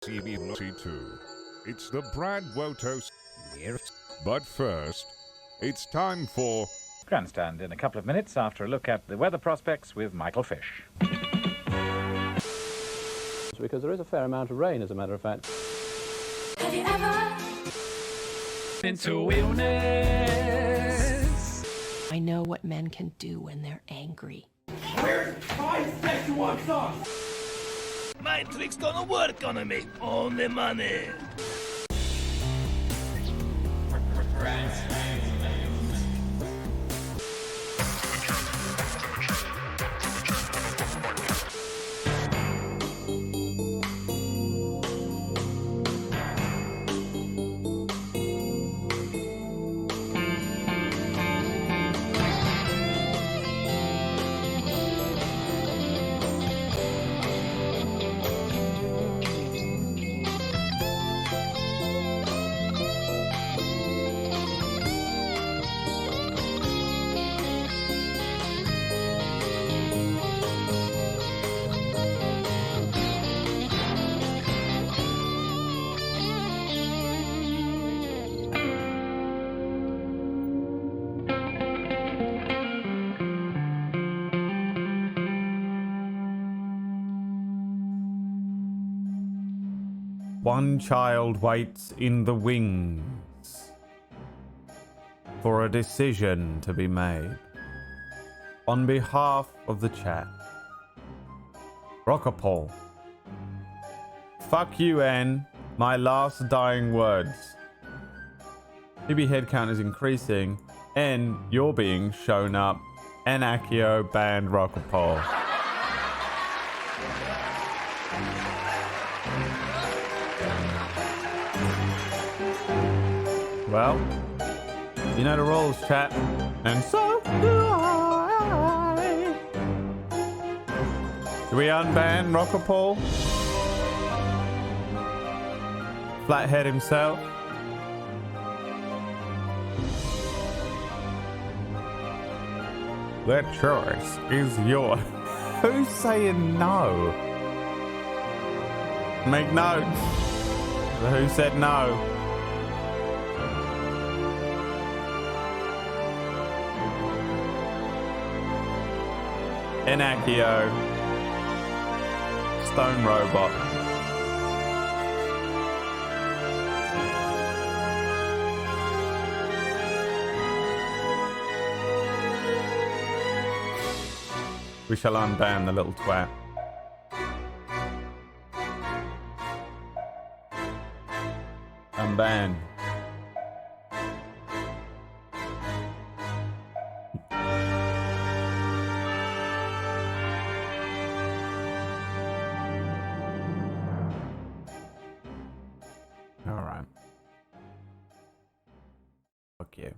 CB2. It's the Brad Wotos. But first, it's time for Grandstand in a couple of minutes after a look at the weather prospects with Michael Fish. Because there is a fair amount of rain, as a matter of fact. Have you ever into illness? I know what men can do when they're angry. Where's my Szechuan sauce? My trick's gonna work on me. Only money. One child waits in the wings for a decision to be made. On behalf of the chat, Rockapole. Fuck you, N. My last dying words. TB head count is increasing. N, you're being shown up. N Accio banned Rockapole. Well, you know the rules, chat. And so do I. Do we unban Rockapole? Flathead himself? That choice is yours. Who's saying no? Make notes. Who said no? Enaccio. Stone Robot. We shall unban the little twat. Unban. Alright. Fuck you.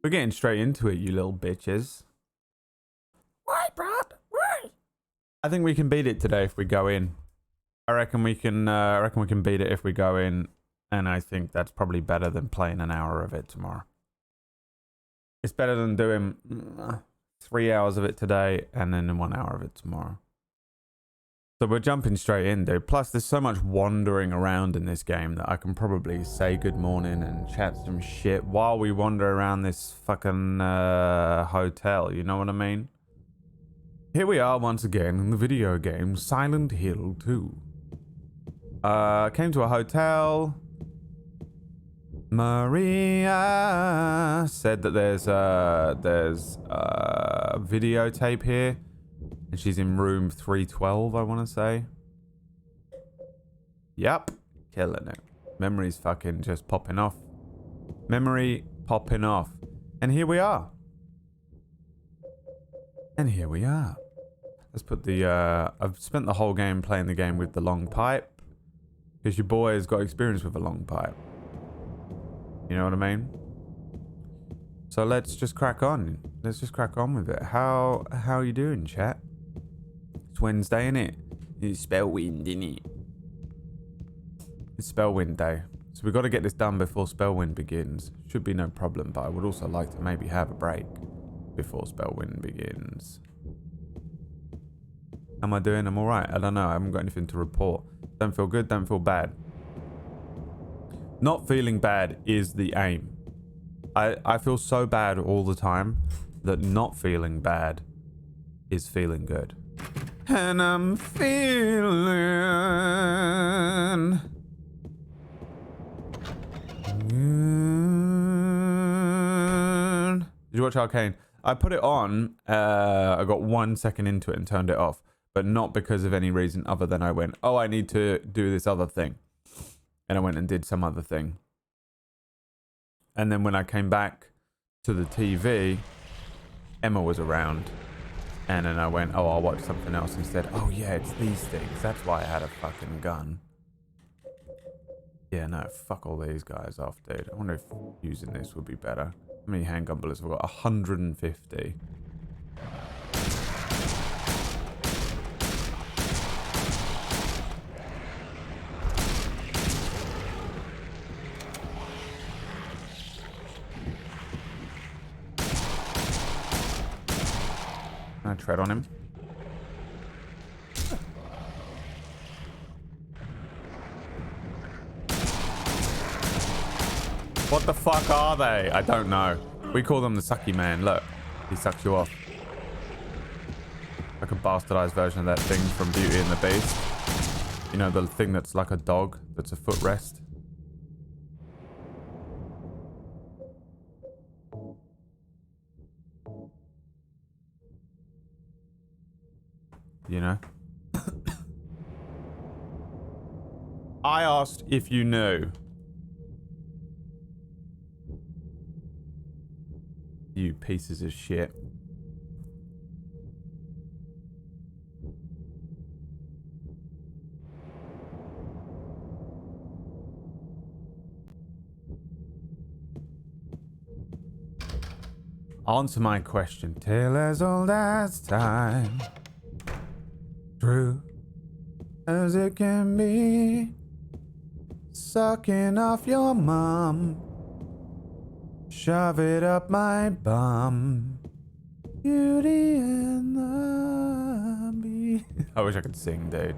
We're getting straight into it, you little bitches. Why, Brad? Why? I think we can beat it today if we go in. I reckon we can beat it if we go in, and I think that's probably better than playing an hour of it tomorrow. It's better than doing 3 hours of it today and then 1 hour of it tomorrow. So we're jumping straight in, dude. Plus, there's so much wandering around in this game that I can probably say good morning and chat some shit while we wander around this fucking hotel. You know what I mean? Here we are once again in the video game Silent Hill 2. Came to a hotel. Maria said that there's videotape here. And she's in room 312, I want to say. Yep. Killing it. Memory's fucking just popping off. Memory popping off. And here we are. And here we are. Let's put the... I've spent the whole game playing the game with the long pipe. Because your boy has got experience with a long pipe. You know what I mean? So let's just crack on. Let's just crack on with it. How you doing, chat? It's Wednesday, innit? It's Spellwind, innit? It's Spellwind day. So we've got to get this done before Spellwind begins. Should be no problem, but I would also like to maybe have a break before Spellwind begins. How am I doing? I'm alright. I don't know. I haven't got anything to report. Don't feel good, don't feel bad. Not feeling bad is the aim. I feel so bad all the time that not feeling bad is feeling good. And I'm feeling... Did you watch Arcane? I put it on, I got 1 second into it and turned it off. But not because of any reason other than I went, oh, I need to do this other thing. And I went and did some other thing. And then when I came back to the TV, Emma was around. And then I went, oh, I'll watch something else instead. Oh, yeah, it's these things. That's why I had a fucking gun. Yeah, no, fuck all these guys off, dude. I wonder if using this would be better. How many handgun bullets have I got? 150. I tread on him. What the fuck are they? I don't know. We call them the sucky man. Look, he sucks you off. Like a bastardized version of that thing from Beauty and the Beast. You know, the thing that's like a dog that's a footrest. You know? I asked if you knew. You pieces of shit. Answer my question. Till as old as time. True as it can be. Sucking off your mum. Shove it up my bum. Beauty and the Beast. I wish I could sing, dude.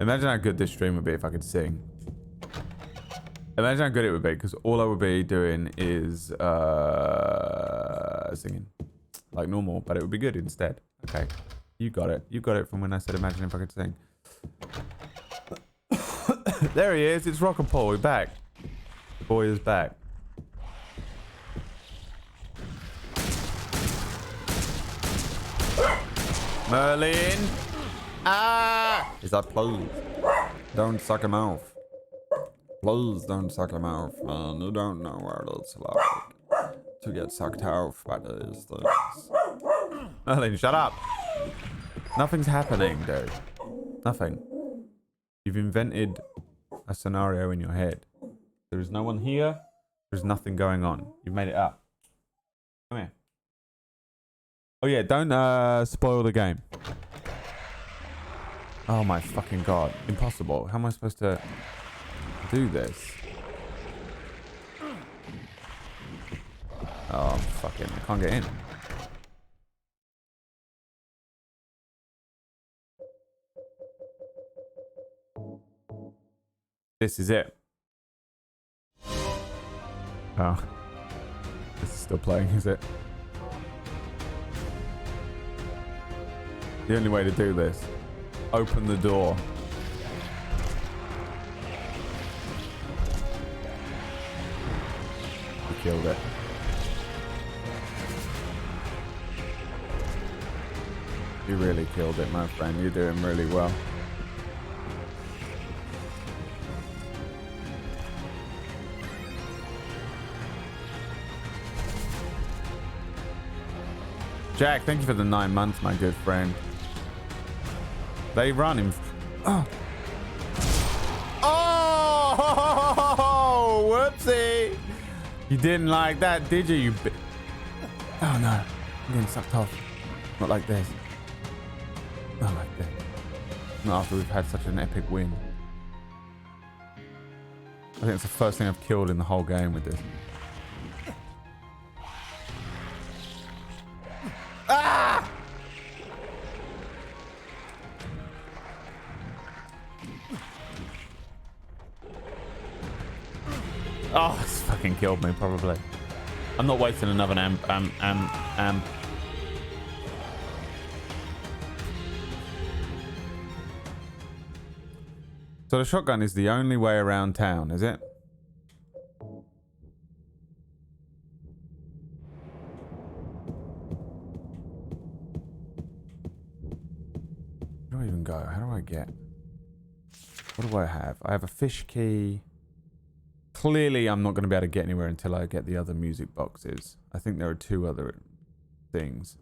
Imagine how good this stream would be if I could sing. Imagine how good it would be, because all I would be doing is singing. Like normal, but it would be good instead. Okay. You got it. You got it from when I said imagine if I could sing. There he is. It's Rock and Paul. We're back. The boy is back. Merlin. Ah! Is that please? Don't suck him off. Please don't suck him off, man. You don't know what it's like to get sucked off by these things. Merlin, shut up. Nothing's happening, dude. Nothing. You've invented a scenario in your head. There is no one here. There's nothing going on. You've made it up. Come here. Oh yeah, don't spoil the game. Oh my fucking god. Impossible. How am I supposed to do this? Oh, I'm fucking... I can't get in. This is it. Oh. This is still playing, is it? The only way to do this. Open the door. You killed it. You really killed it, my friend. You're doing really well. Jack, thank you for the 9 months, my good friend. They run him. Oh. Oh, whoopsie. You didn't like that, did you? Oh, no. I'm getting sucked off. Not like this. Not like this. Not after we've had such an epic win. I think it's the first thing I've killed in the whole game with this. Ah! Oh, it's fucking killed me, probably. I'm not wasting another amp. So the shotgun is the only way around town, is it? Where do I even go? How do I get? What do I have? I have a fish key. Clearly, I'm not going to be able to get anywhere until I get the other music boxes. I think there are 2 other things.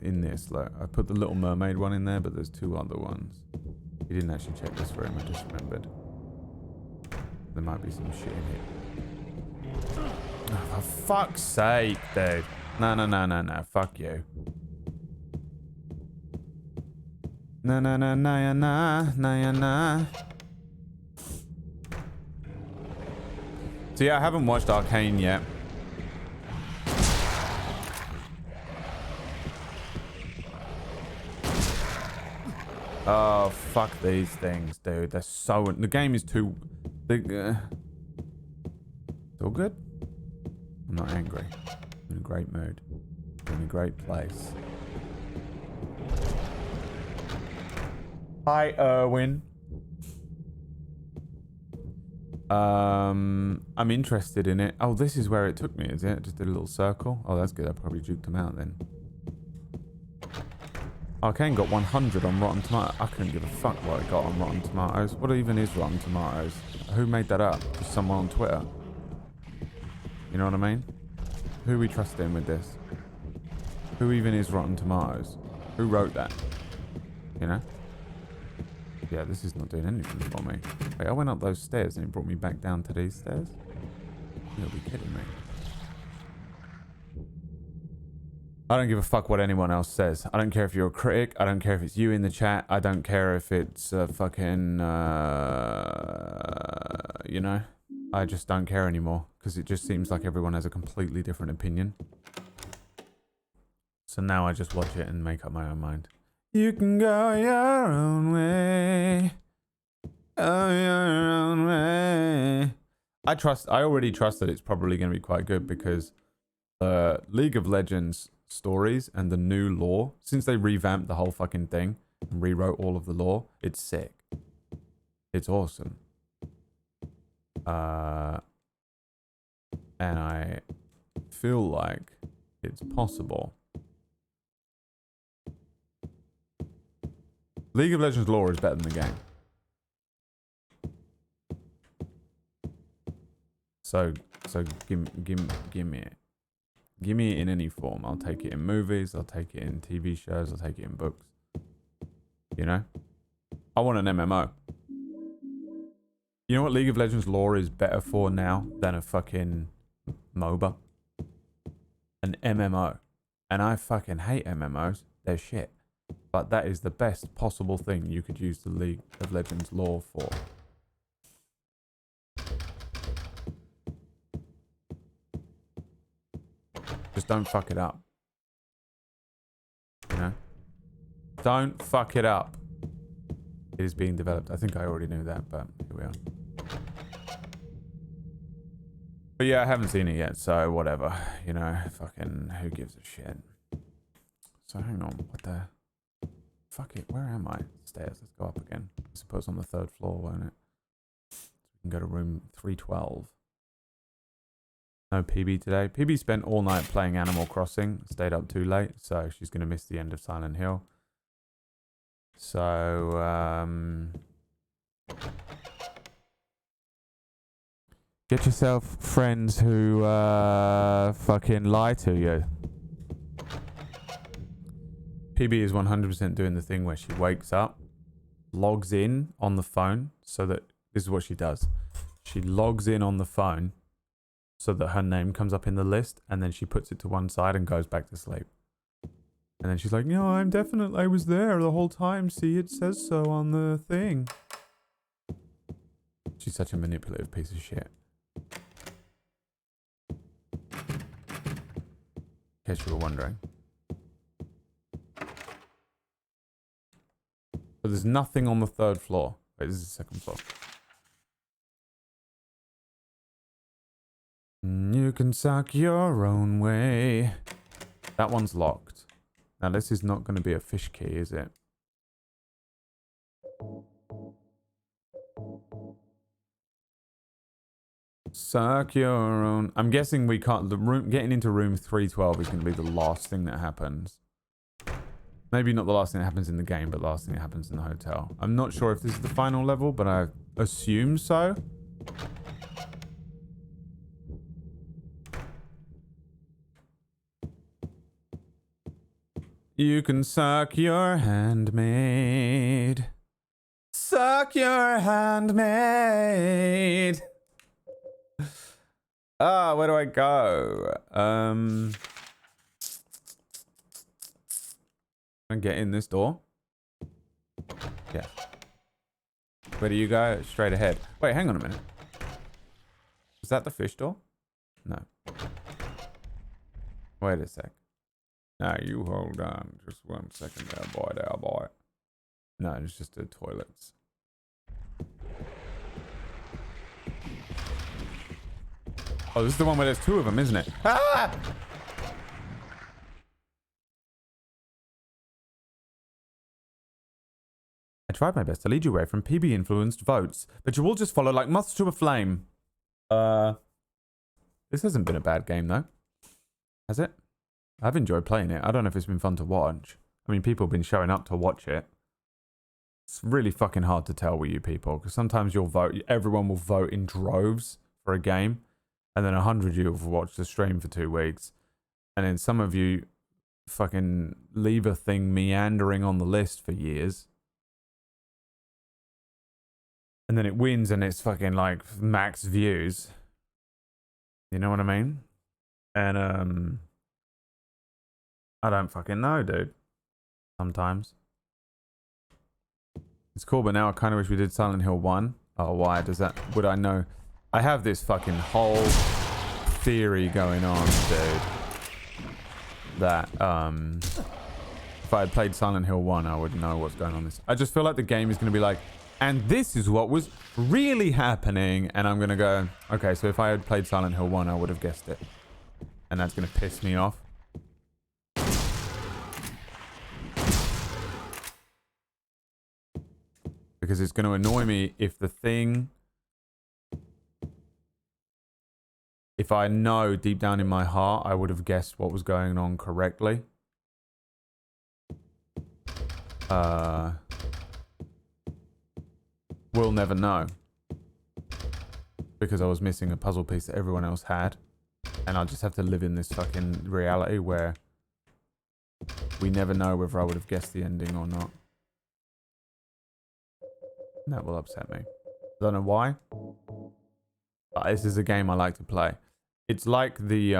In this, like, I put the Little Mermaid one in there, but there's 2 other ones. You didn't actually check this for him, I just remembered. There might be some shit in here. Oh, for fuck's sake, dude. No, fuck you. Na. So yeah, I haven't watched Arcane yet. Oh, fuck these things, dude. They're so... The game is too... It's all good? I'm not angry. I'm in a great mood. I'm in a great place. Hi, Erwin. I'm interested in it. Oh, this is where it took me, is it? Just a little circle? Oh, that's good. I probably juked him out then. Arcane got 100 on Rotten Tomatoes. I couldn't give a fuck what it got on Rotten Tomatoes. What even is Rotten Tomatoes? Who made that up? Just someone on Twitter. You know what I mean? Who are we trusting with this? Who even is Rotten Tomatoes? Who wrote that? You know? Yeah, this is not doing anything for me. Wait, I went up those stairs and it brought me back down to these stairs? You'll be kidding me. I don't give a fuck what anyone else says. I don't care if you're a critic. I don't care if it's you in the chat. I don't care if it's fucking, you know? I just don't care anymore because it just seems like everyone has a completely different opinion. So now I just watch it and make up my own mind. You can go your own way. Go your own way. I already trust that it's probably going to be quite good because League of Legends stories and the new lore, since they revamped the whole fucking thing and rewrote all of the lore, it's sick. It's awesome. And I feel like it's possible. League of Legends lore is better than the game. So give me it. Give me it in any form. I'll take it in movies. I'll take it in TV shows. I'll take it in books. You know? I want an MMO. You know what League of Legends lore is better for now than a fucking MOBA? An MMO. And I fucking hate MMOs. They're shit. But that is the best possible thing you could use the League of Legends lore for. Just don't fuck it up. You know? Don't fuck it up. It is being developed. I think I already knew that, but here we are. But yeah, I haven't seen it yet, so whatever. You know, fucking who gives a shit. So hang on, what the... Fuck it, where am I? Stairs, let's go up again. I suppose on the 3rd floor, won't it? So we can go to room 312. No PB today. PB spent all night playing Animal Crossing. Stayed up too late, so she's going to miss the end of Silent Hill. So, get yourself friends who fucking lie to you. PB is 100% doing the thing where she wakes up, logs in on the phone, so that this is what she does. She logs in on the phone so that her name comes up in the list, and then she puts it to one side and goes back to sleep. And then she's like, no, I was there the whole time. See, it says so on the thing. She's such a manipulative piece of shit. In case you were wondering. But there's nothing on the 3rd floor. Wait, this is the 2nd floor. You can suck your own way. That one's locked. Now this is not going to be a fish key, is it? Suck your own. I'm guessing we can't. The room getting into room 312 is going to be the last thing that happens. Maybe not the last thing that happens in the game, but the last thing that happens in the hotel. I'm not sure if this is the final level, but I assume so. You can suck your handmaid. Suck your handmaid. Ah, where do I go? I get in this door. Yeah. Where do you go? Straight ahead. Wait, hang on a minute. Is that the fish door? No. Wait a sec. Now you hold on just 1 second there, boy. No, it's just the toilets. Oh, this is the one where there's 2 of them, isn't it? Ah! I tried my best to lead you away from PB-influenced votes, but you all just follow like moths to a flame. This hasn't been a bad game, though. Has it? I've enjoyed playing it. I don't know if it's been fun to watch. I mean, people have been showing up to watch it. It's really fucking hard to tell with you people, because sometimes you'll vote, everyone will vote in droves for a game, and then 100 of you will watch the stream for 2 weeks, and then some of you fucking leave a thing meandering on the list for years, and then it wins and it's fucking like max views. You know what I mean? And I don't fucking know, dude. Sometimes. It's cool, but now I kind of wish we did Silent Hill 1. Oh, why does that... Would I know? I have this fucking whole theory going on, dude. That, if I had played Silent Hill 1, I would know what's going on. I just feel like the game is going to be like, and this is what was really happening. And I'm going to go, okay, so if I had played Silent Hill 1, I would have guessed it. And that's going to piss me off. Because it's going to annoy me if the thing... If I know deep down in my heart, I would have guessed what was going on correctly. We'll never know. Because I was missing a puzzle piece that everyone else had. And I'll just have to live in this fucking reality where we never know whether I would have guessed the ending or not. That will upset me. Don't know why. But this is a game I like to play. It's like the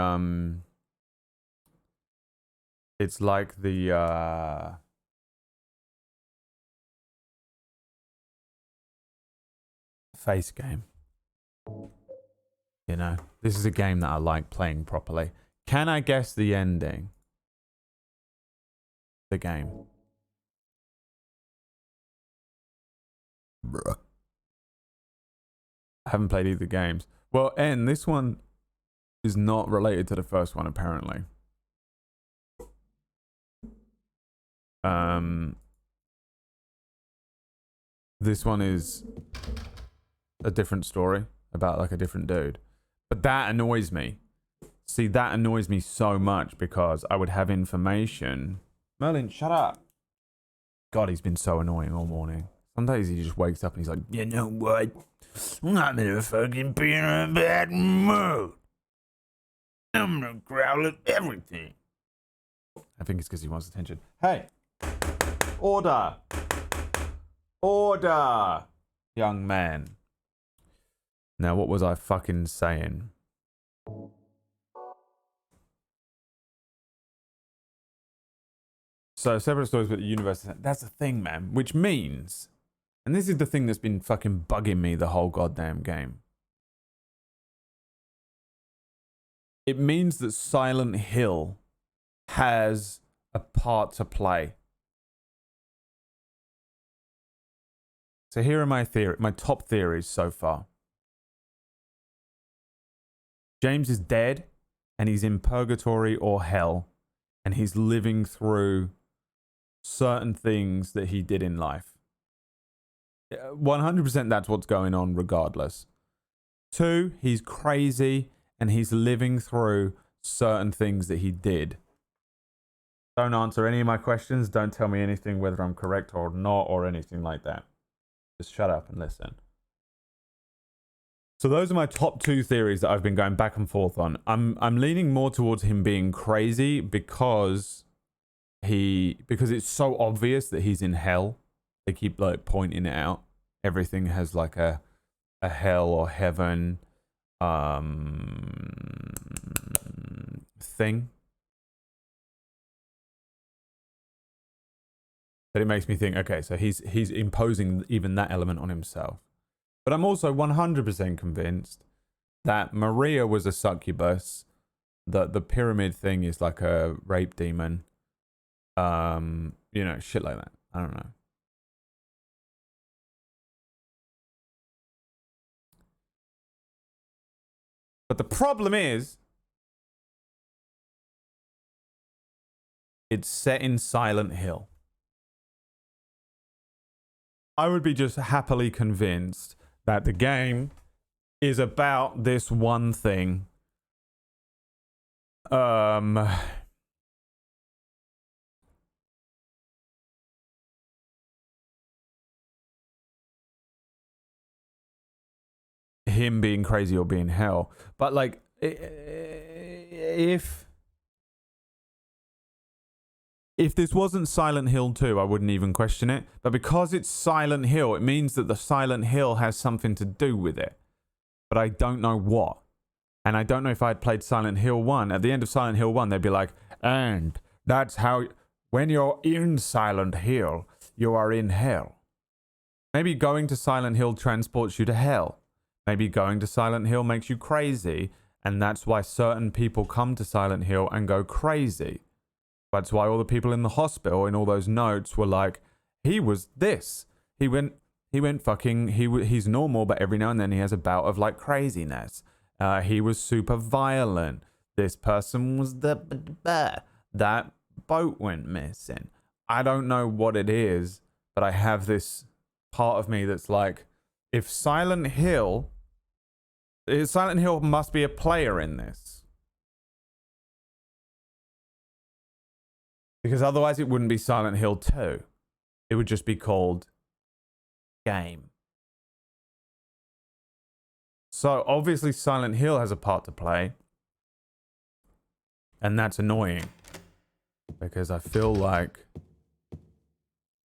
face game. You know, this is a game that I like playing properly. Can I guess the ending? The game. Bruh. I haven't played either games. Well, and this one is not related to the first one, apparently. This one is a different story about like a different dude. But that annoys me See, that annoys me so much because I would have information. Merlin, shut up. God, he's been so annoying all morning. Some days he just wakes up and he's like, you know what? I'm in a fucking be in a bad mood. I'm gonna growl at everything. I think it's because he wants attention. Hey! Order! Order! Young man. Now, what was I fucking saying? So, separate stories with the universe. That's the thing, man. Which means, and this is the thing that's been fucking bugging me the whole goddamn game. It means that Silent Hill has a part to play. So here are my top theories so far. James is dead and he's in purgatory or hell and he's living through certain things that he did in life. 100% that's what's going on regardless. 2, he's crazy and he's living through certain things that he did. Don't answer any of my questions. Don't tell me anything whether I'm correct or not or anything like that. Just shut up and listen. So those are my top 2 theories that I've been going back and forth on. I'm leaning more towards him being crazy because it's so obvious that he's in hell. They keep like pointing it out. Everything has like a hell or heaven thing. But it makes me think, okay, so he's imposing even that element on himself. But I'm also 100% convinced that Maria was a succubus, that the pyramid thing is like a rape demon. You know, shit like that. I don't know. But the problem is, it's set in Silent Hill. I would be just happily convinced that the game is about this one thing. Him being crazy or being hell. But like, if this wasn't Silent Hill 2, I wouldn't even question it. But because it's Silent Hill, it means that the Silent Hill has something to do with it. But I don't know what. And I don't know if I'd played Silent Hill 1. At the end of Silent Hill 1, they'd be like, and that's how, when you're in Silent Hill, you are in hell. Maybe going to Silent Hill transports you to hell. Maybe going to Silent Hill makes you crazy. And that's why certain people come to Silent Hill and go crazy. That's why all the people in the hospital in all those notes were like, he was this. He went fucking, he's normal, but every now and then he has a bout of like craziness. He was super violent. This person was that boat went missing. I don't know what it is, but I have this part of me that's like, if Silent Hill must be a player in this. Because otherwise it wouldn't be Silent Hill 2. It would just be called Game. So obviously Silent Hill has a part to play. And that's annoying. Because I feel like,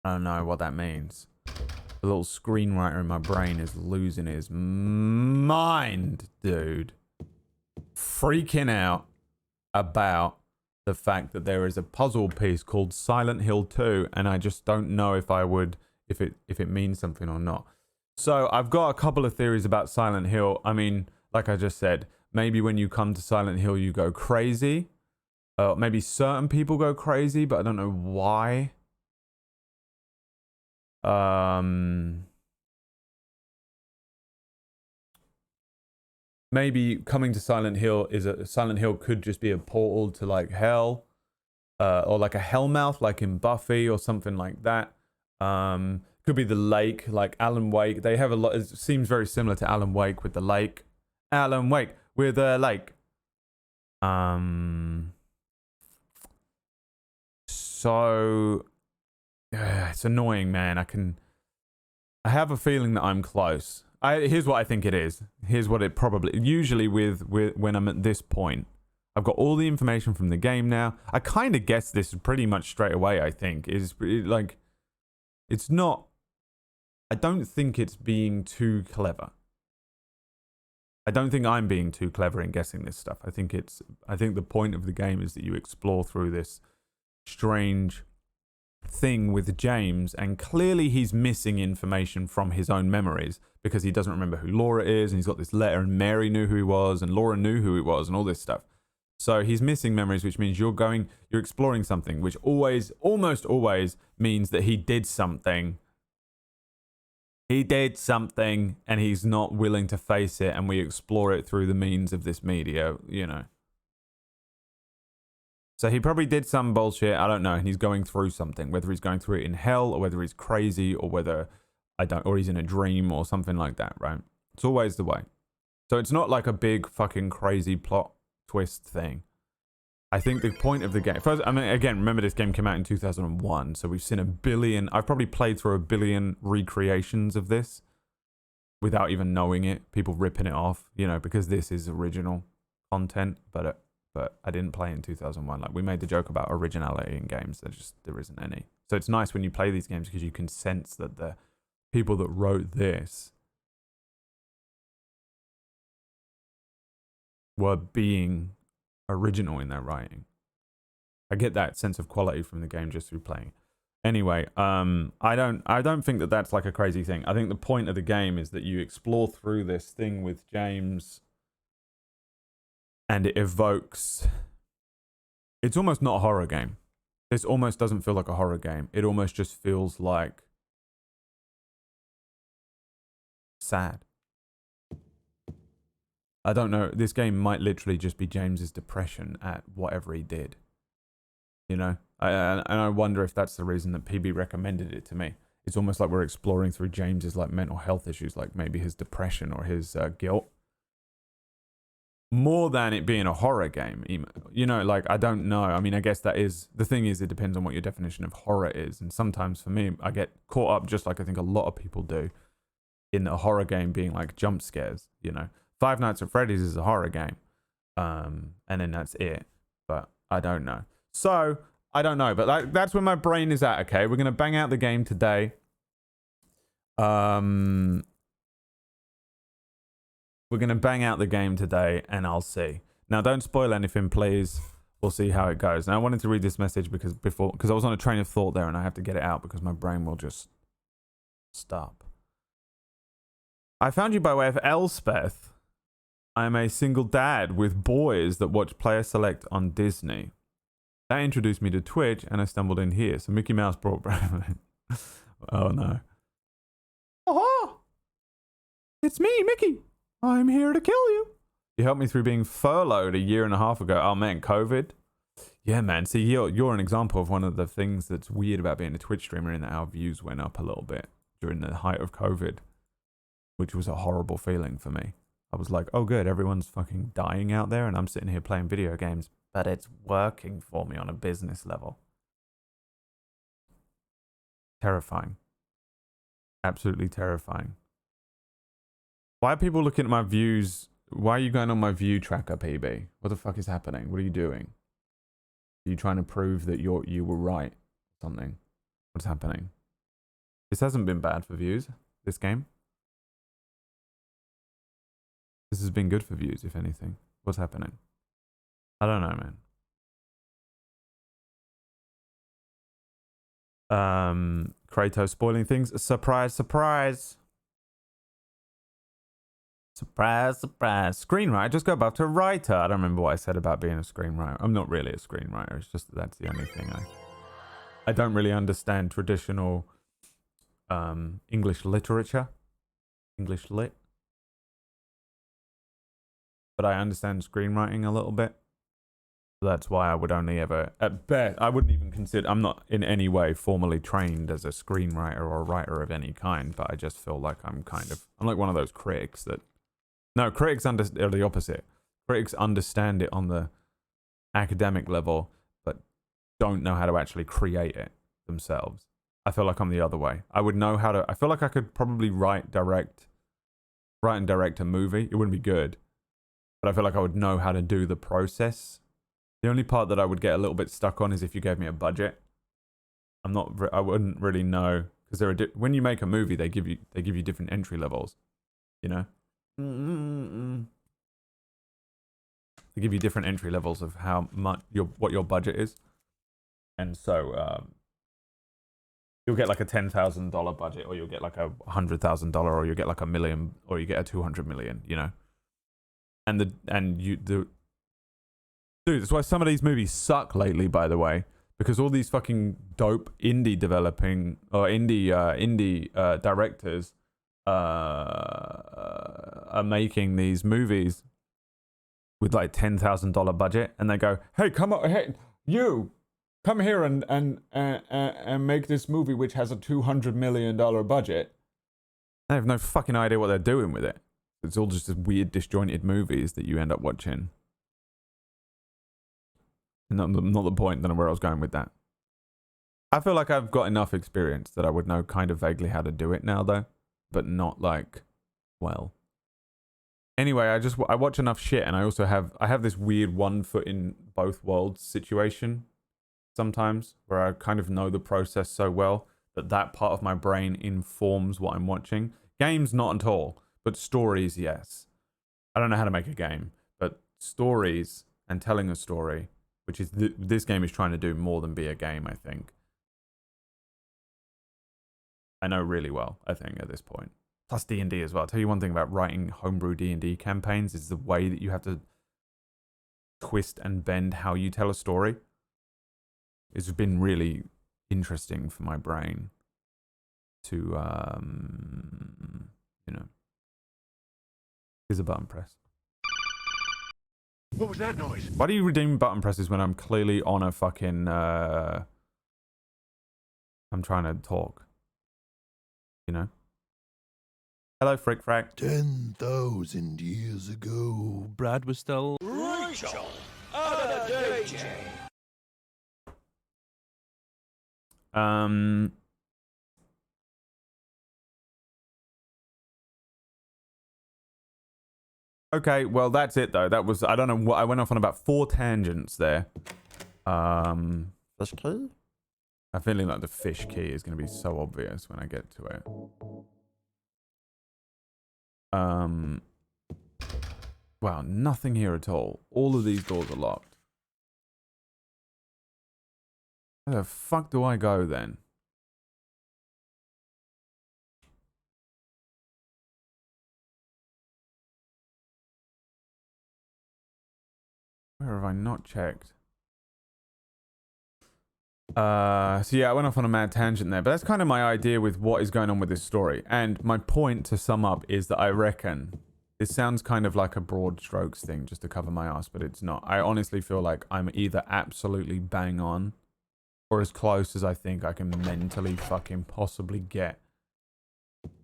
I don't know what that means. The little screenwriter in my brain is losing his mind, dude. Freaking out about the fact that there is a puzzle piece called Silent Hill 2, and I just don't know if I would, if it means something or not. So I've got a couple of theories about Silent Hill. I mean, like I just said, maybe when you come to Silent Hill you go crazy. Maybe certain people go crazy, but I don't know why. Maybe coming to Silent Hill Silent Hill could just be a portal to like hell, or like a hellmouth, like in Buffy or something like that. Could be the lake, like Alan Wake. They have a lot. It seems very similar to Alan Wake with the lake. Alan Wake with a lake. So it's annoying, man. I have a feeling that I'm close. Here's what I think it is. Here's what it probably, usually with when I'm at this point, I've got all the information from the game now. I kind of guess this pretty much straight away, I think. It's not, I don't think it's being too clever. I don't think I'm being too clever in guessing this stuff. I think the point of the game is that you explore through this strange thing with James, and clearly he's missing information from his own memories because he doesn't remember who Laura is, and he's got this letter, and Mary knew who he was, and Laura knew who he was, and all this stuff. So he's missing memories, which means you're exploring something, which almost always means that he did something. He did something, and he's not willing to face it, and we explore it through the means of this media, you know. So he probably did some bullshit, I don't know, and he's going through something, whether he's going through it in hell, or whether he's crazy, or whether or he's in a dream or something like that, right? It's always the way. So it's not like a big fucking crazy plot twist thing. I think the point of the game, first, I mean, again, remember this game came out in 2001, so we've seen I've probably played through 1 billion recreations of this without even knowing it, people ripping it off, you know, because this is original content, but I didn't play in 2001. Like, we made the joke about originality in games, there isn't any. So it's nice when you play these games because you can sense that the people that wrote this were being original in their writing. I get that sense of quality from the game just through playing. Anyway, I don't think that that's like a crazy thing. I think the point of the game is that you explore through this thing with James, and it evokes. It's almost not a horror game. This almost doesn't feel like a horror game. It almost just feels like sad. I don't know. This game might literally just be James's depression at whatever he did. You know? And I wonder if that's the reason that PB recommended it to me. It's almost like we're exploring through James's like mental health issues, like maybe his depression or his guilt. More than it being a horror game. You know, like, I don't know. I mean, I guess that is... The thing is, it depends on what your definition of horror is. And sometimes for me, I get caught up, just like I think a lot of people do, in a horror game being like jump scares, you know? Five Nights at Freddy's is a horror game. And then that's it. But I don't know. So, I don't know. But that's where my brain is at, okay? We're going to bang out the game today. We're going to bang out the game today, and I'll see. Now, don't spoil anything, please. We'll see how it goes. Now, I wanted to read this message because I was on a train of thought there, and I have to get it out because my brain will just stop. I found you by way of Elspeth. I'm a single dad with boys that watch Player Select on Disney. That introduced me to Twitch, and I stumbled in here. So Mickey Mouse brought... Oh, no. Aha! It's me, Mickey. I'm here to kill you. You helped me through being furloughed 1.5 years ago. Oh, man, COVID? Yeah, man. See, you're an example of one of the things that's weird about being a Twitch streamer, in that our views went up a little bit during the height of COVID, which was a horrible feeling for me. I was like, oh, good, everyone's fucking dying out there, and I'm sitting here playing video games, but it's working for me on a business level. Terrifying. Absolutely terrifying. Why are people looking at my views? Why are you going on my view tracker, PB? What the fuck is happening? What are you doing? Are you trying to prove that you were right? Something? What's happening? This hasn't been bad for views, this game. This has been good for views, if anything. What's happening? I don't know, man. Kratos spoiling things. Surprise, surprise. Surprise, surprise. Screenwriter. Just go back to writer. I don't remember what I said about being a screenwriter. I'm not really a screenwriter. It's just that's the only thing I don't really understand traditional English literature. English lit. But I understand screenwriting a little bit. That's why I would only ever, at best, I wouldn't even consider, I'm not in any way formally trained as a screenwriter or a writer of any kind, but I just feel like I'm like one of those critics that, no, critics are the opposite. Critics understand it on the academic level, but don't know how to actually create it themselves. I feel like I'm the other way. I would know how to. I feel like I could probably write and direct a movie. It wouldn't be good, but I feel like I would know how to do the process. The only part that I would get a little bit stuck on is if you gave me a budget. I wouldn't really know, because when you make a movie, they give you different entry levels, you know. They give you different entry levels of how much what your budget is, and so you'll get like a $10,000 budget, or you'll get like a $100,000, or you'll get like $1 million, or you get a 200 million, you know. Dude, that's why some of these movies suck lately, by the way, because all these fucking dope indie directors are making these movies with like $10,000 budget, and they go, "Hey, come on, hey, you, come here and make this movie which has a $200 million budget." They have no fucking idea what they're doing with it. It's all just weird, disjointed movies that you end up watching. Not the point. Don't know where I was going with that. I feel like I've got enough experience that I would know kind of vaguely how to do it now, though, but not like well. Anyway, I watch enough shit, and I also have this weird one foot in both worlds situation sometimes, where I kind of know the process so well that part of my brain informs what I'm watching. Games, not at all, but stories, yes. I don't know how to make a game, but stories and telling a story, which is this game is trying to do more than be a game, I think. I know really well, I think, at this point. Plus D&D as well. I'll tell you one thing about writing homebrew D&D campaigns is the way that you have to twist and bend how you tell a story. It's been really interesting for my brain to, you know. Here's a button press. What was that noise? Why do you redeem button presses when I'm clearly on a fucking, I'm trying to talk? You know? Hello, Frick Frack. 10,000 years ago, Brad was still... Rachel! DJ! Okay, well, that's it, though. That was... I don't know what... I went off on about 4 tangents there. Fish key? I'm feeling like the fish key is going to be so obvious when I get to it. Wow, nothing here at all. All of these doors are locked. Where the fuck do I go then? Where have I not checked? So yeah, I went off on a mad tangent there, but that's kind of my idea with what is going on with this story. And my point to sum up is that I reckon this sounds kind of like a broad strokes thing just to cover my ass, but it's not. I honestly feel like I'm either absolutely bang on or as close as I think I can mentally fucking possibly get,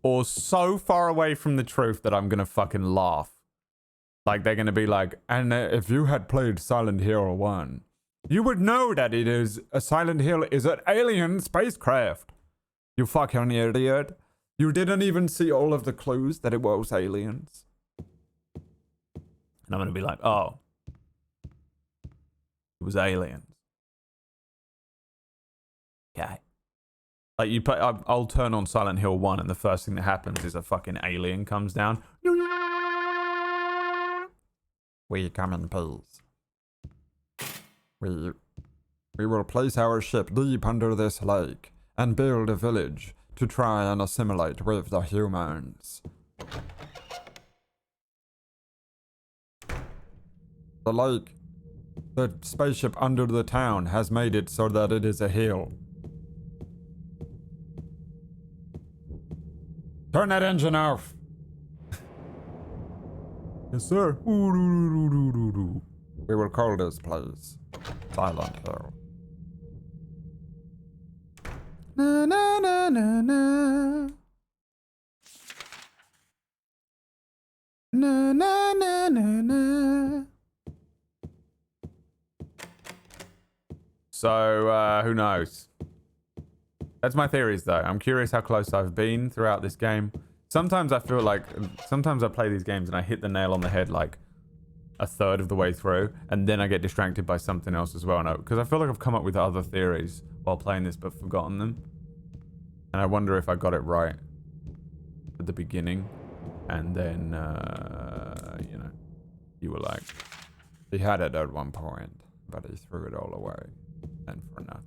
or so far away from the truth that I'm gonna fucking laugh. Like they're gonna be like, and if you had played Silent Hill 1, you would know that it is a Silent Hill is an alien spacecraft. You fucking idiot. You didn't even see all of the clues that it was aliens. And I'm going to be like, oh, it was aliens. Okay. Like you put, I'll turn on Silent Hill 1 and the first thing that happens is a fucking alien comes down. We come in peace. We will place our ship deep under this lake and build a village to try and assimilate with the humans. The lake, the spaceship under the town has made it so that it is a hill. Turn that engine off. Yes, sir. We will call this place Silent Hill. Na na na na na. Na na na na na. So, who knows? That's my theories, though. I'm curious how close I've been throughout this game. Sometimes I feel like... Sometimes I play these games and I hit the nail on the head, like, a third of the way through. And then I get distracted by something else as well. Because I feel like I've come up with other theories while playing this, but forgotten them. And I wonder if I got it right at the beginning. And then, you know, you were like, he had it at one point, but he threw it all away. And for nothing.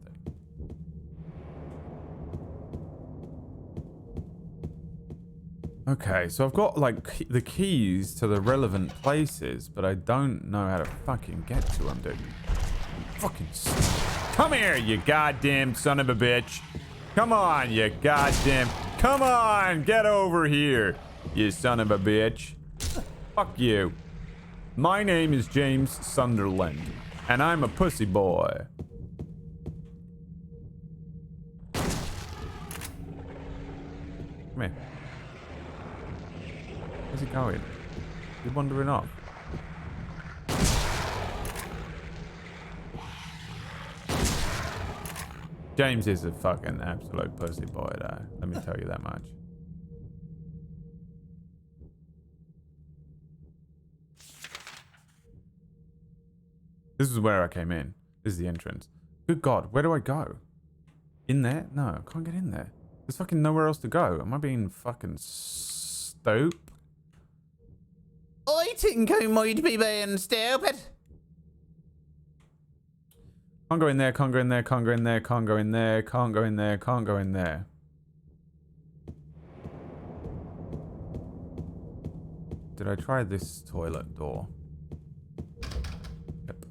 Okay, so I've got, like, the keys to the relevant places, but I don't know how to fucking get to them, dude. Fucking... Come here, you goddamn son of a bitch. Come on, you goddamn... Come on, get over here, you son of a bitch. Fuck you. My name is James Sunderland, and I'm a pussy boy. Come here. Where's he going? You're wandering off. James is a fucking absolute pussy boy, though. Let me tell you that much. This is where I came in. This is the entrance. Good God, where do I go? In there? No, I can't get in there. There's fucking nowhere else to go. Am I being fucking stupid? I think I might be being stupid. Can't go in there, can't go in there, can't go in there, can't go in there, can't go in there, can't go in there. Did I try this toilet door? Yep.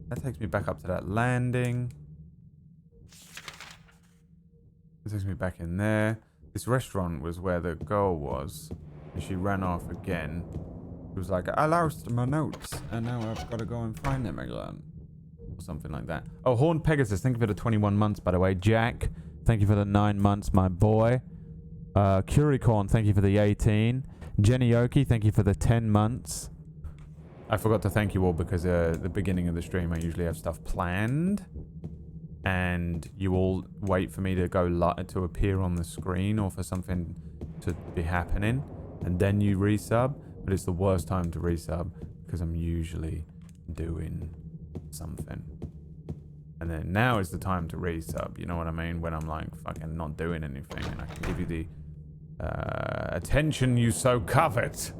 That takes me back up to that landing. That takes me back in there. This restaurant was where the girl was. And she ran off again. She was like, I lost my notes. And now I've got to go and find them again. Or something like that. Oh, Horn Pegasus. Thank you for the 21 months, by the way. Jack, thank you for the 9 months, my boy. Curicorn, thank you for the 18. Jenny Oki, thank you for the 10 months. I forgot to thank you all because the beginning of the stream, I usually have stuff planned. And you all wait for me to go to appear on the screen or for something to be happening, and then you resub. But it's the worst time to resub because I'm usually doing something. And then now is the time to resub. You know what I mean? When I'm like fucking not doing anything, and I can give you the attention you so covet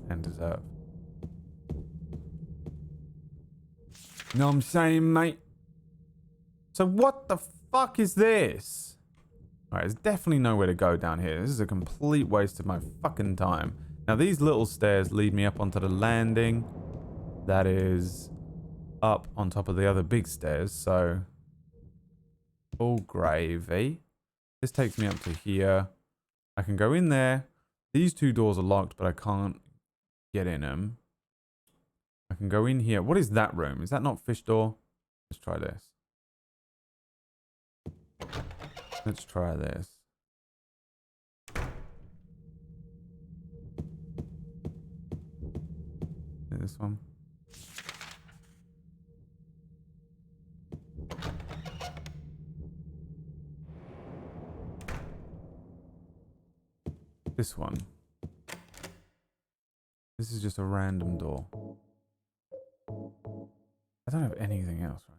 and deserve. You know what I'm saying, mate? So what the fuck is this? Alright, there's definitely nowhere to go down here. This is a complete waste of my fucking time. Now these little stairs lead me up onto the landing. That is up on top of the other big stairs, so... all gravy. This takes me up to here. I can go in there. These two doors are locked, but I can't get in them. I can go in here. What is that room? Is that not fish door? Let's try this. Let's try this. This one. This one. This is just a random door. I don't have anything else, right?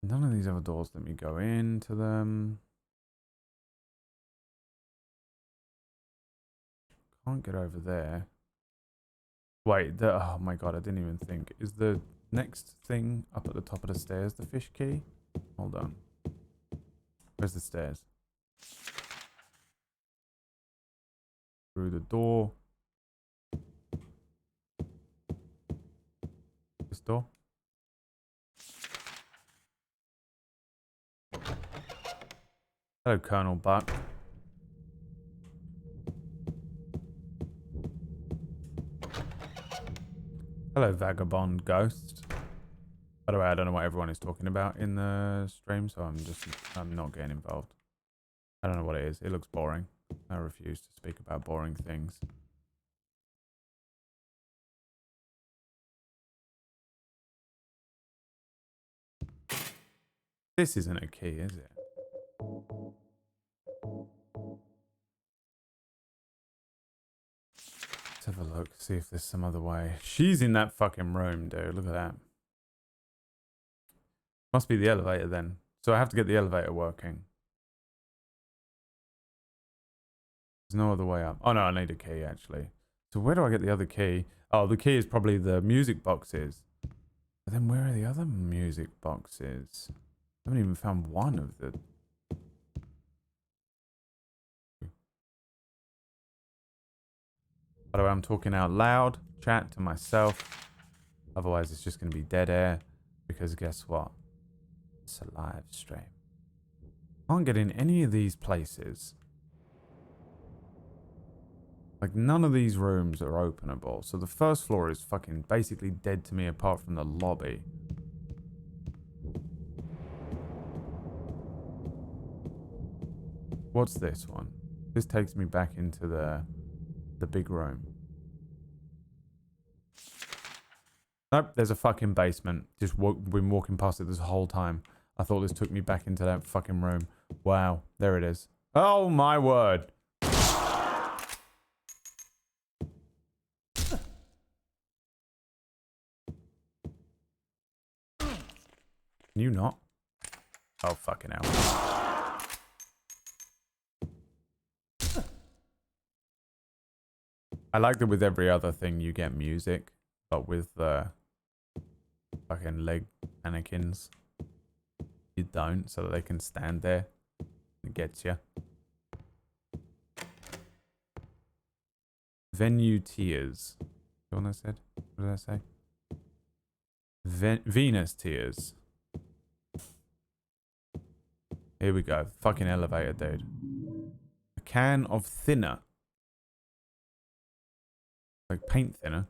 None of these other doors let me go into them. Can't get over there. Wait, oh my god, I didn't even think. Is the next thing up at the top of the stairs the fish key? Hold on. Where's the stairs? Through the door. This door? Hello, Colonel Buck. Hello, Vagabond Ghost. By the way, I don't know what everyone is talking about in the stream, so I'm not getting involved. I don't know what it is. It looks boring. I refuse to speak about boring things. This isn't a key, is it? Let's have a look, see if there's some other way. She's in that fucking room, dude. Look at that. Must be the elevator then. So I have to get the elevator working. There's no other way up. Oh no, I need a key actually. So where do I get the other key? Oh, the key is probably the music boxes. But then where are the other music boxes? I haven't even found one of the... By the way, I'm talking out loud. Chat to myself. Otherwise it's just going to be dead air. Because guess what? It's a live stream. Can't get in any of these places. Like, none of these rooms are openable. So the first floor is fucking basically dead to me apart from the lobby. What's this one? This takes me back into the big room. Nope, there's a fucking basement. Just been walking past it this whole time. I thought this took me back into that fucking room. Wow, there it is. Oh my word. Can you not? Oh, fucking hell. I like that with every other thing you get music, but with the fucking leg mannequins, you don't, so that they can stand there. It gets you. Venue Tears. The one I said? What did I say? Venus Tears. Here we go. Fucking elevator, dude. A can of thinner. Like paint thinner.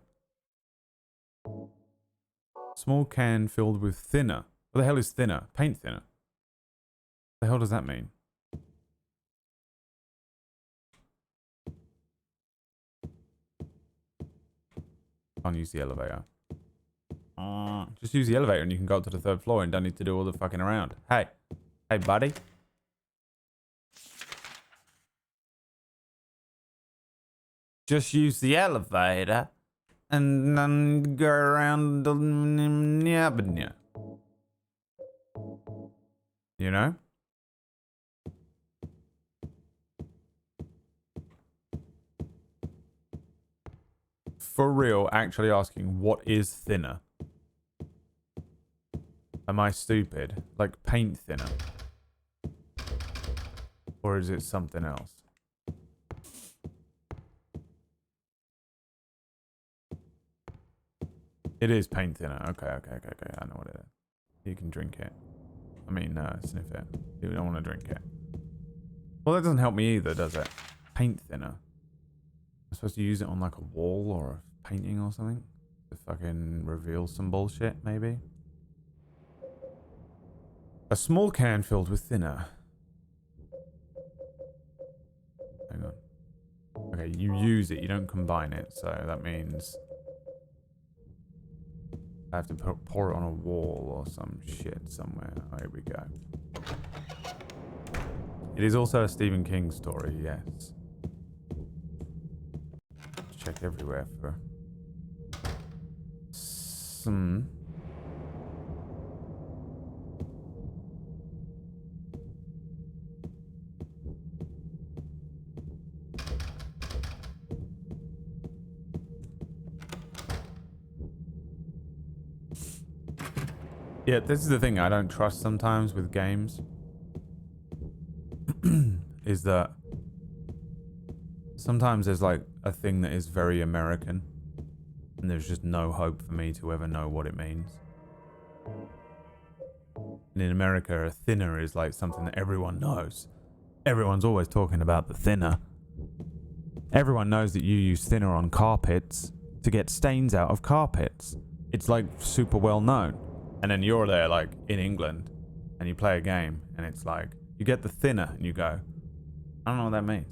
Small can filled with thinner. What the hell is thinner? Paint thinner. What the hell does that mean? Can't use the elevator. Just use the elevator and you can go up to the 3rd floor and don't need to do all the fucking around. Hey. Hey, buddy. Just use the elevator and then go around the avenue. You know? For real, actually asking what is thinner? Am I stupid? Like paint thinner? Or is it something else? It is paint thinner. Okay. I know what it is. You can drink it. I mean, sniff it. You don't want to drink it. Well, that doesn't help me either, does it? Paint thinner. I'm supposed to use it on like a wall or a painting or something? To fucking reveal some bullshit, maybe? A small can filled with thinner. Hang on. Okay, you use it, you don't combine it, so that means I have to pour it on a wall or some shit somewhere. Oh, here we go. It is also a Stephen King story, yes. Check everywhere for some... Yeah, this is the thing I don't trust sometimes with games. Is that sometimes there's like a thing that is very American and there's just no hope for me to ever know what it means. And in America, a thinner is like something that everyone knows. Everyone's always talking about the thinner. Everyone knows that you use thinner on carpets. to get stains out of carpets. It's like super well known. And then you're there like in England and you play a game and it's like you get the thinner and you go, I don't know what that means.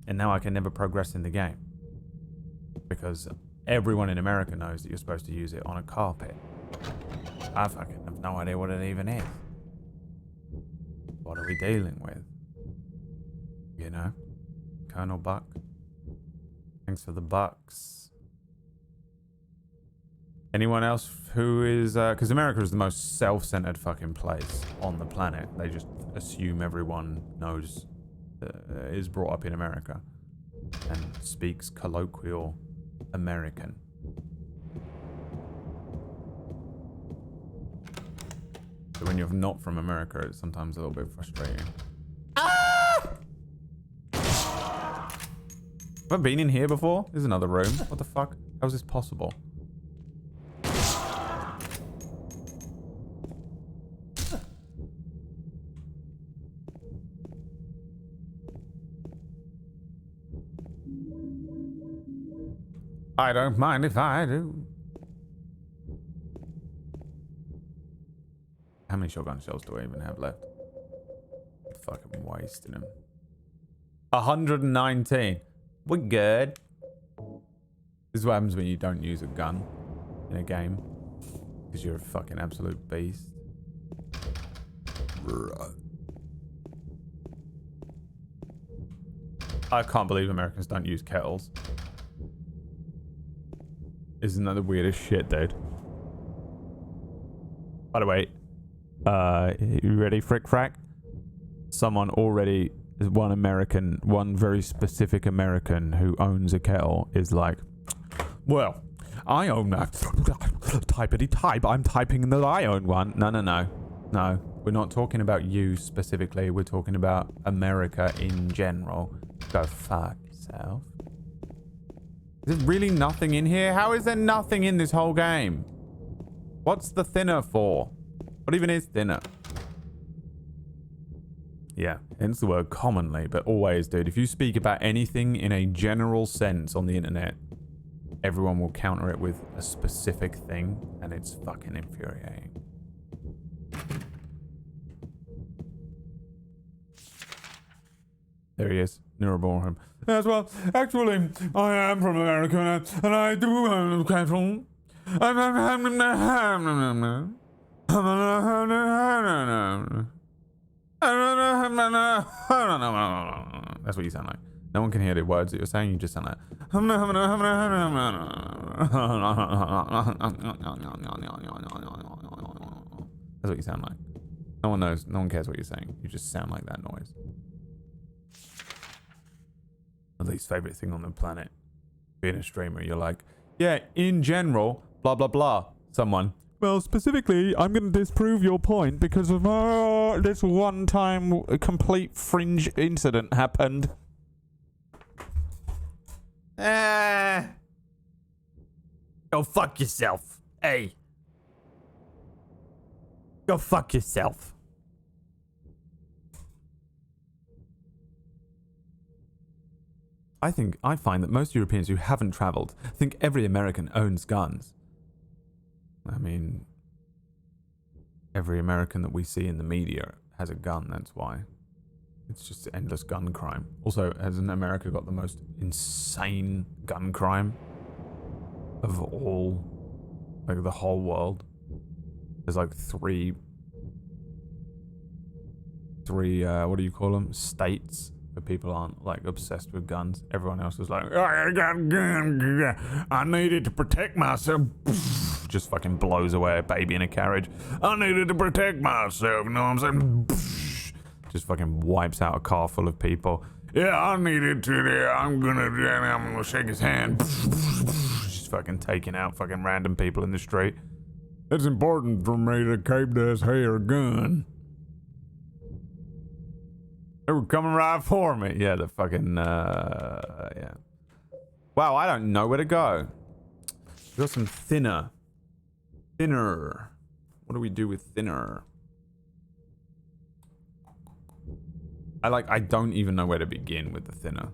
And now I can never progress in the game because everyone in America knows that you're supposed to use it on a carpet. I fucking have no idea what it even is. What are we dealing with? You know? Colonel Buck. Thanks for the bucks. Anyone else who is... because America is the most self-centered fucking place on the planet. They just assume everyone knows... is brought up in America. And speaks colloquial American. So when you're not from America, it's sometimes a little bit frustrating. Ah! Have I been in here before? There's another room. What the fuck? How is this possible? I don't mind if I do. How many shotgun shells do I even have left? Fucking wasting them. 119. We're good. This is what happens when you don't use a gun in a game. Because you're a fucking absolute beast. I can't believe Americans don't use kettles. Isn't that the weirdest shit, dude? By the way, you ready, Frick Frack? Someone already, one very specific American who owns a kettle is like, well, I own that. Typity type. I'm typing that I own one. No. We're not talking about you specifically. We're talking about America in general. Go fuck yourself. There's really nothing in here? How is there nothing in this whole game? What's the thinner for? What even is thinner? Yeah, hence the word commonly, but always, dude. If you speak about anything in a general sense on the internet, everyone will counter it with a specific thing, and it's fucking infuriating. There he is, Neuroborn. Yes, well, actually, I am from America, and I do own a kettle. That's what you sound like. No one can hear the words that you're saying, you just sound like... That's what you sound like. No one knows, no one cares what you're saying. You just sound like that noise. My least favorite thing on the planet. Being a streamer, you're like, yeah, in general, blah, blah, blah. Someone, well, specifically, I'm going to disprove your point because of this one time complete fringe incident happened. Go fuck yourself. Hey. Go fuck yourself. I find that most Europeans who haven't traveled think every American owns guns. I mean, every American that we see in the media has a gun, that's why. It's just endless gun crime. Also, hasn't America got the most insane gun crime of all, like the whole world? There's like three, what do you call them? States where people aren't like obsessed with guns. Everyone else is like, I got a gun, I needed to protect myself. Just fucking blows away a baby in a carriage. I needed to protect myself, you know what I'm saying? Just fucking wipes out a car full of people. Yeah, I needed to, I'm gonna shake his hand. Just fucking taking out fucking random people in the street. It's important for me to keep this here gun. They were coming right for me. Yeah, the fucking, yeah. Wow, I don't know where to go. We got some thinner. Thinner. What do we do with thinner? I don't even know where to begin with the thinner.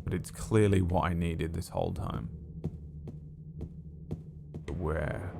But it's clearly what I needed this whole time. where?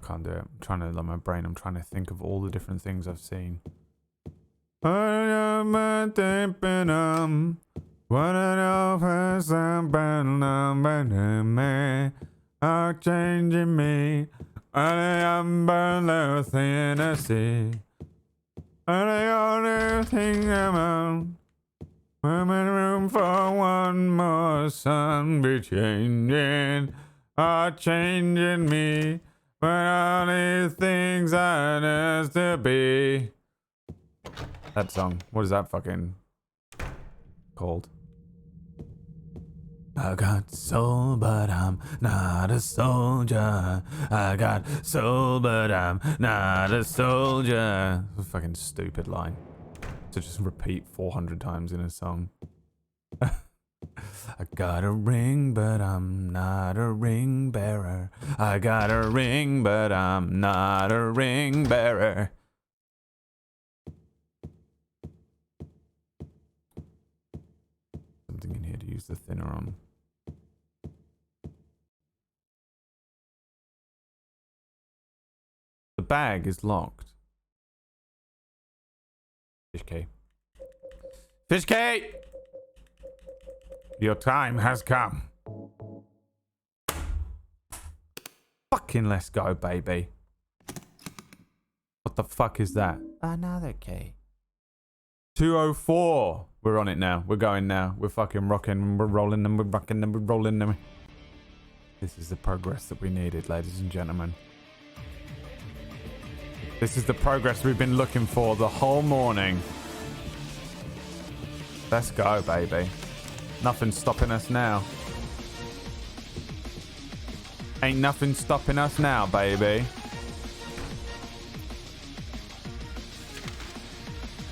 Can't do it. I'm trying to, like, my brain, I'm trying to think of all the different things I've seen. Are changing me. I'm in a sea. And the only thing I'm on. I'm in room for one more sun be changing. Are changing me. But all these things I used to be. That song. What is that fucking called? I got soul, but I'm not a soldier. I got soul, but I'm not a soldier. A fucking stupid line to just repeat 400 times in a song. I got a ring, but I'm not a ring bearer. I got a ring, but I'm not a ring bearer. Something in here to use the thinner on. The bag is locked. Fish key. Fish key! Your time has come. Fucking let's go, baby. What the fuck is that? Another key. 204. We're on it now. We're going now. We're fucking rocking. We're rolling them. We're rocking them. We're rolling them. This is the progress that we needed, ladies and gentlemen. This is the progress we've been looking for the whole morning. Let's go, baby. Nothing's stopping us now. Ain't nothing stopping us now, baby.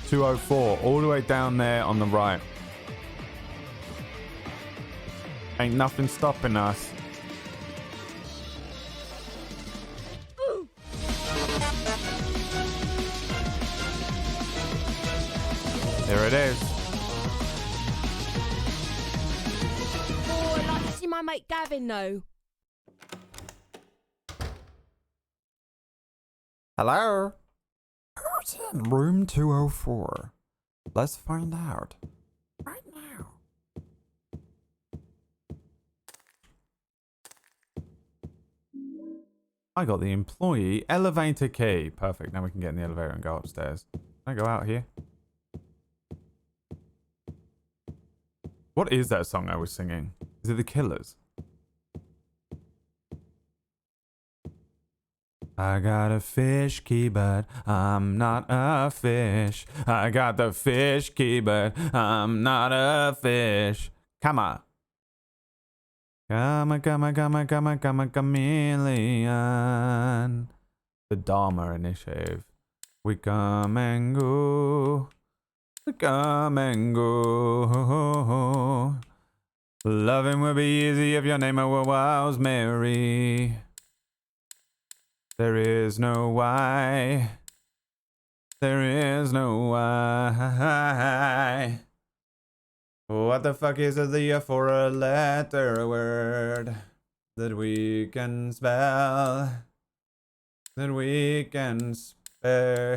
204, all the way down there on the right. Ain't nothing stopping us. There it is. I'd like to see my mate Gavin though. Hello? Who's in room 204? Let's find out. Right now. I got the employee elevator key. Perfect. Now we can get in the elevator and go upstairs. Can I go out here? What is that song I was singing? Is it The Killers? I got a fish key, but I'm not a fish. I got the fish key, but I'm not a fish. Come on. Come on, come on, come on, come on, come on, chameleon. The Dharma Initiative. We come and go. We come and go. Loving will be easy if your name was Mary. There is no why. There is no why. What the fuck is the for a letter word that we can spell? That we can spell.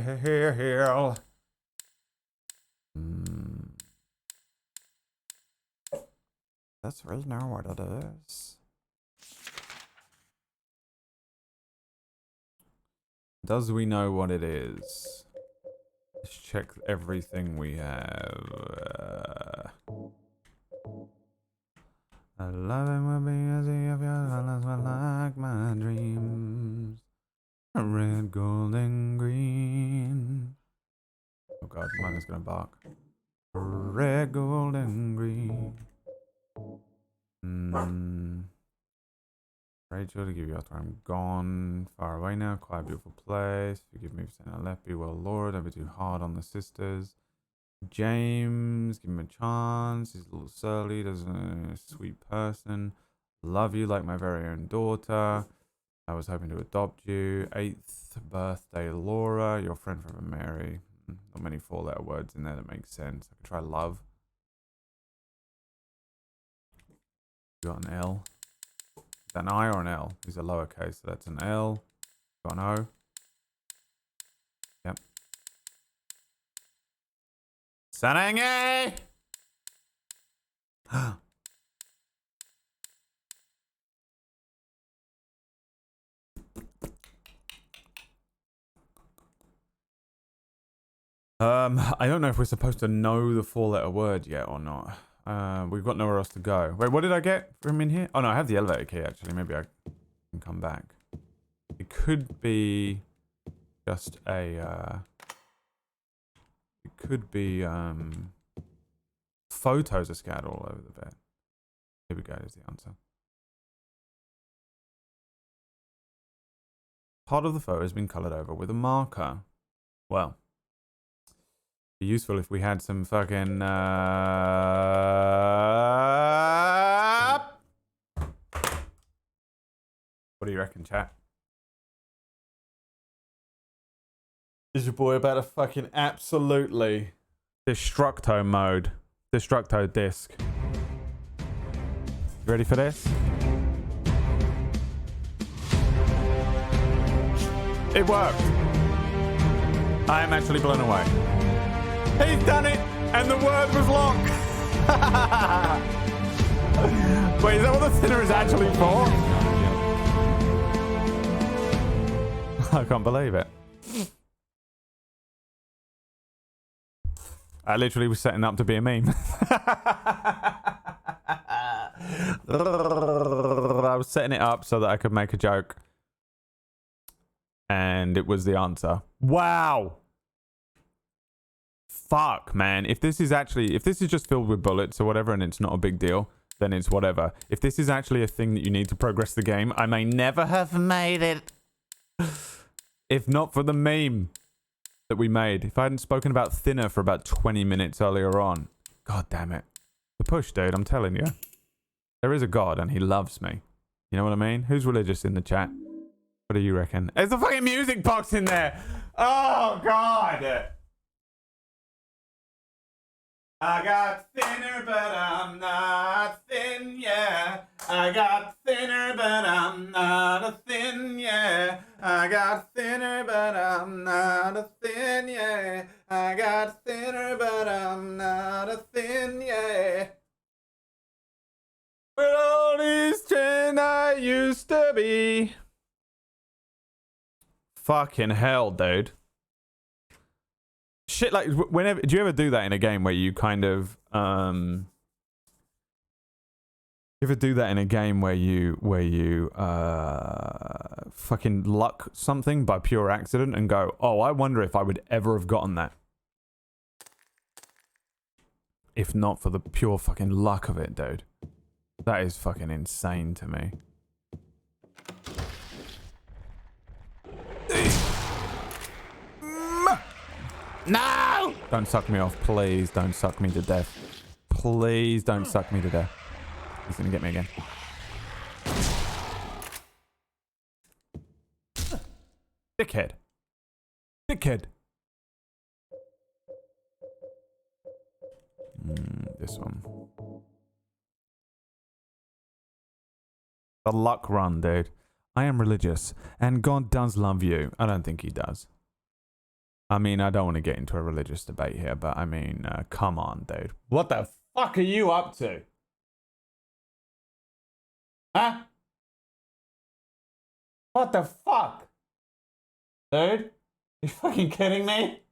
That's really not what it is. Does we know what it is? Let's check everything we have. I love it will be easy if your colors were like my dreams. Red, gold, and green. Oh god, mine is gonna bark. Red, gold, and green. Rachel, to give you after I'm gone. Far away now. Quiet, beautiful place. Forgive me for saying I left. Be well, Lord. Don't be too hard on the sisters. James, give him a chance. He's a little surly. Doesn't a sweet person. Love you like my very own daughter. I was hoping to adopt you. 8th birthday, Laura. Your friend from Mary. Not many 4-letter words in there that make sense. I could try love. You got an L. Is that an I or an L? These are lowercase, so that's an L. Got an O. Yep. Sanange! I don't know if we're supposed to know the 4-letter word yet or not. We've got nowhere else to go. Wait, what did I get from in here? Oh no, I have the elevator key actually. Maybe I can come back. It could be just a it could be photos are scattered all over the bed. Here we go, there's the answer. Part of the photo has been coloured over with a marker. Well, be useful if we had some fucking what do you reckon, chat? Is your boy about to fucking absolutely Destructo mode? Destructo disc. You ready for this? It worked. I am actually blown away. He's done it, and the word was lock. Wait, is that what the thinner is actually for? I can't believe it. I literally was setting up to be a meme. I was setting it up so that I could make a joke. And it was the answer. Wow. Fuck, man. If this is just filled with bullets or whatever and it's not a big deal, then it's whatever. If this is actually a thing that you need to progress the game, I may never have made it. If not for the meme that we made. If I hadn't spoken about thinner for about 20 minutes earlier on. God damn it. The push, dude, I'm telling you. There is a God and he loves me. You know what I mean? Who's religious in the chat? What do you reckon? There's a fucking music box in there. Oh, God. I got thinner, but I'm not thin, yeah. I got thinner, but I'm not a thin, yeah. I got thinner, but I'm not a thin, yeah. I got thinner, but I'm not a thin, yeah. But all these thin I used to be. Fucking hell, dude. Shit, like, whenever, do you ever do that in a game where you kind of, you ever do that in a game where you fucking luck something by pure accident and go, oh, I wonder if I would ever have gotten that if not for the pure fucking luck of it, dude. That is fucking insane to me. No! Don't suck me off. Please don't suck me to death. Please don't suck me to death. He's gonna get me again. Dickhead. Dickhead. This one. The luck run, dude. I am religious, and God does love you. I don't think he does. I mean, I don't want to get into a religious debate here, but I mean, come on, dude. What the fuck are you up to? Huh? What the fuck? Dude? You fucking kidding me?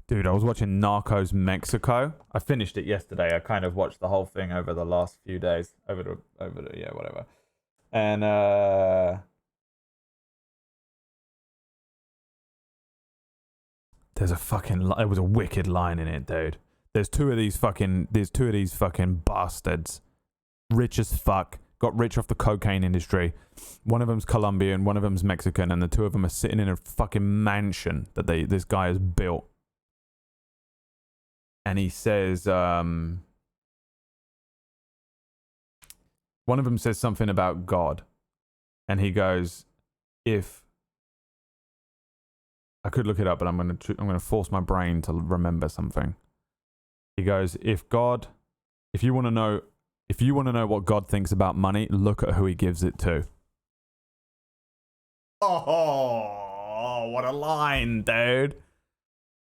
Dude, I was watching Narcos Mexico. I finished it yesterday. I kind of watched the whole thing over the last few days. Over the yeah, whatever. And, There's a fucking. It was a wicked line in it, dude. There's two of these fucking bastards, rich as fuck, got rich off the cocaine industry. One of them's Colombian, one of them's Mexican, and the two of them are sitting in a fucking mansion that this guy has built. And he says, one of them says something about God, and he goes, "If I could look it up, but I'm gonna force my brain to remember something." He goes, "If you want to know what God thinks about money, look at who he gives it to." Oh, what a line, dude.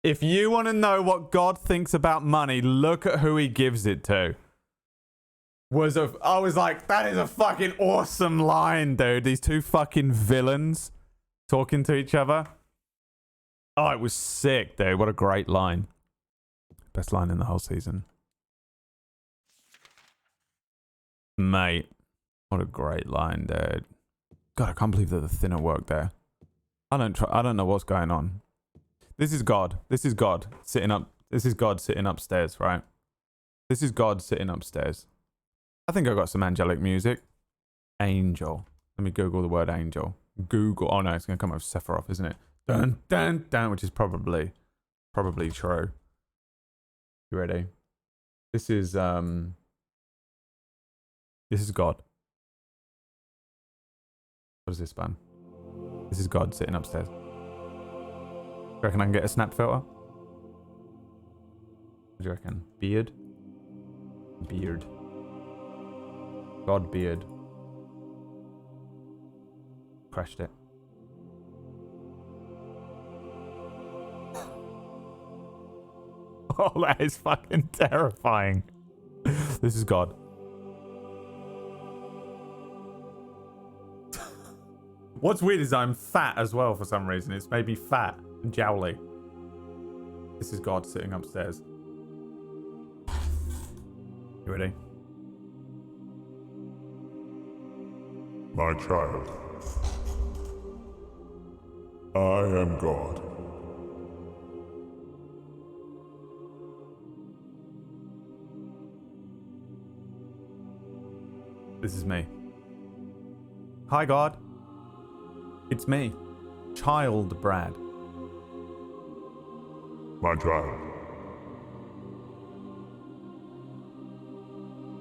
If you want to know what God thinks about money, look at who he gives it to. I was like, that is a fucking awesome line, dude. These two fucking villains talking to each other. Oh, it was sick, dude. What a great line. Best line in the whole season. Mate, what a great line, dude. God, I can't believe that the thinner worked there. I don't know what's going on. This is God. This is God sitting up. This is God sitting upstairs, right? This is God sitting upstairs. I think I got some angelic music. Angel. Let me Google the word angel. Google. Oh no, it's gonna come up with Sephiroth, isn't it? Dun dun dun, which is probably true. You ready? This is God. What is this, man? This is God sitting upstairs. You reckon I can get a snap filter? What do you reckon? Beard? Beard. God beard. Crashed it. Oh, that is fucking terrifying. This is God. What's weird is I'm fat as well for some reason. It's made me fat and jowly. This is God sitting upstairs. You ready? My child, I am God. This is me. Hi, God. It's me, Child Brad. My child,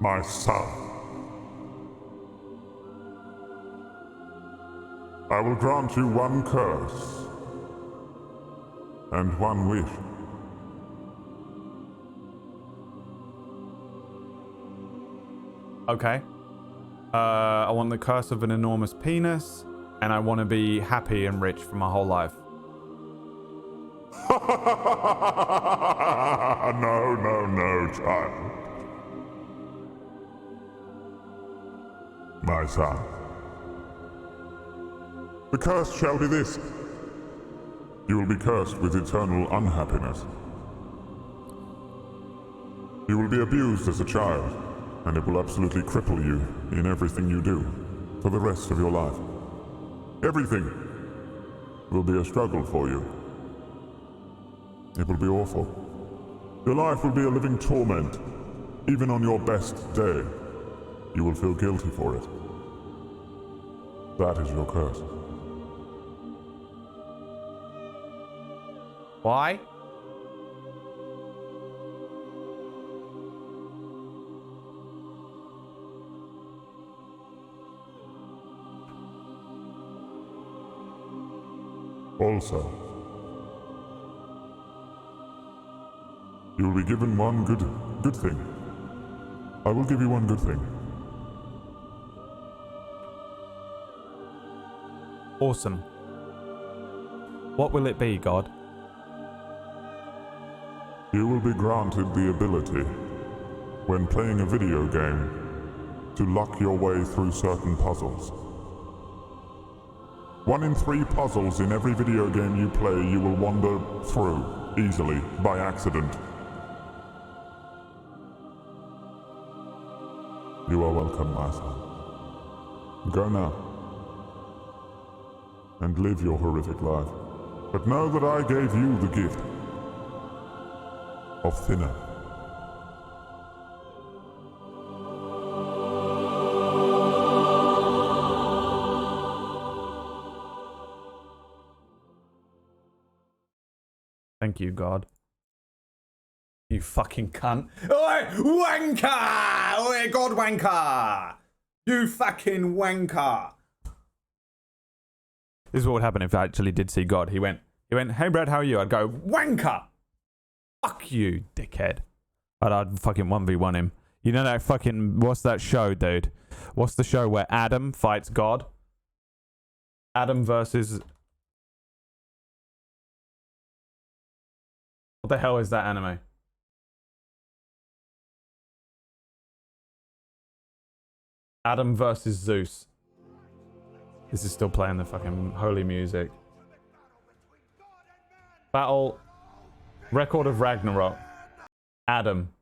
my son, I will grant you one curse and one wish. Okay. I want the curse of an enormous penis, and I want to be happy and rich for my whole life. No, child. My son. The curse shall be this. You will be cursed with eternal unhappiness. You will be abused as a child, and it will absolutely cripple you in everything you do for the rest of your life. Everything will be a struggle for you. It will be awful. Your life will be a living torment. Even on your best day, you will feel guilty for it. That is your curse. Why? Also, you will be given one good thing. I will give you one good thing. Awesome. What will it be, God? You will be granted the ability, when playing a video game, to luck your way through certain puzzles. 1 in 3 puzzles in every video game you play you will wander through, easily, by accident. You are welcome, my son. Go now, and live your horrific life. But know that I gave you the gift of thinner. Thank you, God. You fucking cunt. Oi, wanker! Oi, God wanker! You fucking wanker! This is what would happen if I actually did see God. He went, hey Brad, how are you? I'd go, wanker! Fuck you, dickhead. I'd fucking 1v1 him. You know that fucking, what's that show, dude? What's the show where Adam fights God? Adam versus... What the hell is that anime? Adam versus Zeus. This is still playing the fucking holy music. Battle. Record of Ragnarok. Adam.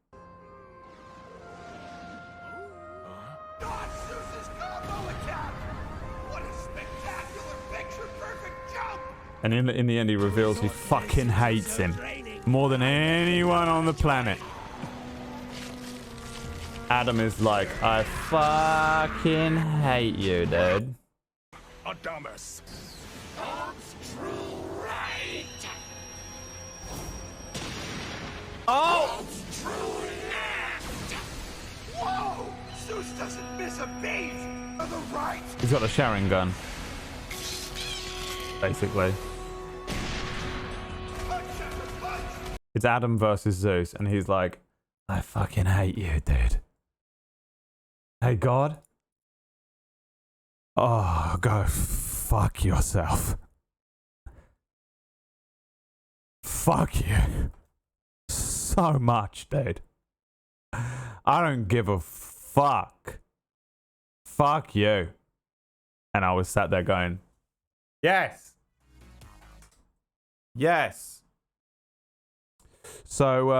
And in the end he reveals he fucking hates him. More than anyone on the planet. Adam is like, I fucking hate you, dude. Adamus. Oh! Whoa! Zeus doesn't miss a beat. To the right. He's got a Sharon gun. Basically. It's Adam versus Zeus, and he's like, I fucking hate you, dude. Hey, God. Oh, go fuck yourself. Fuck you. So much, dude. I don't give a fuck. Fuck you. And I was sat there going, yes. Yes. So,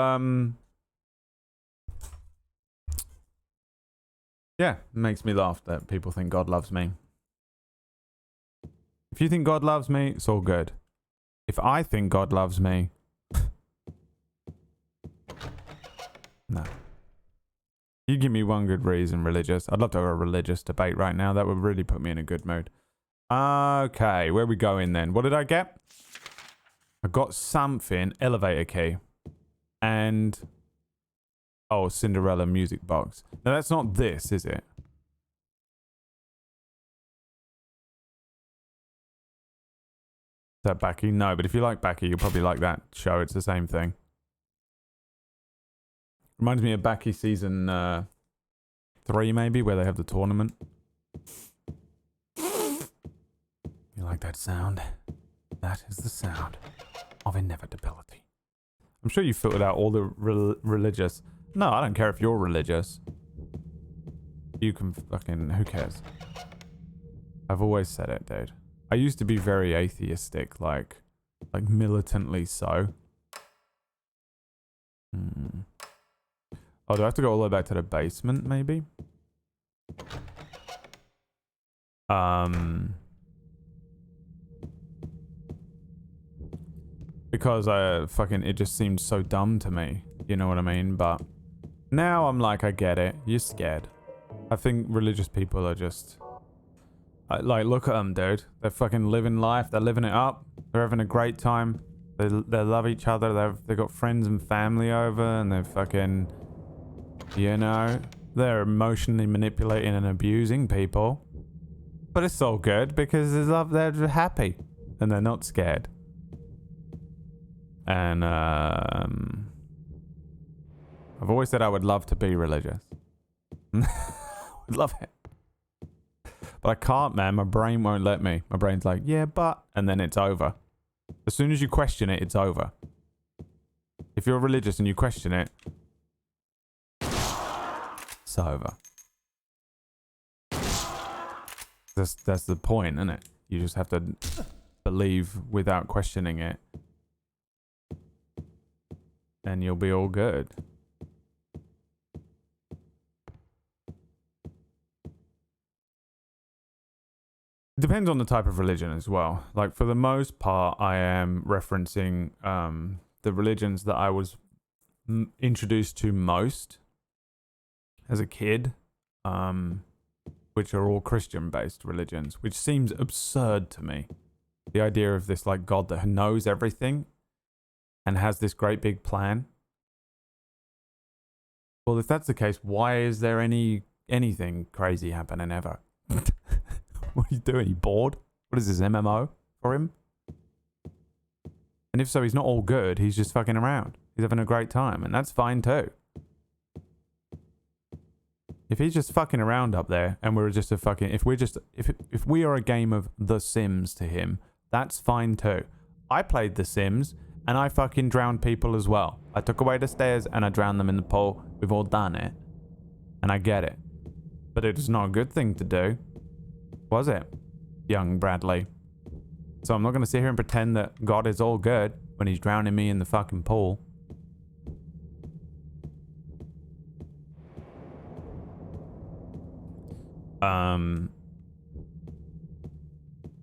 yeah, it makes me laugh that people think God loves me. If you think God loves me, it's all good. If I think God loves me, no. You give me one good reason, religious. I'd love to have a religious debate right now. That would really put me in a good mood. Okay, where are we going then? What did I get? I got something, elevator key. And... oh, Cinderella music box. Now that's not this, is it? Is that Baki? No, but if you like Baki, you'll probably like that show. It's the same thing. Reminds me of Baki season 3, maybe, where they have the tournament. You like that sound? That is the sound of inevitability. I'm sure you filtered out all the religious. No, I don't care if you're religious. You can fucking... who cares? I've always said it, dude. I used to be very atheistic, like militantly so. Oh, do I have to go all the way back to the basement, maybe? Because it just seemed so dumb to me. You know what I mean? But now I'm like, I get it. You're scared. I think religious people are just... like, look at them, dude. They're fucking living life. They're living it up. They're having a great time. They love each other. They've got friends and family over, and they're fucking... you know, they're emotionally manipulating and abusing people. But it's all good because they're happy. And they're not scared. And, I've always said I would love to be religious. Would love it. But I can't, man. My brain won't let me. My brain's like, yeah, but... and then it's over. As soon as you question it, it's over. If you're religious and you question it, it's over. That's the point, isn't it? You just have to believe without questioning it. And you'll be all good. It depends on the type of religion as well. Like, for the most part, I am referencing the religions that I was introduced to most as a kid, which are all Christian-based religions, which seems absurd to me. The idea of this like God that knows everything and has this great big plan. Well, if that's the case, why is there anything crazy happening ever? What are you doing? You bored? What is this, MMO for him? And if so, he's not all good. He's just fucking around. He's having a great time, and that's fine too. If he's just fucking around up there, and we're just a fucking... If we are a game of The Sims to him, that's fine too. I played The Sims, and I fucking drowned people as well. I took away the stairs, and I drowned them in the pool. We've all done it. And I get it. But it is not a good thing to do. Was it, young Bradley? So I'm not going to sit here and pretend that God is all good when he's drowning me in the fucking pool.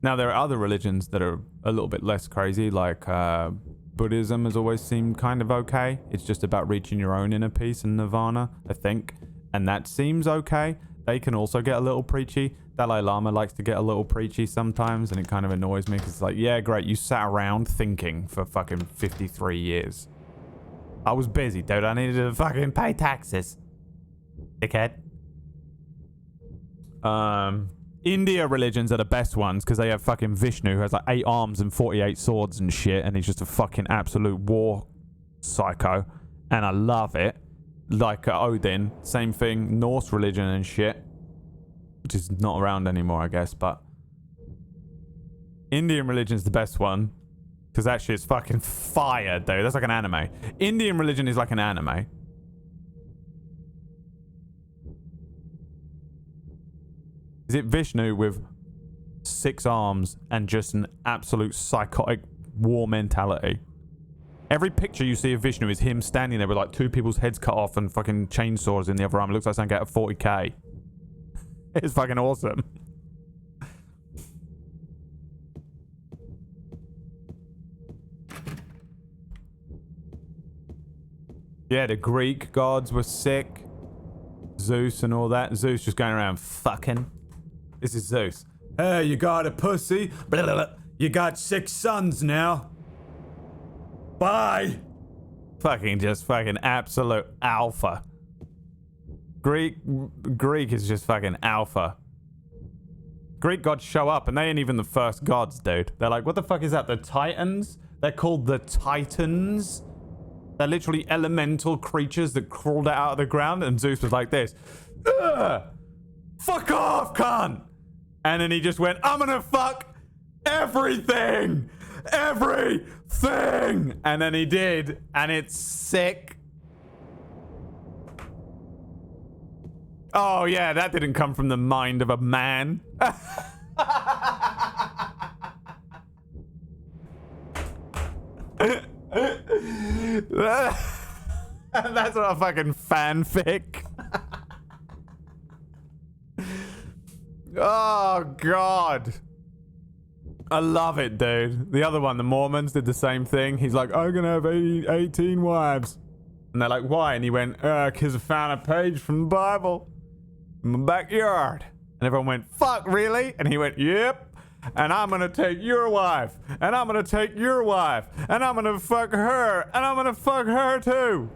Now there are other religions that are a little bit less crazy, like Buddhism has always seemed kind of okay. It's just about reaching your own inner peace and nirvana, I think. And that seems okay. They can also get a little preachy. Dalai Lama likes to get a little preachy sometimes, and it kind of annoys me because it's like, yeah, great, you sat around thinking for fucking 53 years. I was busy, dude. I needed to fucking pay taxes. Dickhead. India religions are the best ones because they have fucking Vishnu, who has like 8 arms and 48 swords and shit, and he's just a fucking absolute war psycho, and I love it. Like Odin, same thing, Norse religion and shit, which is not around anymore, I guess, but Indian religion is the best one because that shit's fucking fire, dude. That's like an anime. Indian religion is like an anime. Is it Vishnu with 6 arms and just an absolute psychotic war mentality? Every picture you see of Vishnu is him standing there with like 2 people's heads cut off and fucking chainsaws in the other arm. It looks like something out of 40k. It's fucking awesome. Yeah, the Greek gods were sick. Zeus and all that. Zeus just going around fucking. This is Zeus. Hey, you got a pussy? Blah, blah, blah. You got 6 sons now. Bye. Fucking just fucking absolute alpha. Greek is just fucking alpha. Greek gods show up and they ain't even the first gods, dude. They're like, what the fuck is that? The Titans? They're called the Titans. They're literally elemental creatures that crawled out of the ground, and Zeus was like this. Ugh! Fuck off, cunt! And then he just went, I'm gonna fuck everything! Everything! And then he did, and it's sick. Oh yeah, that didn't come from the mind of a man. That's not a fucking fanfic. Oh god, I love it, dude. The other one, the Mormons, did the same thing. He's like, I'm gonna have 18 wives, and they're like, why? And he went, because I found a page from the Bible in my backyard. And everyone went, fuck, really? And he went, yep. And I'm gonna take your wife, and I'm gonna take your wife, and I'm gonna fuck her, and I'm gonna fuck her too.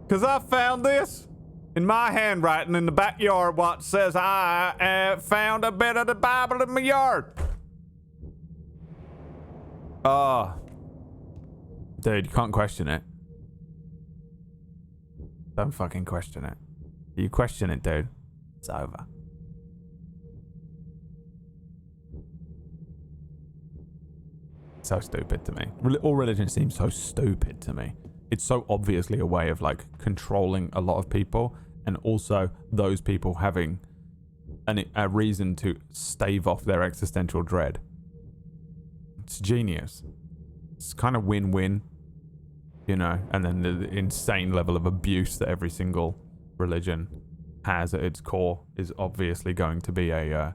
Cause I found this in my handwriting in the backyard, what says I found a bit of the Bible in my yard. Oh. Dude, you can't question it. Don't fucking question it. You question it, dude, it's over. So stupid to me. All religion seems so stupid to me. It's so obviously a way of like controlling a lot of people, and also those people having a reason to stave off their existential dread. It's genius. It's kind of win-win, you know. And then the insane level of abuse that every single religion has at its core is obviously going to be a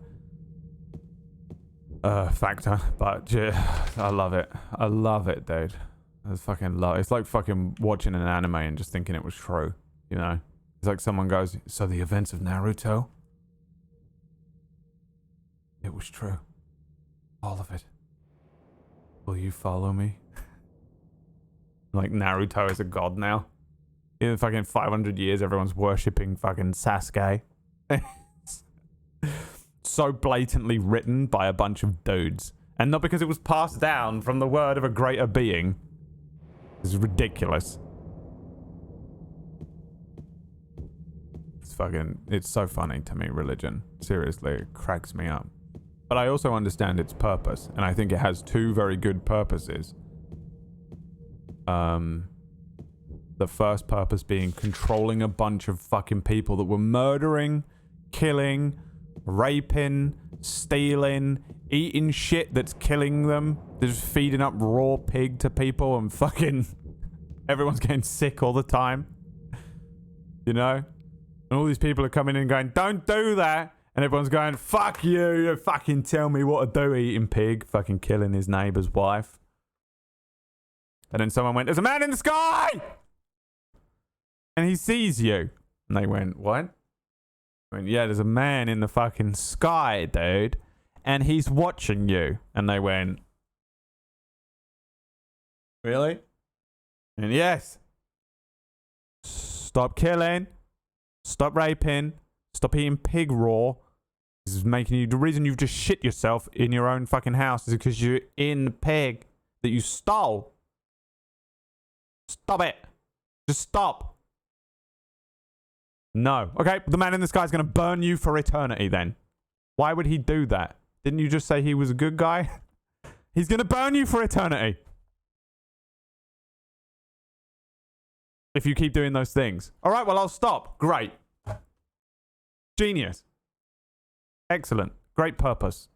factor. But I love it. I love it, dude. It's fucking low. It's like fucking watching an anime and just thinking it was true. You know? It's like someone goes, so the events of Naruto? It was true. All of it. Will you follow me? Like Naruto is a god now. In fucking 500 years, everyone's worshipping fucking Sasuke. So blatantly written by a bunch of dudes. And not because it was passed down from the word of a greater being. It's ridiculous. It's so funny to me, religion. Seriously, it cracks me up. But I also understand its purpose, and I think it has two very good purposes. The first purpose being controlling a bunch of fucking people that were murdering, killing, raping, stealing, eating shit that's killing them. They're just feeding up raw pig to people and fucking everyone's getting sick all the time. You know? And all these people are coming in and going, don't do that. And everyone's going, fuck you fucking tell me what to do, eating pig. Fucking killing his neighbor's wife. And then someone went, there's a man in the sky! And he sees you. And they went, what? I went, yeah, there's a man in the fucking sky, dude. And he's watching you. And they went, really? And yes. Stop killing. Stop raping. Stop eating pig raw. This is making you... The reason you've just shit yourself in your own fucking house is because you're in the pig that you stole. Stop it. Just stop. No. Okay, the man in the sky is going to burn you for eternity then. Why would he do that? Didn't you just say he was a good guy? He's going to burn you for eternity. If you keep doing those things. All right, well, I'll stop. Great. Genius. Excellent. Great purpose.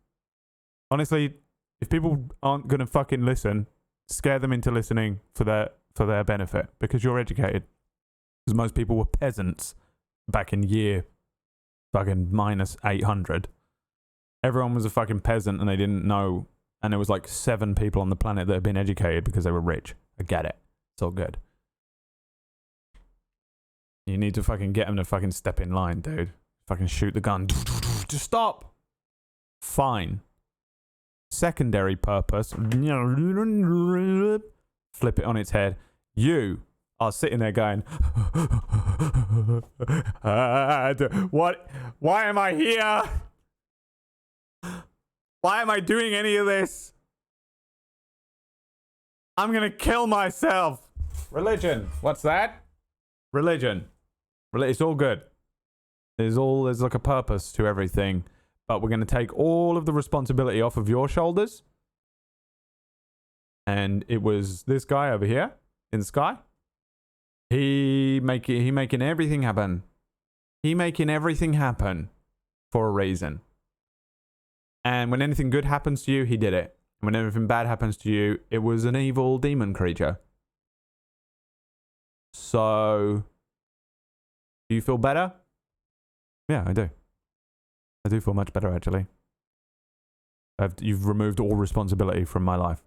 Honestly, if people aren't going to fucking listen, scare them into listening for their benefit. Because you're educated. Because most people were peasants back in year fucking minus 800. Everyone was a fucking peasant and they didn't know. And there was like 7 people on the planet that had been educated because they were rich. I get it. It's all good. You need to fucking get them to fucking step in line, dude. Fucking shoot the gun. Just stop. Fine. Secondary purpose. Flip it on its head. You are sitting there going, what? Why am I here? Why am I doing any of this? I'm gonna kill myself. Religion. What's that? Religion. It's all good. There's like a purpose to everything. But we're going to take all of the responsibility off of your shoulders. And it was this guy over here in the sky. He making everything happen. He making everything happen for a reason. And when anything good happens to you, he did it. And when anything bad happens to you, it was an evil demon creature. So, do you feel better? Yeah, I do. I do feel much better, actually. You've removed all responsibility from my life.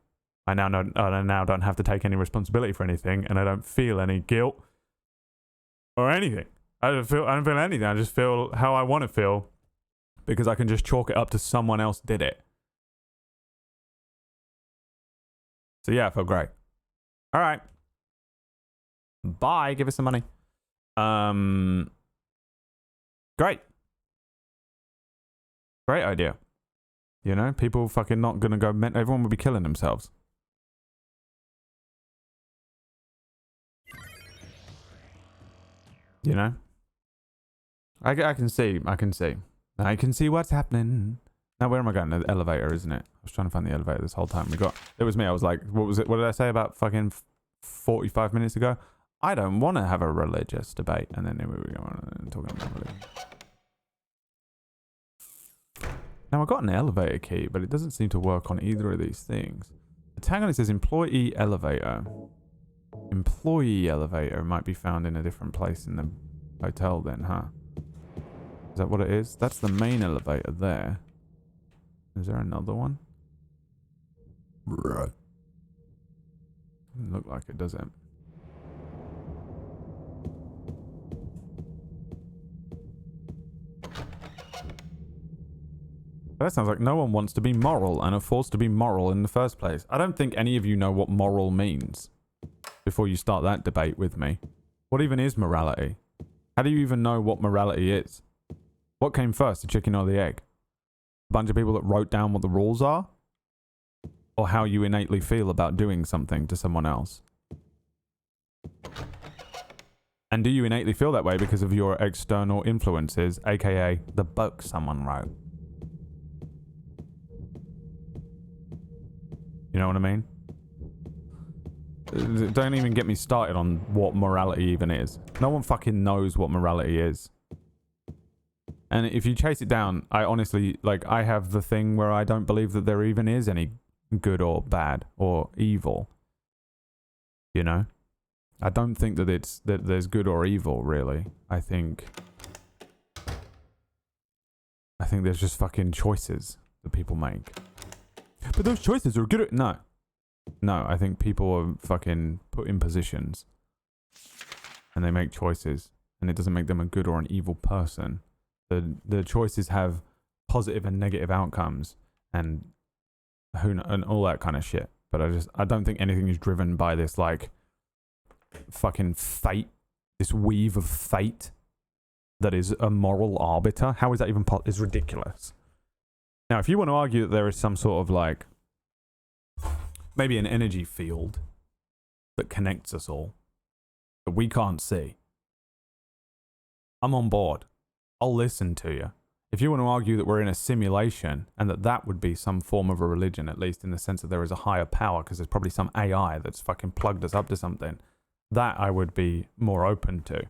I now don't have to take any responsibility for anything, and I don't feel any guilt or anything. I don't feel anything. I just feel how I want to feel because I can just chalk it up to someone else did it. So yeah, I feel great. All right. Bye. Give us some money. Great. Great idea. You know, people fucking not gonna go. Everyone would be killing themselves. You know. I can see. I can see what's happening. Now, where am I going? The elevator, isn't it? I was trying to find the elevator this whole time. It was me. I was like, what was it? What did I say about fucking 45 minutes ago? I don't want to have a religious debate. And then we were going talking about religion. Now, I got an elevator key, but it doesn't seem to work on either of these things. The tag on it says employee elevator. Employee elevator might be found in a different place in the hotel then, huh? Is that what it is? That's the main elevator there. Is there another one? Right. Doesn't look like it, does it? That sounds like no one wants to be moral and are forced to be moral in the first place. I don't think any of you know what moral means before you start that debate with me. What even is morality? How do you even know what morality is? What came first, the chicken or the egg? A bunch of people that wrote down what the rules are? Or how you innately feel about doing something to someone else? And do you innately feel that way because of your external influences, aka the book someone wrote? You know what I mean? Don't even get me started on what morality even is. No one fucking knows what morality is. And if you chase it down, I honestly, like, I have the thing where I don't believe that there even is any good or bad or evil. You know? I don't think that there's good or evil, really. I think there's just fucking choices that people make. But those choices are good. No, I think people are fucking put in positions and they make choices, and it doesn't make them a good or an evil person. The choices have positive and negative outcomes, and and all that kind of shit. But I don't think anything is driven by this like fucking fate, this weave of fate that is a moral arbiter. How is that even possible? It's ridiculous. Now, if you want to argue that there is some sort of like, maybe an energy field that connects us all that we can't see, I'm on board. I'll listen to you. If you want to argue that we're in a simulation and that would be some form of a religion, at least in the sense that there is a higher power because there's probably some AI that's fucking plugged us up to something, that I would be more open to.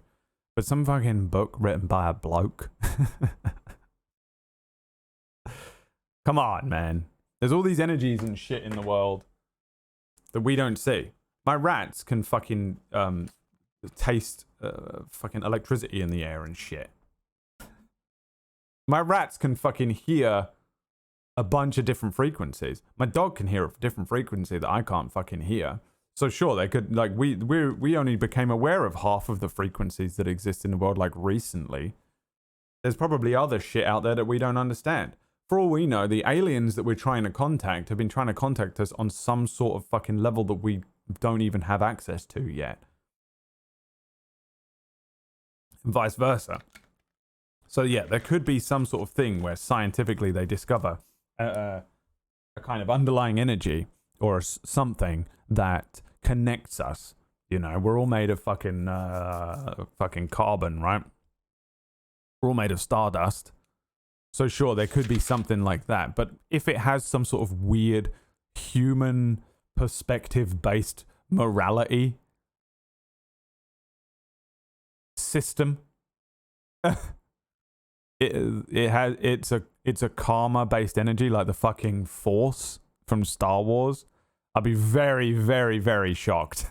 But some fucking book written by a bloke... Come on, man. There's all these energies and shit in the world that we don't see. My rats can fucking taste fucking electricity in the air and shit. My rats can fucking hear a bunch of different frequencies. My dog can hear a different frequency that I can't fucking hear. So sure, they could, like, we only became aware of half of the frequencies that exist in the world, like, recently. There's probably other shit out there that we don't understand. For all we know, the aliens that we're trying to contact have been trying to contact us on some sort of fucking level that we don't even have access to yet. And vice versa. So yeah, there could be some sort of thing where scientifically they discover a kind of underlying energy or something that connects us. You know, we're all made of fucking carbon, right? We're all made of stardust. So sure, there could be something like that. But if it has some sort of weird human perspective-based morality system, it's a karma-based energy like the fucking Force from Star Wars, I'd be very, very, very shocked.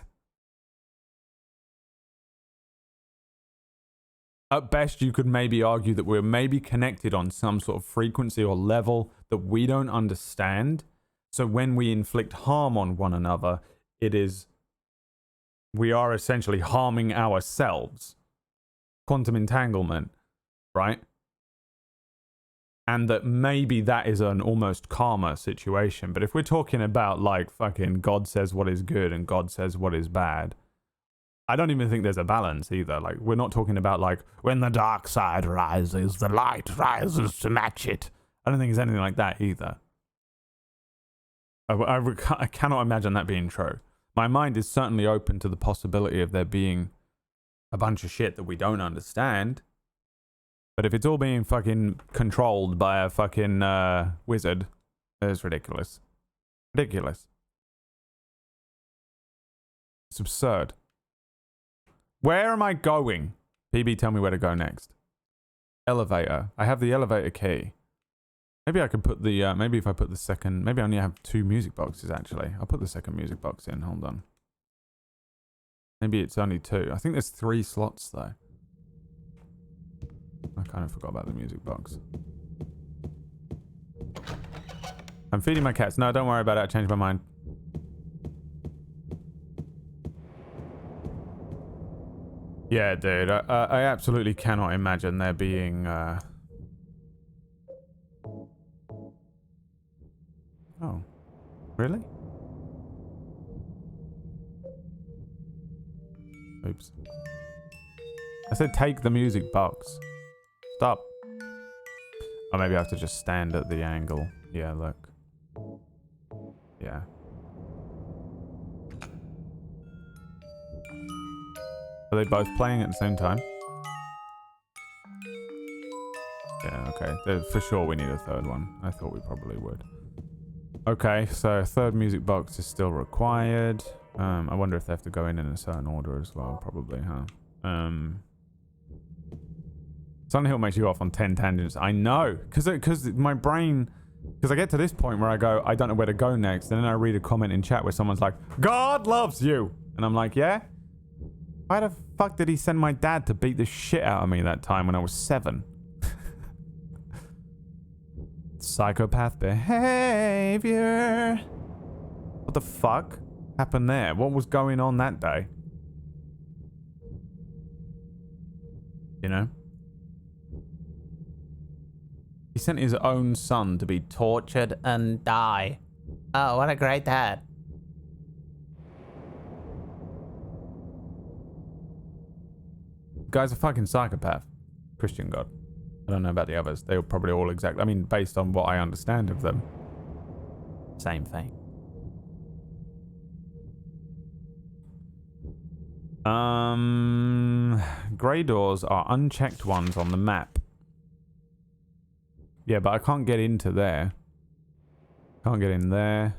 At best, you could maybe argue that we're maybe connected on some sort of frequency or level that we don't understand. So when we inflict harm on one another, we are essentially harming ourselves. Quantum entanglement, right? And that maybe that is an almost karma situation. But if we're talking about like fucking God says what is good and God says what is bad, I don't even think there's a balance either. Like, we're not talking about like, when the dark side rises, the light rises to match it. I don't think it's anything like that either. I cannot imagine that being true. My mind is certainly open to the possibility of there being a bunch of shit that we don't understand. But if it's all being fucking controlled by a fucking wizard, it's ridiculous. Ridiculous. It's absurd. Where am I going? PB, tell me where to go next. Elevator. I have the elevator key. Maybe I could put the, maybe if I put the second, maybe I only have 2 music boxes actually. I'll put the second music box in, hold on. Maybe it's only 2. I think there's 3 slots though. I kind of forgot about the music box. I'm feeding my cats. No, don't worry about it. I changed my mind. Yeah, dude. I absolutely cannot imagine there being... Oh. Really? Oops. I said take the music box. Stop. Or maybe I have to just stand at the angle. Yeah, look. Yeah. Are they both playing at the same time? Yeah, okay. For sure we need a third one. I thought we probably would. Okay, so third music box is still required. I wonder if they have to go in a certain order as well. Probably, huh? Silent Hill makes you go off on 10 tangents. I know. Because my brain... Because I get to this point where I go, I don't know where to go next. And then I read a comment in chat where someone's like, God loves you. And I'm like, yeah? Why the fuck did he send my dad to beat the shit out of me that time when I was 7? Psychopath behavior. What the fuck happened there? What was going on that day? You know? He sent his own son to be tortured and die. Oh, what a great dad. Guy's a fucking psychopath. Christian God. I don't know about the others. They were probably all exact. I mean, based on what I understand of them. Same thing. Grey doors are unchecked ones on the map. Yeah, but I can't get into there. Can't get in there.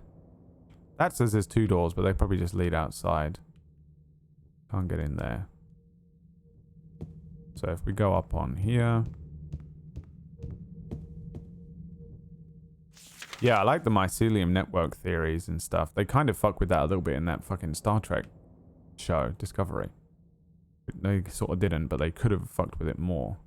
That says there's 2 doors, but they probably just lead outside. Can't get in there. So if we go up on here. Yeah, I like the mycelium network theories and stuff. They kind of fuck with that a little bit in that fucking Star Trek show, Discovery. They sort of didn't, but they could have fucked with it more.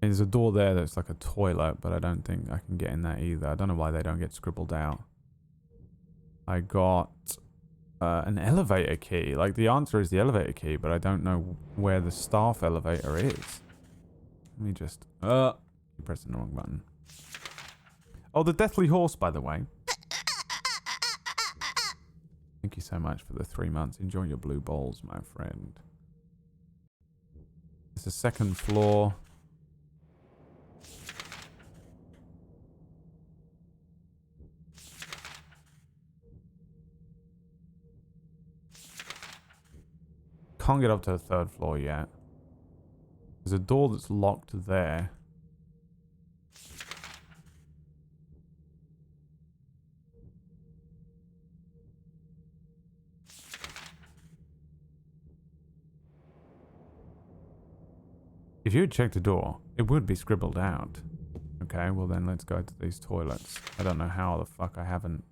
There's a door there that's like a toilet, but I don't think I can get in that either. I don't know why they don't get scribbled out. I got an elevator key. Like, the answer is the elevator key, but I don't know where the staff elevator is. Let me just... you're pressing the wrong button. Oh, the Deathly Horse, by the way. Thank you so much for the 3 months. Enjoy your blue balls, my friend. It's the 2nd floor. Can't get up to the 3rd floor yet. There's a door that's locked there. If you had checked the door, it would be scribbled out. Okay, well then let's go to these toilets. I don't know how the fuck I haven't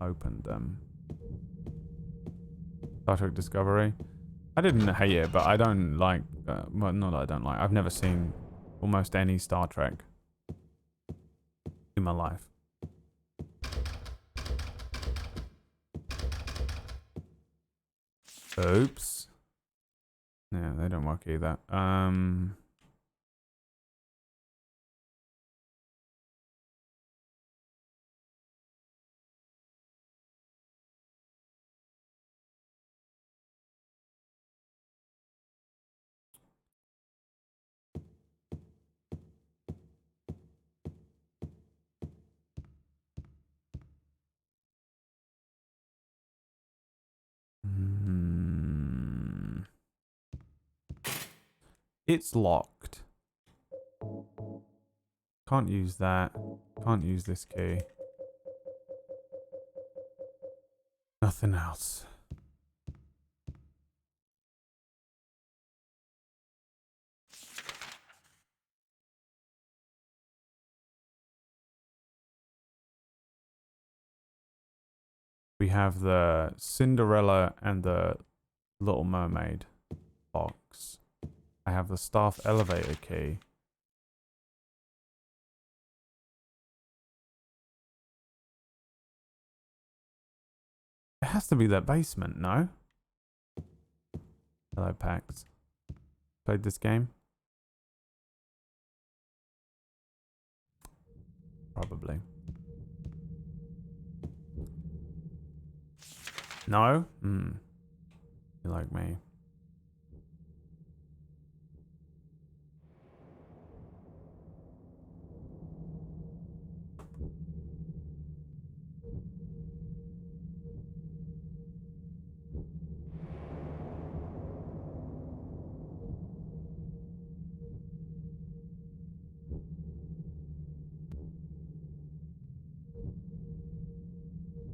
opened them. Star Trek Discovery. I didn't hate it, but I don't like... well, not that I don't like. I've never seen almost any Star Trek in my life. Oops. Yeah, they don't work either. It's locked. Can't use that. Can't use this key. Nothing else. We have the Cinderella and the Little Mermaid box. I have the staff elevator key. It has to be that basement, no? Hello, Pax. Played this game? Probably. No? You like me.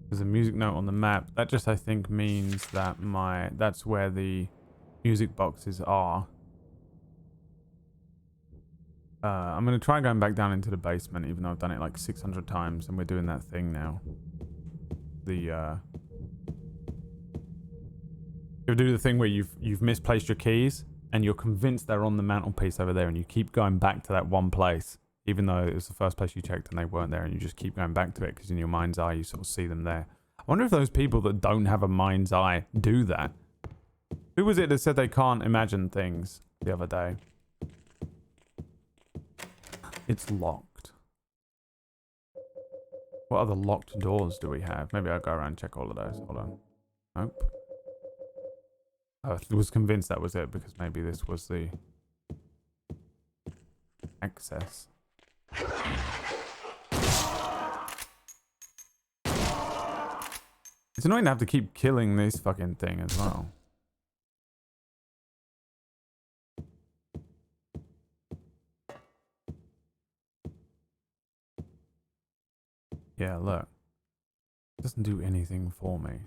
There's a music note on the map. That just, I think, means that that's where the music boxes are. I'm going to try going back down into the basement, even though I've done it like 600 times, and we're doing that thing now. You do the thing where you've misplaced your keys, and you're convinced they're on the mantelpiece over there, and you keep going back to that one place. Even though it was the first place you checked and they weren't there, and you just keep going back to it because in your mind's eye you sort of see them there. I wonder if those people that don't have a mind's eye do that. Who was it that said they can't imagine things the other day? It's locked. What other locked doors do we have? Maybe I'll go around and check all of those. Hold on. Nope. I was convinced that was it because maybe this was the access. It's annoying to have to keep killing this fucking thing as well. Yeah, look. It doesn't do anything for me.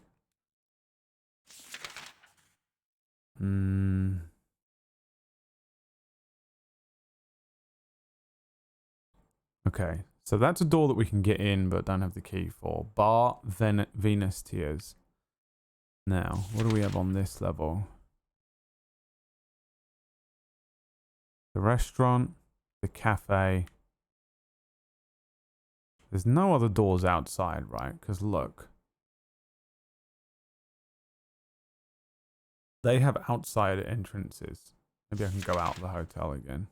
Okay, so that's a door that we can get in but don't have the key for. Bar Venus Tears. Now, what do we have on this level? The restaurant, the cafe. There's no other doors outside, right? Because look. They have outside entrances. Maybe I can go out of the hotel again.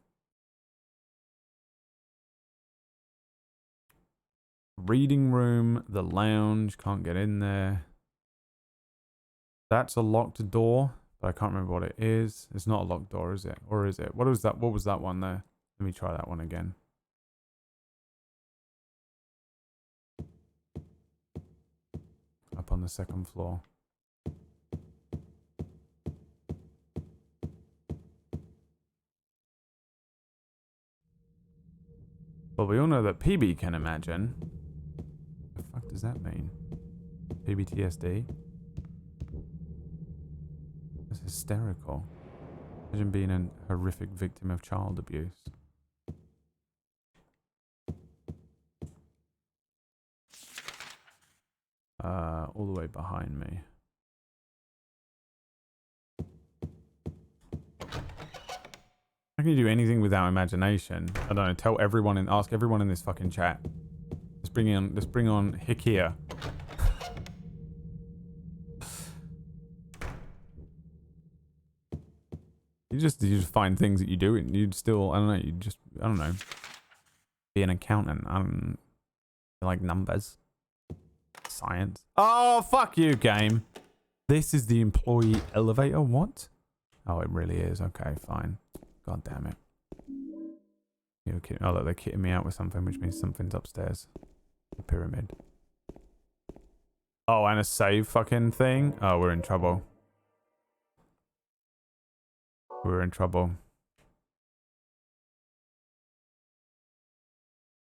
Reading room, the lounge, can't get in there. That's a locked door, but I can't remember what it is. It's not a locked door, is it? Or is it? What was that? What was that one there? Let me try that one again. Up on the second floor. Well, we all know that PB can imagine. What the fuck does that mean? PBTSD? That's hysterical. Imagine being a horrific victim of child abuse. All the way behind me. How can you do anything without imagination? I don't know. Tell everyone and ask everyone in this fucking chat. Let's bring on Hikia. You just find things that you do and you'd still, I don't know, I don't know, be an accountant. You like numbers. Science. Oh, fuck you, game. This is the employee elevator. What? Oh, it really is. Okay, fine. God damn it. You're kidding. Oh, look, they're kitting me out with something, which means something's upstairs. The pyramid. Oh, and a save fucking thing? Oh, we're in trouble. We're in trouble.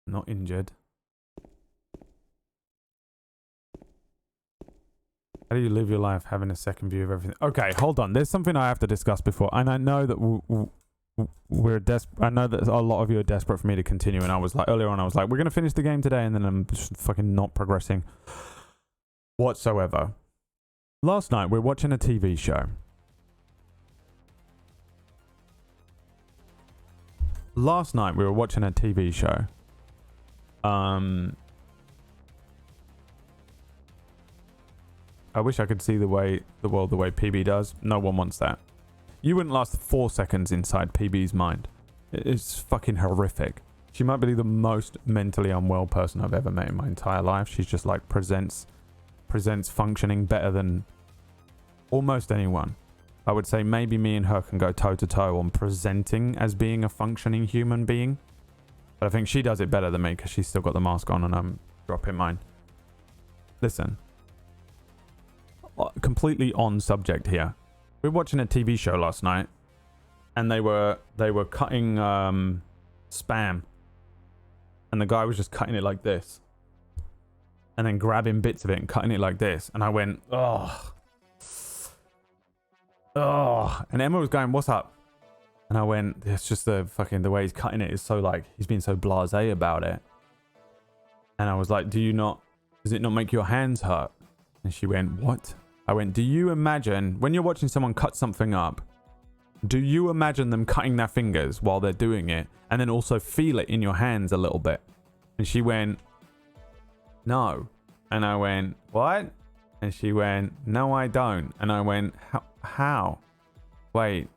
Not injured. How do you live your life having a second view of everything? Okay, hold on. There's something I have to discuss before. And I know that we're desperate. I know that a lot of you are desperate for me to continue. And I was like, earlier on, I was like, we're going to finish the game today. And then I'm just fucking not progressing whatsoever. Last night, we're watching a TV show. Last night, we were watching a TV show. I I wish I could see the world the way PB does. No one wants that. You wouldn't last 4 seconds inside PB's mind. It's fucking horrific. She might be the most mentally unwell person I've ever met in my entire life. She's just like presents functioning better than almost anyone. I would say maybe me and her can go toe to toe on presenting as being a functioning human being. But I think she does it better than me because she's still got the mask on and I'm dropping mine. Listen. Completely on subject here. We were watching a TV show last night and they were cutting Spam. And the guy was just cutting it like this. And then grabbing bits of it and cutting it like this. And I went, oh. Oh. And Emma was going, what's up? And I went, it's just the way he's cutting it is so like, he's being so blasé about it. And I was like, does it not make your hands hurt? And she went, what? I went, do you imagine, when you're watching someone cut something up, do you imagine them cutting their fingers while they're doing it and then also feel it in your hands a little bit? And she went, no. And I went, what? And she went, no, I don't. And I went, how? Wait,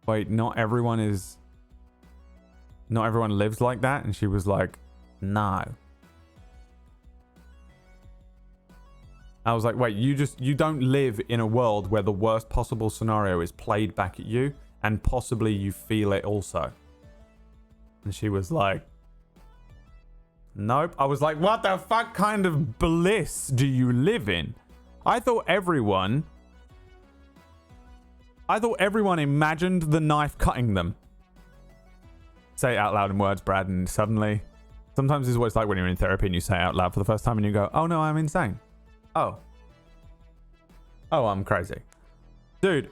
not everyone lives like that? And she was like, no. I was like, wait, you don't live in a world where the worst possible scenario is played back at you and possibly you feel it also. And she was like, nope. I was like, what the fuck kind of bliss do you live in? I thought everyone imagined the knife cutting them. Say it out loud in words, Brad, and suddenly, sometimes this is what it's like when you're in therapy and you say it out loud for the first time and you go, oh no, I'm insane. Oh, I'm crazy. Dude.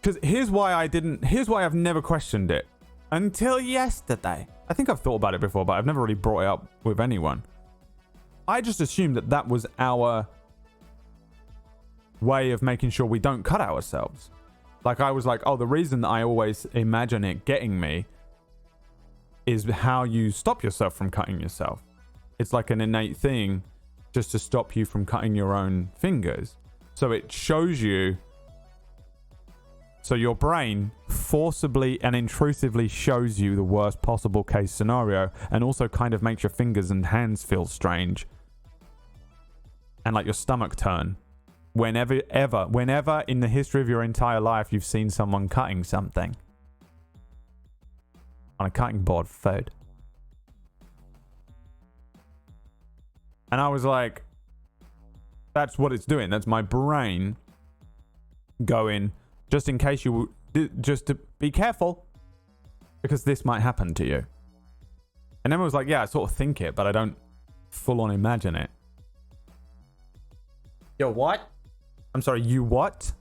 Because here's why I've never questioned it. Until yesterday. I think I've thought about it before, but I've never really brought it up with anyone. I just assumed that was our way of making sure we don't cut ourselves. Like I was like, oh, the reason that I always imagine it getting me is how you stop yourself from cutting yourself. It's like an innate thing just to stop you from cutting your own fingers. So it shows you, so your brain forcibly and intrusively shows you the worst possible case scenario and also kind of makes your fingers and hands feel strange and like your stomach turn whenever in the history of your entire life you've seen someone cutting something on a cutting board for food. And I was like, that's what it's doing. That's my brain going, just in case just to be careful, because this might happen to you. And Emma was like, yeah, I sort of think it, but I don't full on imagine it. Yo, what? I'm sorry, you what?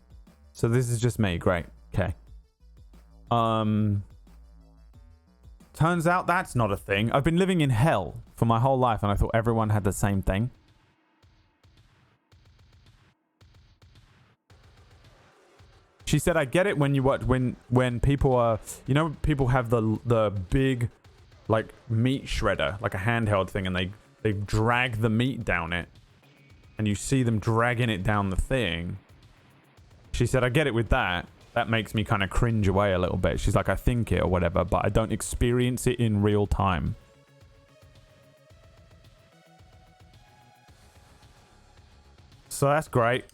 So this is just me. Great. Okay. Turns out that's not a thing. I've been living in hell for my whole life and I thought everyone had the same thing. She said, I get it when you watch, when people are, you know, people have the big, like, meat shredder, like a handheld thing, and they drag the meat down it. And you see them dragging it down the thing. She said, I get it with that. That makes me kind of cringe away a little bit. She's like, I think it or whatever, but I don't experience it in real time. So that's great.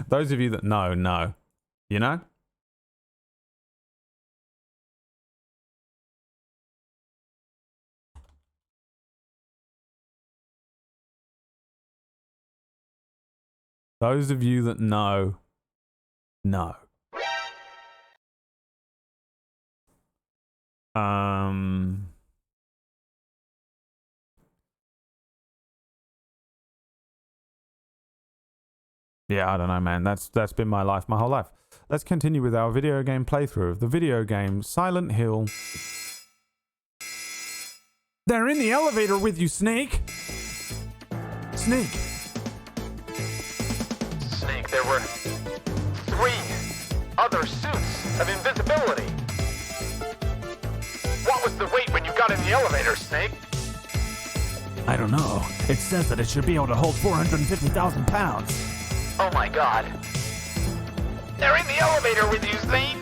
Those of you that know. You know? Those of you that know. Yeah, I don't know, man. That's been my life, my whole life. Let's continue with our video game playthrough of the video game Silent Hill. They're in the elevator with you, Snake. Snake, there were 3 other suits of invisibility. What was the wait when you got got in the elevator, Snake? I don't know. It says that it should be able to hold 450,000 pounds. Oh my god. They're in the elevator with you, Snake!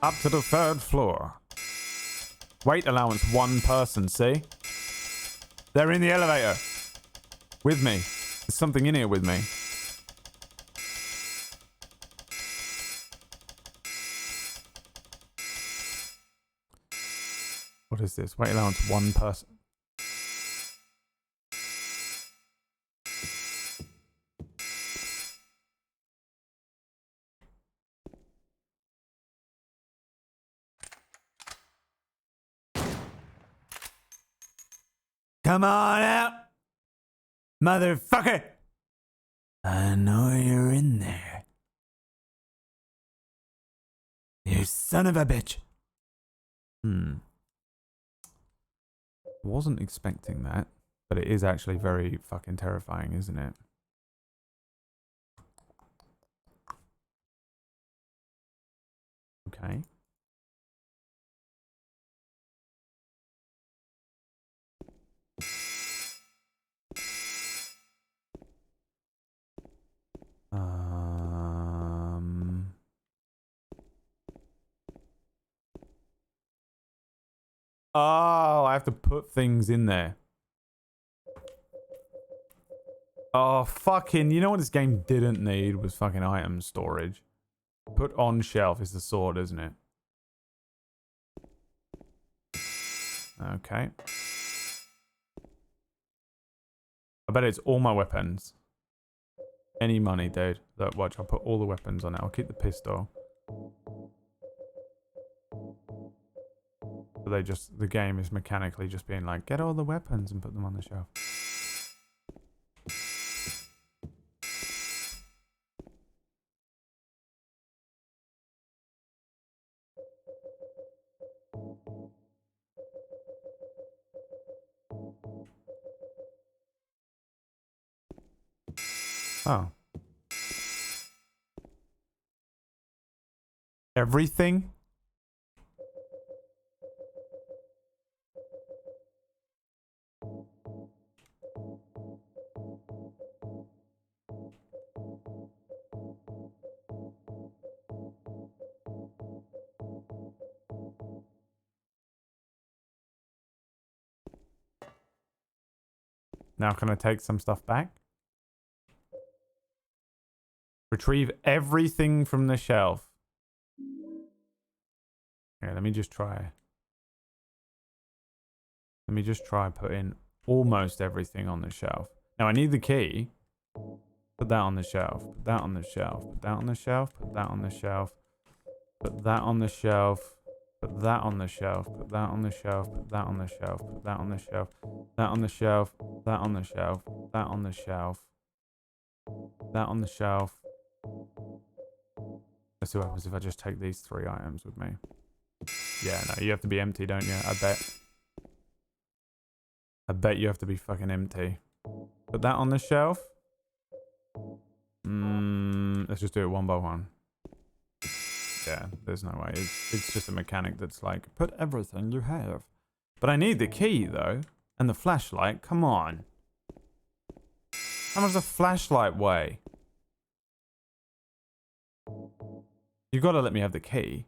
Up to the 3rd floor. Weight allowance 1 person, see? They're in the elevator. With me. There's something in here with me. What is this? Weight allowance 1 person. Come on out, motherfucker! I know you're in there. You son of a bitch. Wasn't expecting that, but it is actually very fucking terrifying, isn't it? Okay. Oh, I have to put things in there. Oh, fucking... You know what this game didn't need was fucking item storage. Put on shelf is the sword, isn't it? Okay. I bet it's all my weapons. Any money, dude. Look, watch. I'll put all the weapons on it. I'll keep the pistol. But they just... The game is mechanically just being like, get all the weapons and put them on the shelf. Oh. Everything? Now can I take some stuff back? Retrieve everything from the shelf. Here, let me just try putting almost everything on the shelf. Now I need the key. Put that on the shelf. Put that on the shelf. Put that on the shelf. Put that on the shelf. Put that on the shelf. Put that on the shelf. Put that on the shelf. Put that on the shelf. Put that on the shelf. That on the shelf. That on the shelf. That on the shelf. That on the shelf. Let's see what happens if I just take these 3 items with me. Yeah, no, you have to be empty, don't you? I bet you have to be fucking empty. Put that on the shelf. Let's just do it one by one. Yeah, there's no way. It's just a mechanic that's like, put everything you have. But I need the key, though. And the flashlight. Come on. How much does a flashlight weigh? You gotta let me have the key.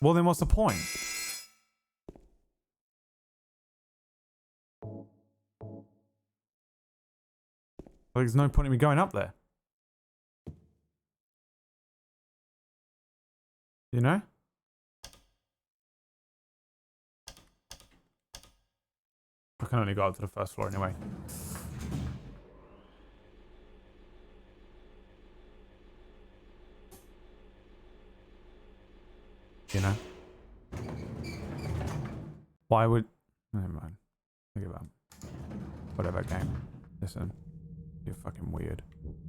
Well, then what's the point? Well, there's no point in me going up there. You know? I can only go up to the 1st floor anyway. You know? Why would... Never mind. Look at that. Whatever game. Listen. You're fucking weird.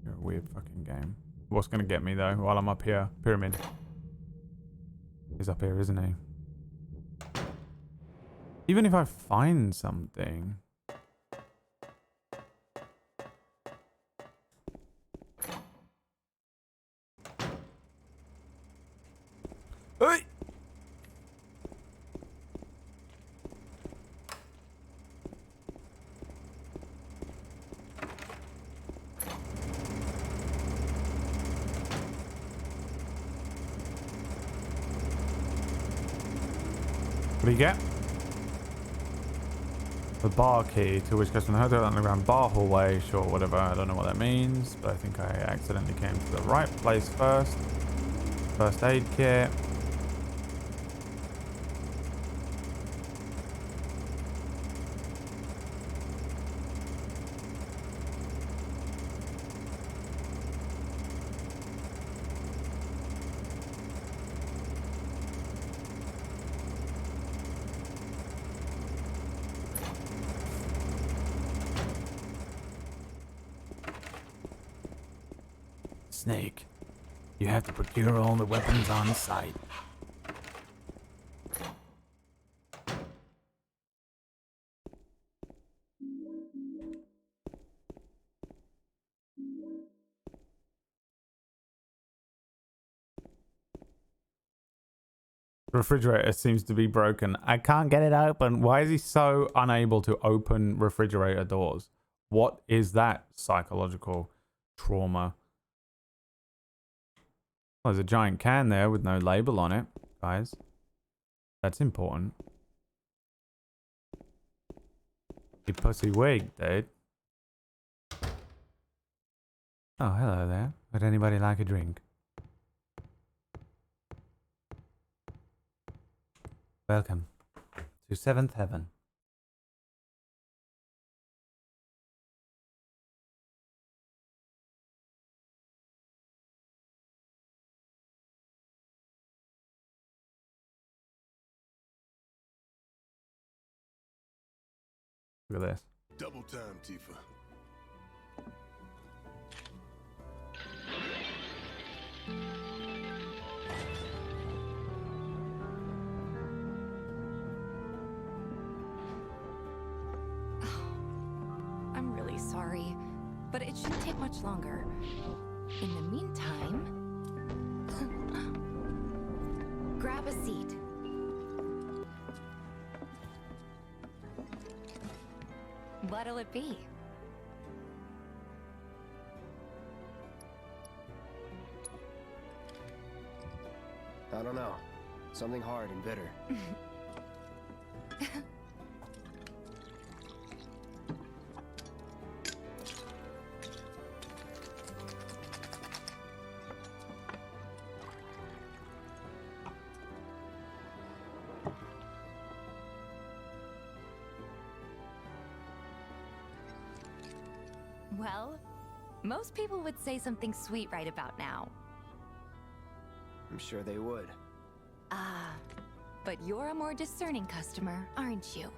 You're a weird fucking game. What's gonna get me though while I'm up here? Pyramid. He's up here, isn't he? Even if I find something... What do you get? The bar key to which goes from the hotel underground bar hallway. Sure, whatever. I don't know what that means, but I think I accidentally came to the right place first. First aid kit. Snake, you have to procure all the weapons on site. Refrigerator seems to be broken. I can't get it open. Why is he so unable to open refrigerator doors? What is that psychological trauma? Well, there's a giant can there with no label on it, guys. That's important. You pussy wig, dude. Oh, hello there. Would anybody like a drink? Welcome to Seventh Heaven. Look at this. Double time, Tifa. I'm really sorry, but it shouldn't take much longer. In the meantime, grab a seat. What'll it be? I don't know. Something hard and bitter. Well, most people would say something sweet right about now. I'm sure they would. Ah, but you're a more discerning customer, aren't you?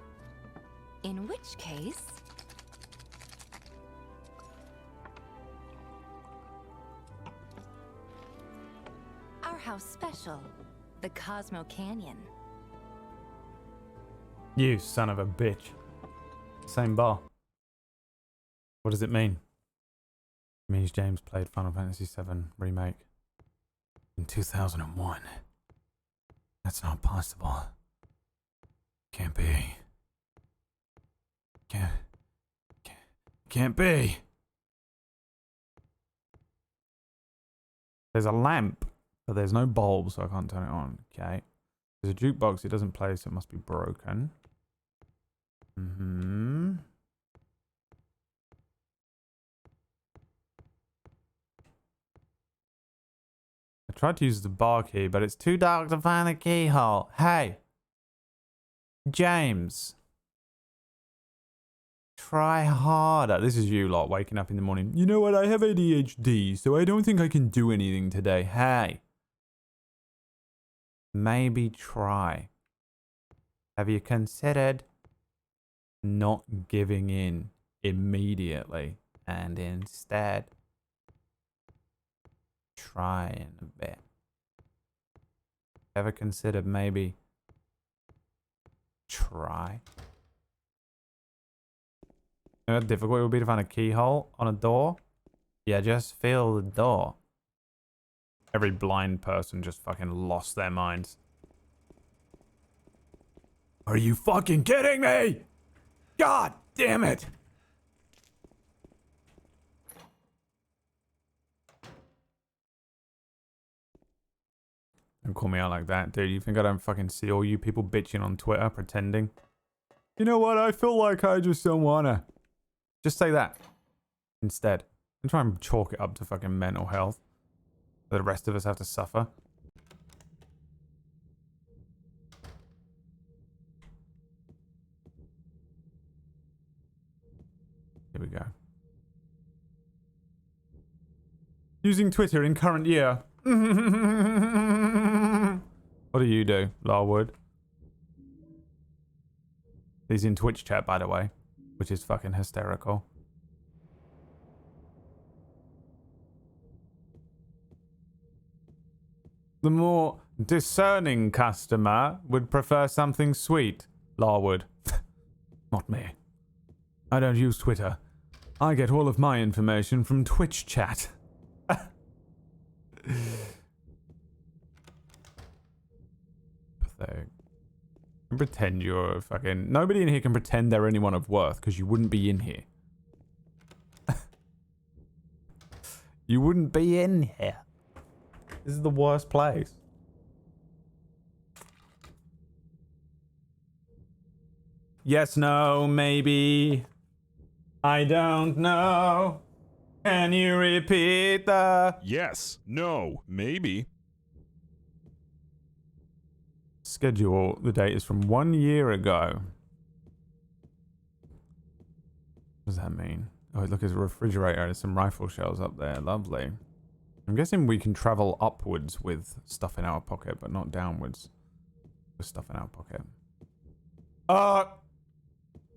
In which case... our house special, the Cosmo Canyon. You son of a bitch. Same bar. What does it mean? It means James played Final Fantasy VII Remake in 2001. That's not possible. Can't be. Can't be. There's a lamp, but there's no bulb, so I can't turn it on. Okay. There's a jukebox, it doesn't play, so it must be broken. I tried to use the bar key, but it's too dark to find the keyhole. Hey! James! Try harder. This is you lot waking up in the morning. You know what? I have ADHD, so I don't think I can do anything today. Hey! Maybe try. Have you considered not giving in immediately and instead trying a bit? Ever considered maybe try? You know how difficult it would be to find a keyhole on a door? Yeah, just feel the door. Every blind person just fucking lost their minds. Are you fucking kidding me? God damn it! Don't call me out like that, dude. You think I don't fucking see all you people bitching on Twitter, pretending? You know what? I feel like I just don't wanna. Just say that instead. And try and chalk it up to fucking mental health. The rest of us have to suffer. Here we go. Using Twitter in current year. What do you do, Larwood? He's in Twitch chat, by the way, which is fucking hysterical. The more discerning customer would prefer something sweet, Larwood. Not me. I don't use Twitter. I get all of my information from Twitch chat. Pathetic. And pretend you're fucking... Nobody in here can pretend they're anyone of worth, because you wouldn't be in here. You wouldn't be in here. This is the worst place. Yes, no, maybe. I don't know. Can you repeat the... Yes, no, maybe. Schedule. The date is from 1 year ago. What does that mean? Oh, look, there's a refrigerator. There's some rifle shells up there. Lovely. I'm guessing we can travel upwards with stuff in our pocket, but not downwards with stuff in our pocket.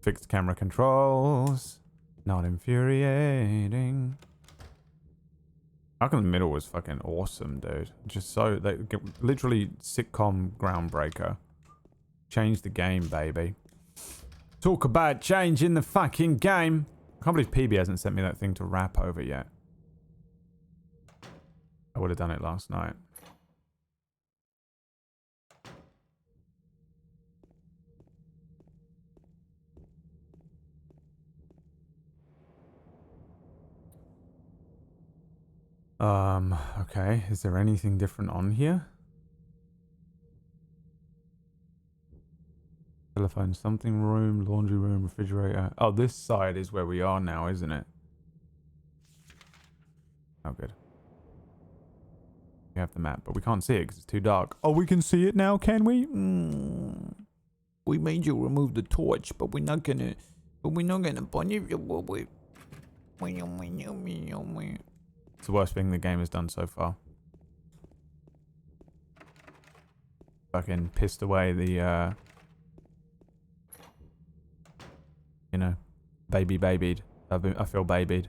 Fixed camera controls. Not infuriating. Ark in the Middle was fucking awesome, dude. Just so... literally sitcom groundbreaker. Changed the game, baby. Talk about changing the fucking game. I can't believe PB hasn't sent me that thing to rap over yet. I would have done it last night. Okay. Is there anything different on here? Telephone, something room, laundry room, refrigerator. Oh, this side is where we are now, isn't it? Oh, good. We have the map, but we can't see it because it's too dark. Oh, we can see it now, can we? We made you remove the torch, but we're not gonna punish you, will we? It's the worst thing the game has done so far. Fucking pissed away the, you know, babied. I feel babied.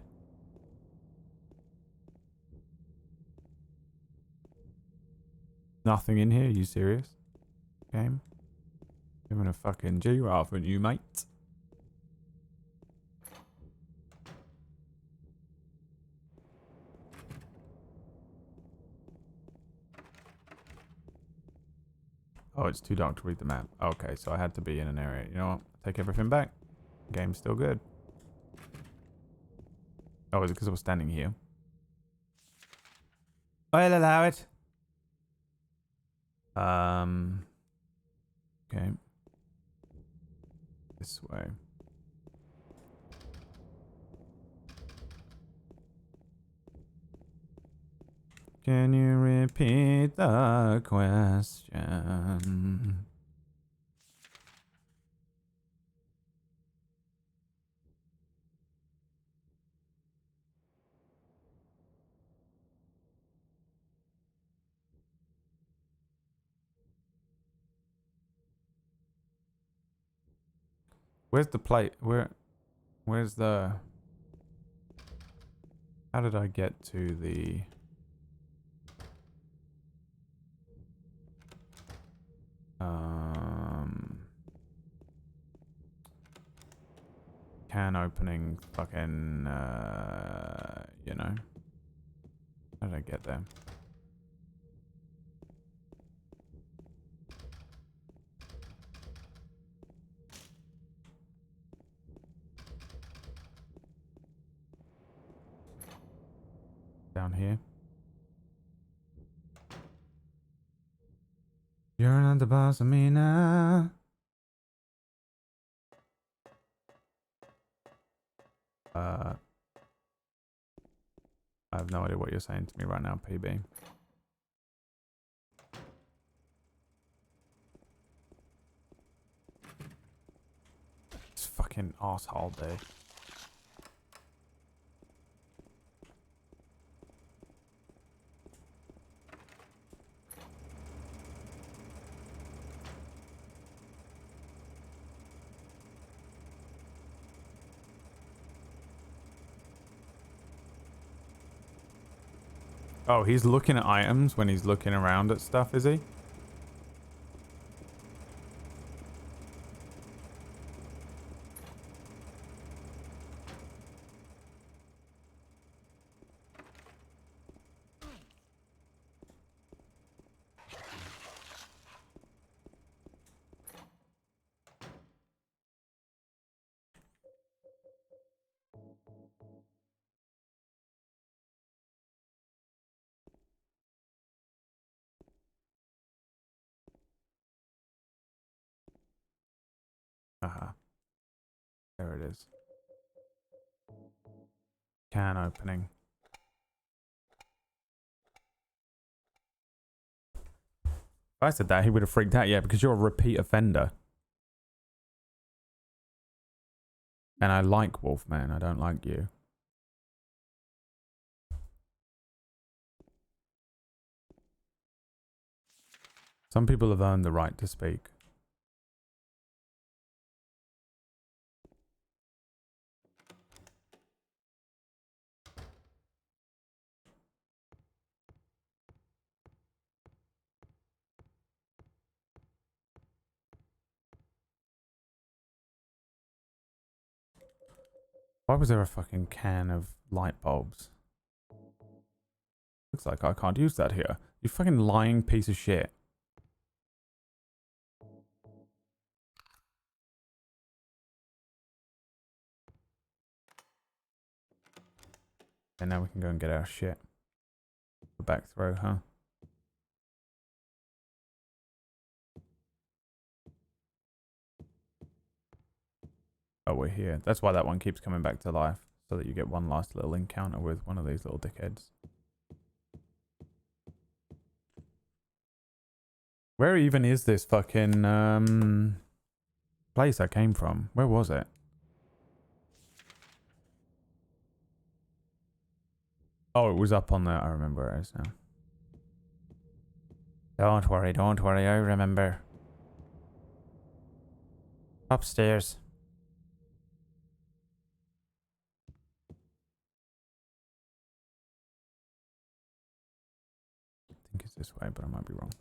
Nothing in here? Are you serious? Game? Giving a fucking G-Raff at you, mate. Oh, it's too dark to read the map. Okay, so I had to be in an area. You know what? Take everything back. Game's still good. Oh, is it because I was standing here? I'll allow it. Okay. This way. Can you repeat the question? Where's the plate? Where's the... How did I get to the... Can opening fucking, you know. How did I get there? Down here. the boss of me now. I have no idea what you're saying to me right now, PB. This fucking asshole, dude. Oh, he's looking at items when he's looking around at stuff, is he? There it is. Can opening. If I said that, he would have freaked out. Yeah, because you're a repeat offender. And I like Wolfman. I don't like you. Some people have earned the right to speak. Why was there a fucking can of light bulbs? Looks like I can't use that here. You fucking lying piece of shit. And now we can go and get our shit. The back throw, huh? Oh, we're here. That's why that one keeps coming back to life. So that you get one last little encounter with one of these little dickheads. Where even is this fucking place I came from? Where was it? Oh, it was up on there. I remember where it is now. Don't worry, I remember. Upstairs. I think it's this way, but I might be wrong.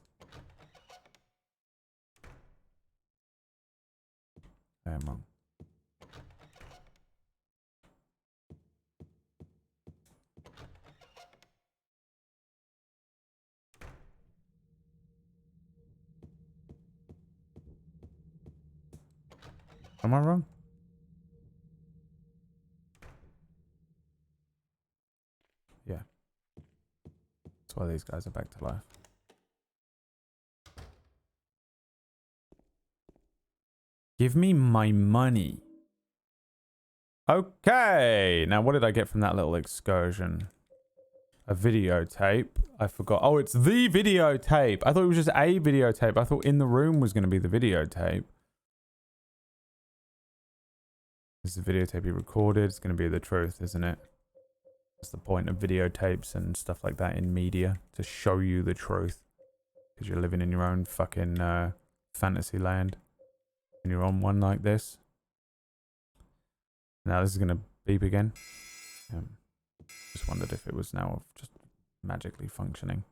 I am wrong. Am I wrong? Yeah. That's why these guys are back to life. Give me my money. Okay. Now, what did I get from that little excursion? A videotape. I forgot. Oh, it's the videotape. I thought it was just a videotape. I thought in the room was going to be the videotape. This is the videotape you recorded. It's going to be the truth, isn't it? That's the point of videotapes and stuff like that in media. To show you the truth. Because you're living in your own fucking fantasy land. And you're on one like this. Now this is going to beep again. Just wondered if it was now just magically functioning.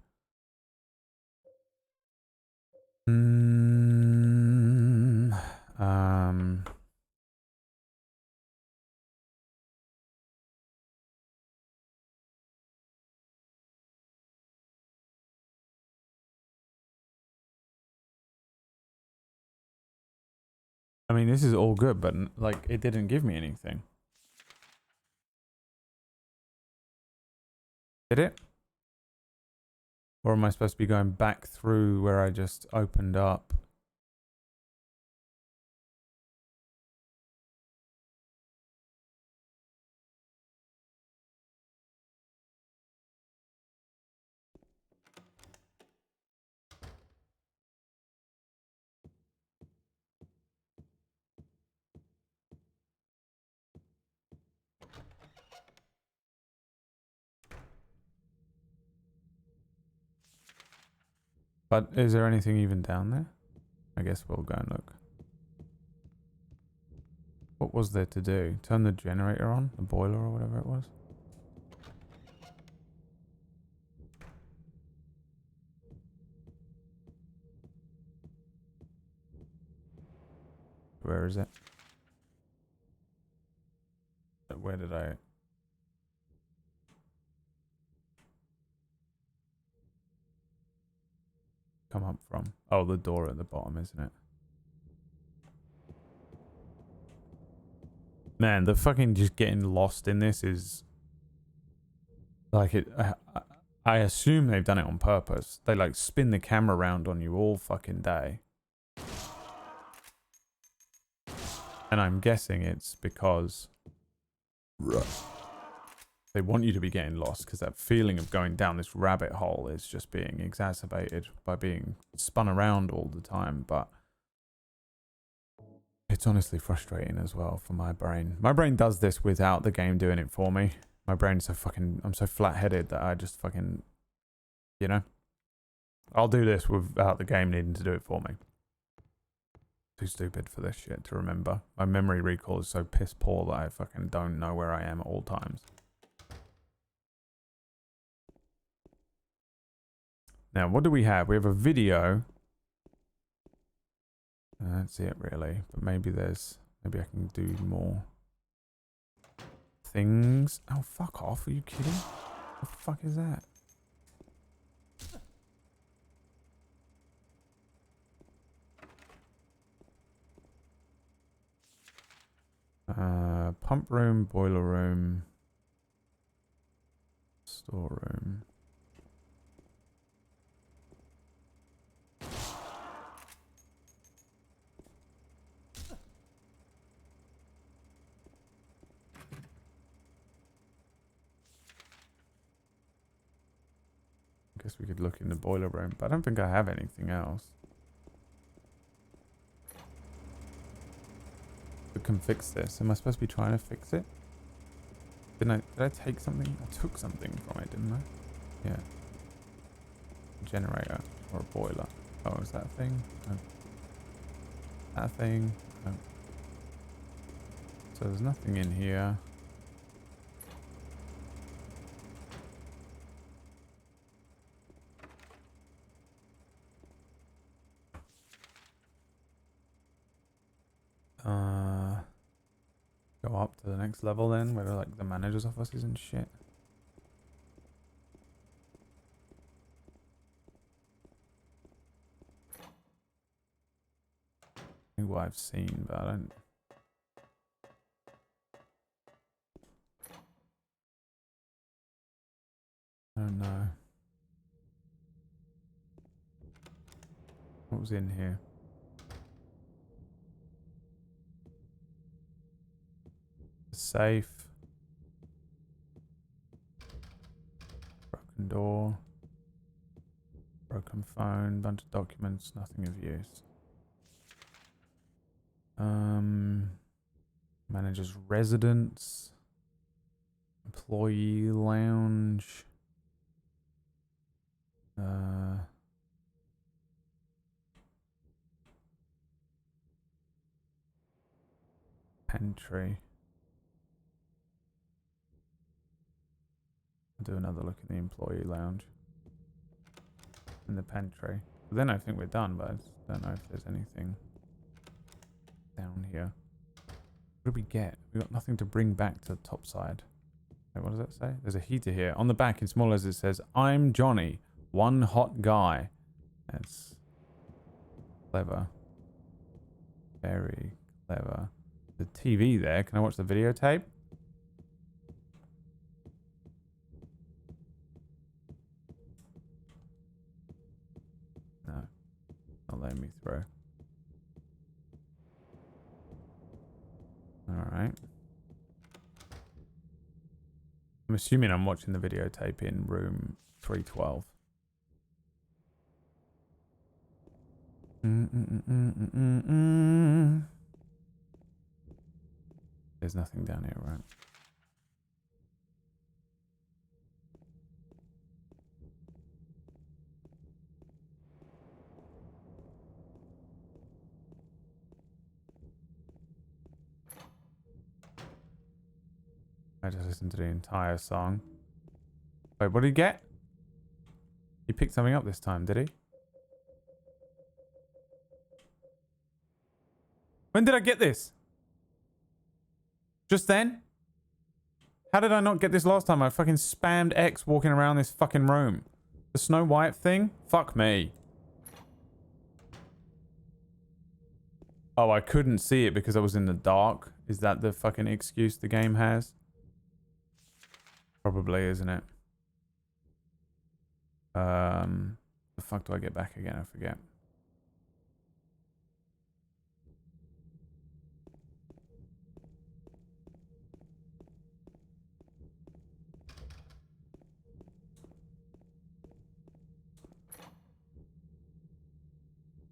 I mean, this is all good, but like, it didn't give me anything. Did it? Or am I supposed to be going back through where I just opened up? But is there anything even down there? I guess we'll go and look. What was there to do? Turn the generator on? The boiler or whatever it was? Where is it? Where did I... come up from? Oh, the door at the bottom, isn't it? Man, the fucking just getting lost in this is... like it... I assume they've done it on purpose. They like spin the camera around on you all fucking day. And I'm guessing it's because... they want you to be getting lost, because that feeling of going down this rabbit hole is just being exacerbated by being spun around all the time. But it's honestly frustrating as well for my brain. My brain does this without the game doing it for me. My brain's so fucking... I'm so flat-headed that I just fucking... you know? I'll do this without the game needing to do it for me. Too stupid for this shit to remember. My memory recall is so piss poor that I fucking don't know where I am at all times. Now, what do we have? We have a video. That's it, really. But maybe there's... maybe I can do more things. Oh, fuck off. Are you kidding? What the fuck is that? Pump room, boiler room, storeroom. I guess we could look in the boiler room, but I don't think I have anything else. We can fix this. Am I supposed to be trying to fix it? Did I take something? I took something from it, didn't I? Yeah. Generator or a boiler. Oh, is that a thing? No. That thing? No. So there's nothing in here. Go up to the next level then, where like the manager's offices and shit. I think what I've seen, but I don't know. What was in here? Safe. Broken door. Broken phone. Bunch of documents. Nothing of use. Manager's residence. Employee lounge. Pantry. Do another look at the employee lounge and the pantry. But then I think we're done, but I just don't know if there's anything down here. What did we get? We got nothing to bring back to the top side. Wait, what does that say? There's a heater here. On the back in small letters it says, "I'm Johnny, one hot guy." That's clever. Very clever. The TV there. Can I watch the videotape? letting me through. Alright. I'm assuming I'm watching the videotape in room 312. There's nothing down here, right? I just listened to the entire song. Wait, what did he get? He picked something up this time, did he? When did I get this? Just then? How did I not get this last time? I fucking spammed X walking around this fucking room. The Snow White thing? Fuck me. Oh, I couldn't see it because I was in the dark. Is that the fucking excuse the game has? Probably, isn't it? The fuck do I get back again? I forget.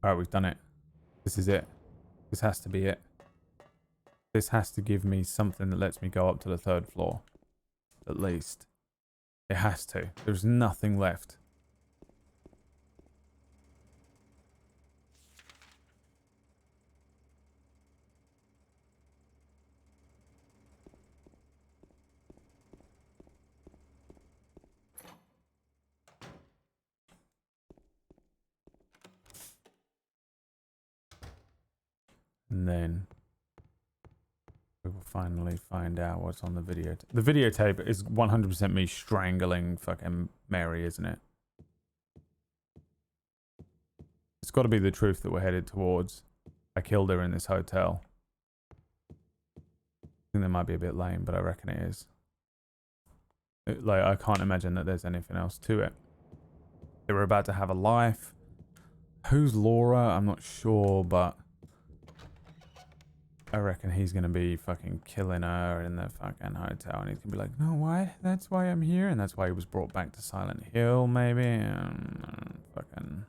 Alright, we've done it. This is it. This has to be it. This has to give me something that lets me go up to the 3rd floor. At least. It has to. There's nothing left. And then we will finally find out what's on the video. The videotape is 100% me strangling fucking Mary, isn't it? It's got to be the truth that we're headed towards. I killed her in this hotel. I think that might be a bit lame, but I reckon it is. Like, I can't imagine that there's anything else to it. They were about to have a life. Who's Laura? I'm not sure, but I reckon he's going to be fucking killing her in the fucking hotel. And he's going to be like, no, why? That's why I'm here. And that's why he was brought back to Silent Hill, maybe. Fucking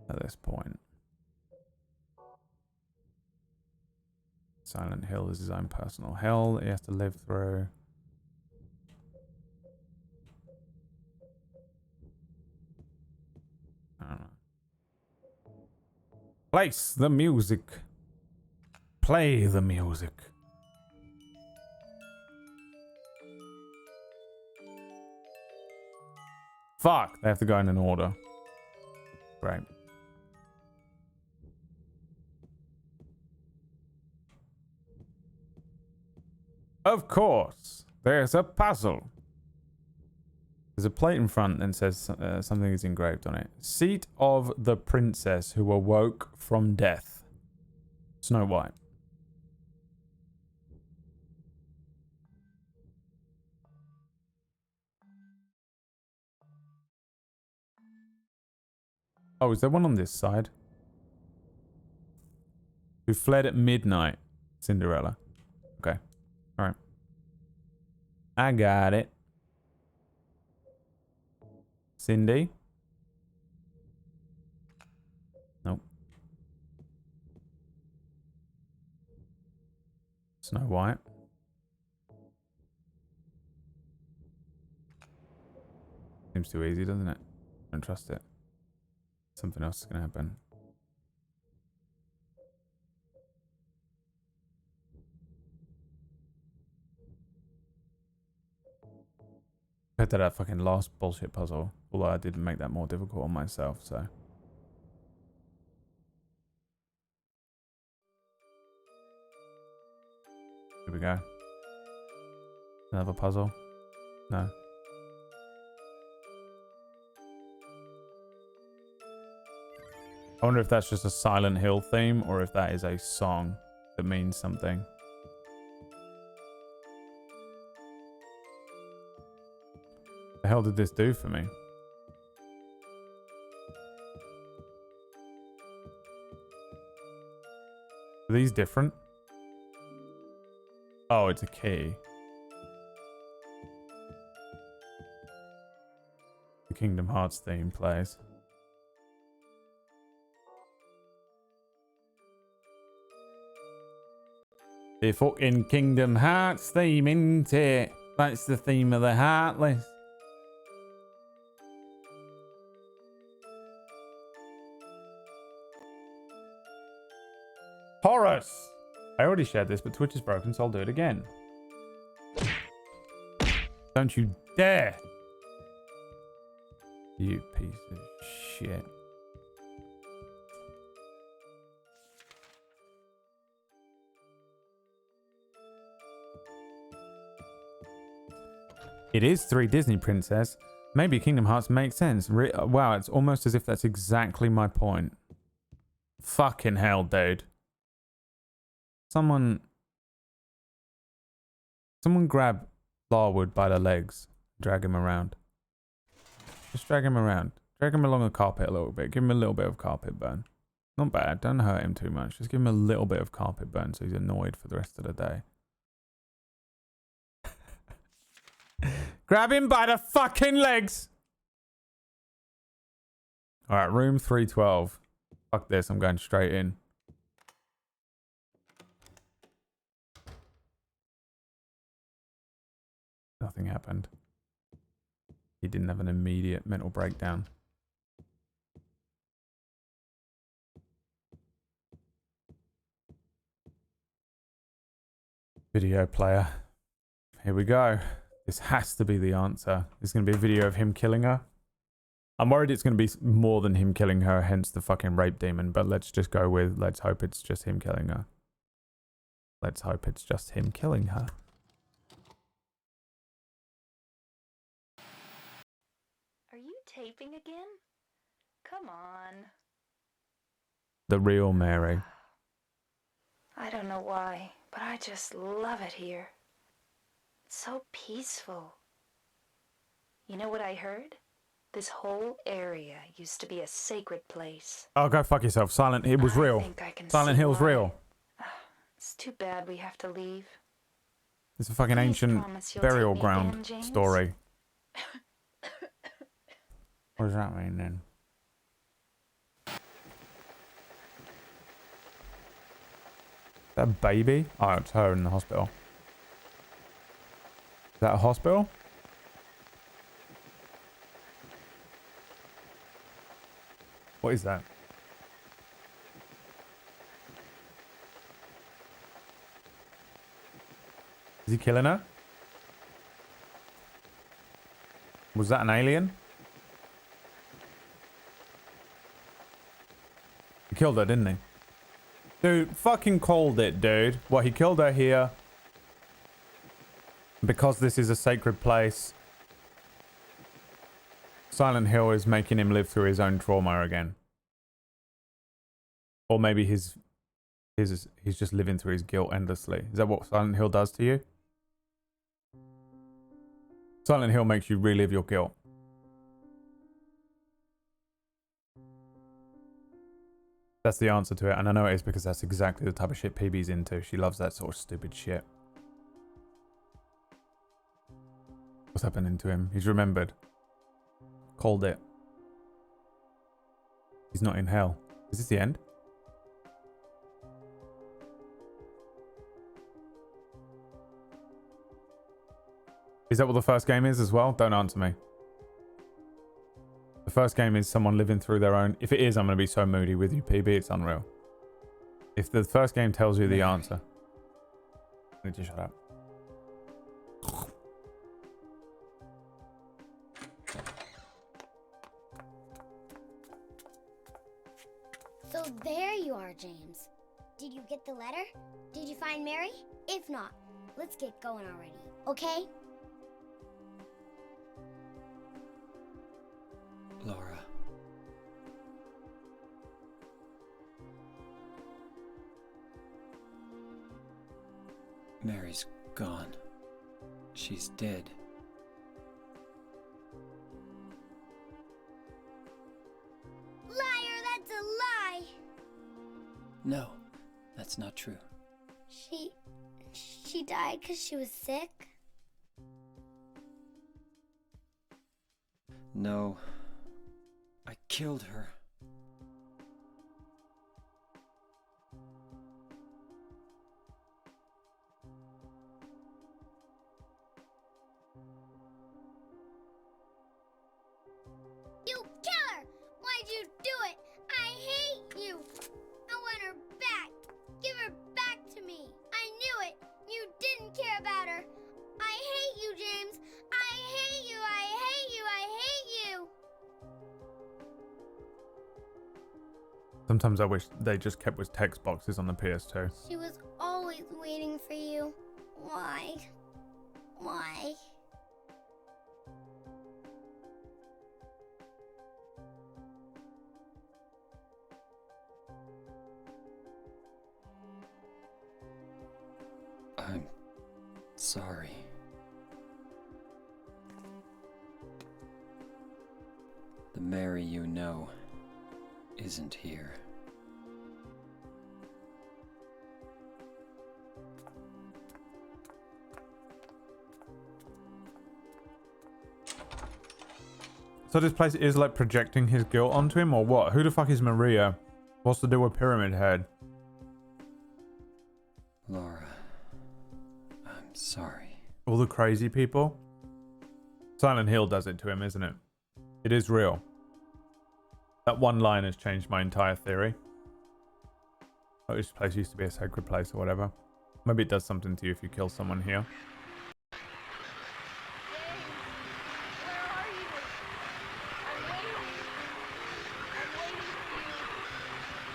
at this point. Silent Hill is his own personal hell that he has to live through. I don't know. Place the music. Play the music. Fuck, they have to go in an order. Right. Of course, there's a puzzle. There's a plate in front and says something is engraved on it. Seat of the princess who awoke from death. Snow White. Oh, is there one on this side? Who fled at midnight. Cinderella. Okay. Alright. I got it. Cindy? Nope. Snow White. Seems too easy, doesn't it? Don't trust it. Something else is going to happen. Compared to that fucking last bullshit puzzle. Although I did make that more difficult on myself, so. Here we go. Another puzzle? No. I wonder if that's just a Silent Hill theme or if that is a song that means something. The hell did this do for me? Are these different? Oh, it's a key. The Kingdom Hearts theme plays. The fucking Kingdom Hearts theme, isn't it? That's the theme of the Heartless. Horus! I already shared this, but Twitch is broken, so I'll do it again. Don't you dare! You piece of shit. It is 3 Disney Princess. Maybe Kingdom Hearts makes sense. Wow, it's almost as if that's exactly my point. Fucking hell, dude. Someone grab Larwood by the legs. Drag him around. Just drag him around. Drag him along the carpet a little bit. Give him a little bit of carpet burn. Not bad. Don't hurt him too much. Just give him a little bit of carpet burn so he's annoyed for the rest of the day. Grab him by the fucking legs! Alright, room 312. Fuck this, I'm going straight in. Nothing happened. He didn't have an immediate mental breakdown. Video player. Here we go. This has to be the answer. There's going to be a video of him killing her. I'm worried it's going to be more than him killing her, hence the fucking rape demon. But let's just go with, let's hope it's just him killing her. Let's hope it's just him killing her. Are you taping again? Come on. The real Mary. I don't know why, but I just love it here. It's so peaceful. You know what I heard? This whole area used to be a sacred place. Oh, go fuck yourself. Silent Hill was real. Silent Hill's real. It's too bad we have to leave. It's a fucking ancient burial ground story. What does that mean then? Is that a baby? Oh, it's her in the hospital. Is that a hospital? What is that? Is he killing her? Was that an alien? He killed her, didn't he? Dude, fucking called it, dude. What, he killed her here? Because this is a sacred place. Silent Hill is making him live through his own trauma again. Or maybe he's just living through his guilt endlessly. Is that what Silent Hill does to you? Silent Hill makes you relive your guilt. That's the answer to it, and I know it is because that's exactly the type of shit PB's into. She loves that sort of stupid shit. What's happening to him? He's remembered. Called it. He's not in hell. Is this the end? Is that what the first game is as well? Don't answer me. The first game is someone living through their own... If it is, I'm going to be so moody with you, PB. It's unreal. If the first game tells you the answer... I need to shut up. So there you are, James. Did you get the letter? Did you find Mary? If not, let's get going already, okay? Laura. Mary's gone. She's dead. Liar, that's a lie! No, that's That's not true. She died because she was sick? No. I killed her. You killer! Why'd you do it? I hate you! I want her back! Give her back to me! I knew it! You didn't care about her! I hate you, James! I hate you! I hate you! I hate you! Sometimes I wish they just kept with text boxes on the PS2. She was always waiting for you. Why? Why? I'm sorry. The Mary you know isn't here. So this place is like projecting his guilt onto him, or what? Who the fuck is Maria? What's to do with Pyramid Head? Laura, I'm sorry. All the crazy people? Silent Hill does it to him, isn't it? It is real. That one line has changed my entire theory. Oh, this place used to be a sacred place or whatever. Maybe it does something to you if you kill someone here.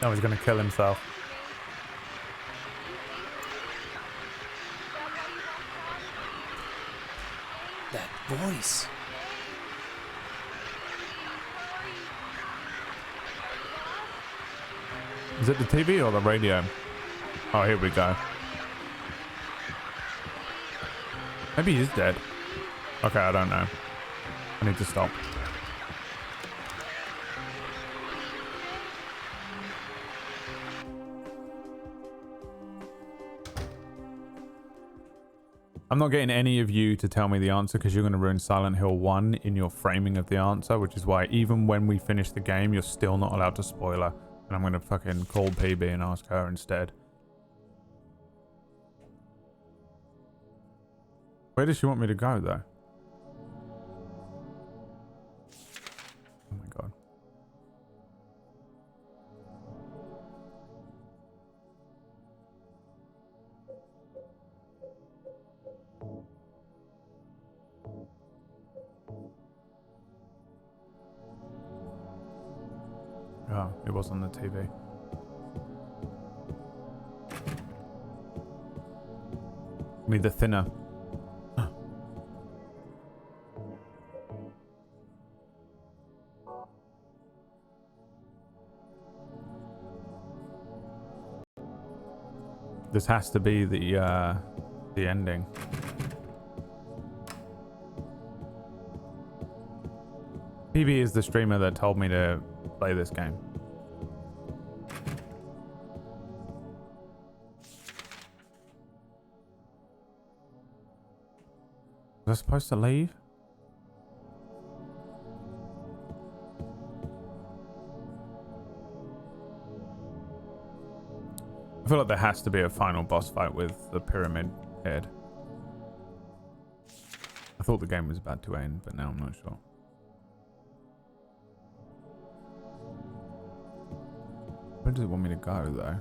Oh, he's gonna kill himself. That voice. Is it the TV or the radio? Oh, here we go. Maybe he's dead. Okay, I don't know. I need to stop. I'm not getting any of you to tell me the answer because you're going to ruin Silent Hill 1 in your framing of the answer, which is why even when we finish the game, you're still not allowed to spoiler. And I'm going to fucking call PB and ask her instead. Where does she want me to go, though? Oh my god. Oh, it was on the TV. Need the thinner. This has to be the ending. PB is the streamer that told me to play this game. Was I supposed to leave? I feel like there has to be a final boss fight with the Pyramid Head. I thought the game was about to end, but now I'm not sure. Where does it want me to go, though?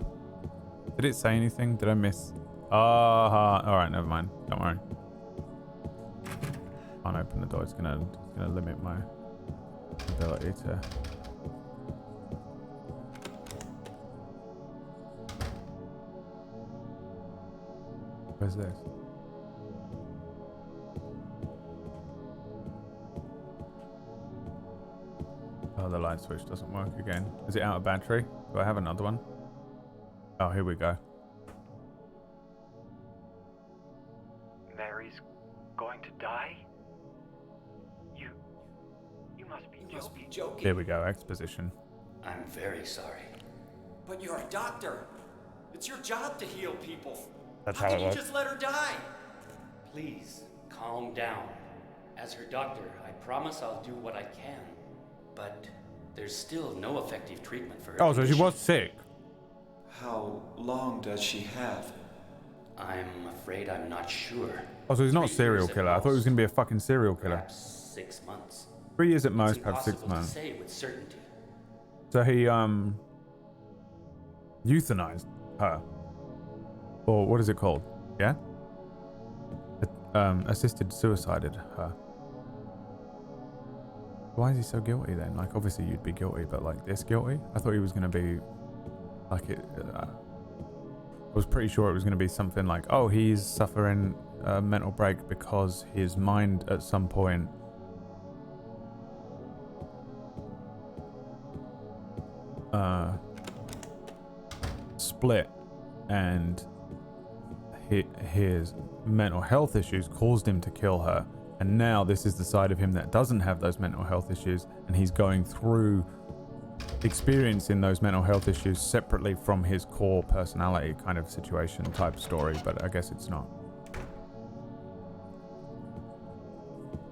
Did it say anything? Did I miss? Alright, never mind. Don't worry. Can't open the door. It's gonna limit my ability to... Where's this? Oh, the light switch doesn't work again. Is it out of battery? Do I have another one? Oh, here we go. Mary's going to die? You must be joking. Here we go, exposition. I'm very sorry. But you're a doctor. It's your job to heal people. That's how how can it you works. just let her die? Please, calm down. As her doctor, I promise I'll do what I can. But there's still no effective treatment for her Oh, so she condition. was sick. How long does she have? I'm afraid I'm not sure. Oh, so he's not a 3 serial years at killer. I thought he was most. going to be a fucking serial killer. Perhaps 6 months. 3 years at It's most, perhaps 6 impossible to months. say with certainty. So he, euthanized her. Or what is it called? Yeah? Assisted suicided her. Why is he so guilty then? Like, obviously you'd be guilty, but like this guilty? I thought he was going to be like it. I was pretty sure it was going to be something like, oh, he's suffering a mental break because his mind at some point split, and his mental health issues caused him to kill her. And now this is the side of him that doesn't have those mental health issues, and he's going through experiencing those mental health issues separately from his core personality kind of situation type story, but I guess it's not.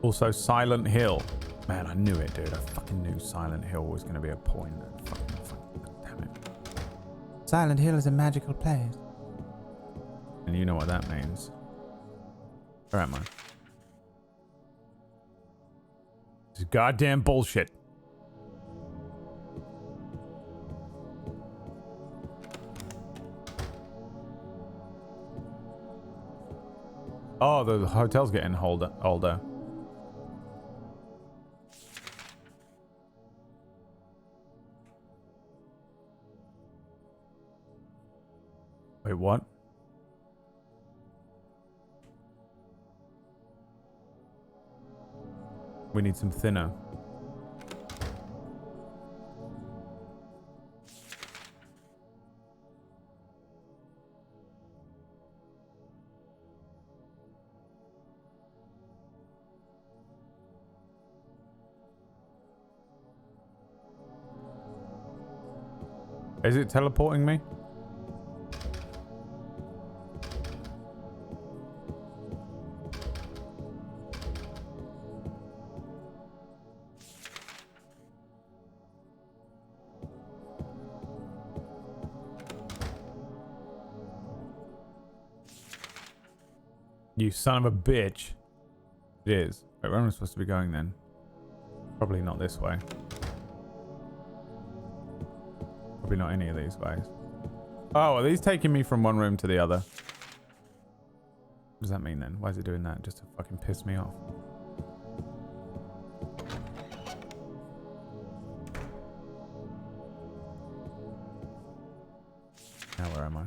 Also, Silent Hill. Man, I knew it, dude. I fucking knew Silent Hill was going to be a point. Damn it. Silent Hill is a magical place. And you know what that means. Where am I? This is goddamn bullshit. Oh, the hotel's getting older. Wait, what? We need some thinner. Is it teleporting me? You son of a bitch. It is. Wait, where am I supposed to be going then? Probably not this way. Probably not any of these ways. Oh, are these taking me from one room to the other? What does that mean then? Why is it doing that? Just to fucking piss me off. Now where am I?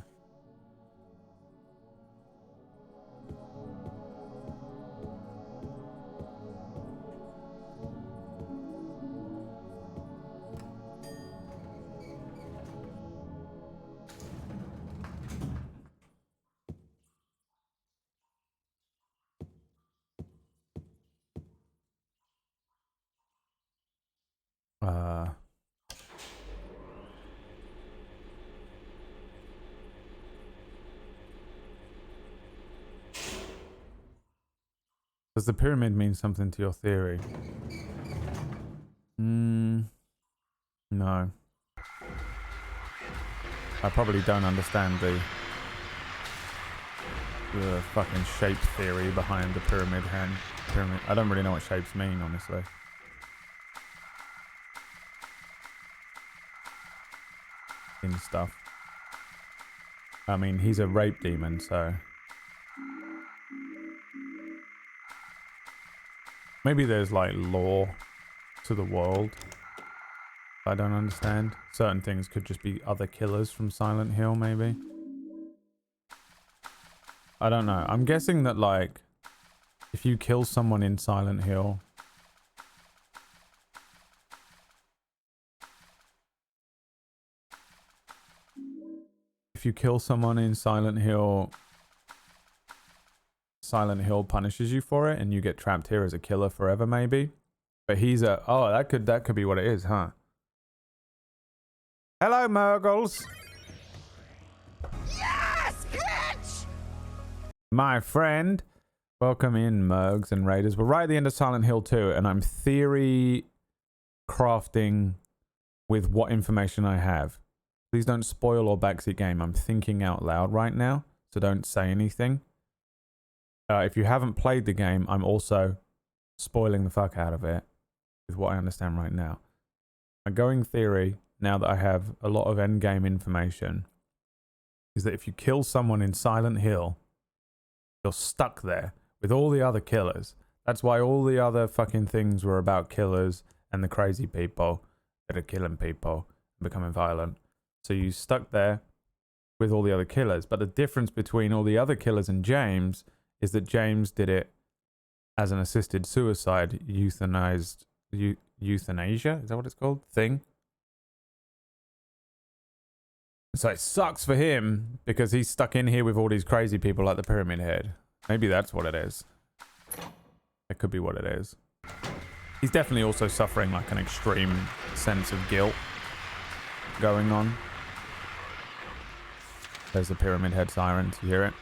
Does the pyramid mean something to your theory? No. I probably don't understand the fucking shape theory behind the pyramid hand. I don't really know what shapes mean, honestly. In stuff. I mean, he's a rape demon, so maybe there's like law to the world I don't understand. Certain things could just be other killers from Silent Hill, maybe. I don't know. I'm guessing that like if you kill someone in Silent Hill, Silent Hill punishes you for it and you get trapped here as a killer forever, maybe. But he's a... Oh, that could be what it is, huh? Hello, Murgles. my friend. Welcome in, Mergs and Raiders. We're right at the end of Silent Hill 2, and I'm theory crafting with what information I have. Please don't spoil or backseat game. I'm thinking out loud right now, so don't say anything. If you haven't played the game, I'm also spoiling the fuck out of it with what I understand right now. My going theory, now that I have a lot of endgame information, is that if you kill someone in Silent Hill, you're stuck there with all the other killers. That's why all the other fucking things were about killers and the crazy people that are killing people and becoming violent. So you stuck there with all the other killers. But the difference between all the other killers and James is that James did it as an assisted suicide, euthanasia? Is that what it's called? Thing? So it sucks for him because he's stuck in here with all these crazy people like the Pyramid Head. Maybe that's what it is. That could be what it is. He's definitely also suffering like an extreme sense of guilt going on. There's the Pyramid Head siren. You hear it?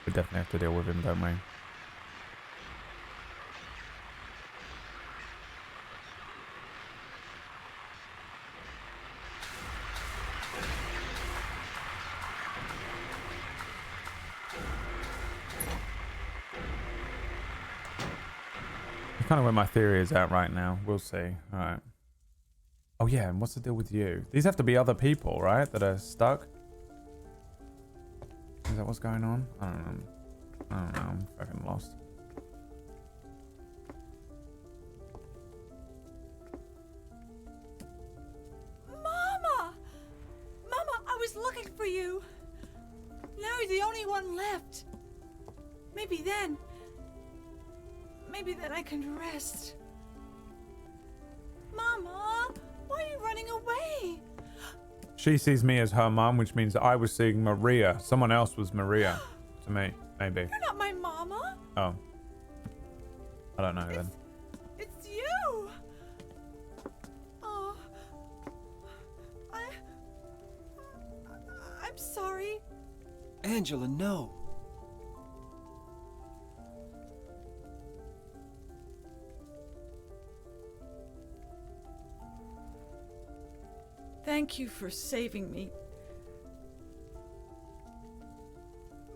We definitely have to deal with him, don't we? Kind of where my theory is at right now. We'll see. All right. Oh yeah, and what's the deal with you? These have to be other people, right? That are stuck. Is that what's going on? I don't know. I'm fucking lost. Mama! Mama, I was looking for you. Now you're the only one left. Maybe then I can rest. Mama, why are you running away? She sees me as her mom, which means that I was seeing Maria. Someone else was Maria to me, maybe. You're not my mama. Oh. I don't know then. It's you. Oh. I'm sorry. Angela, no. Thank you for saving me.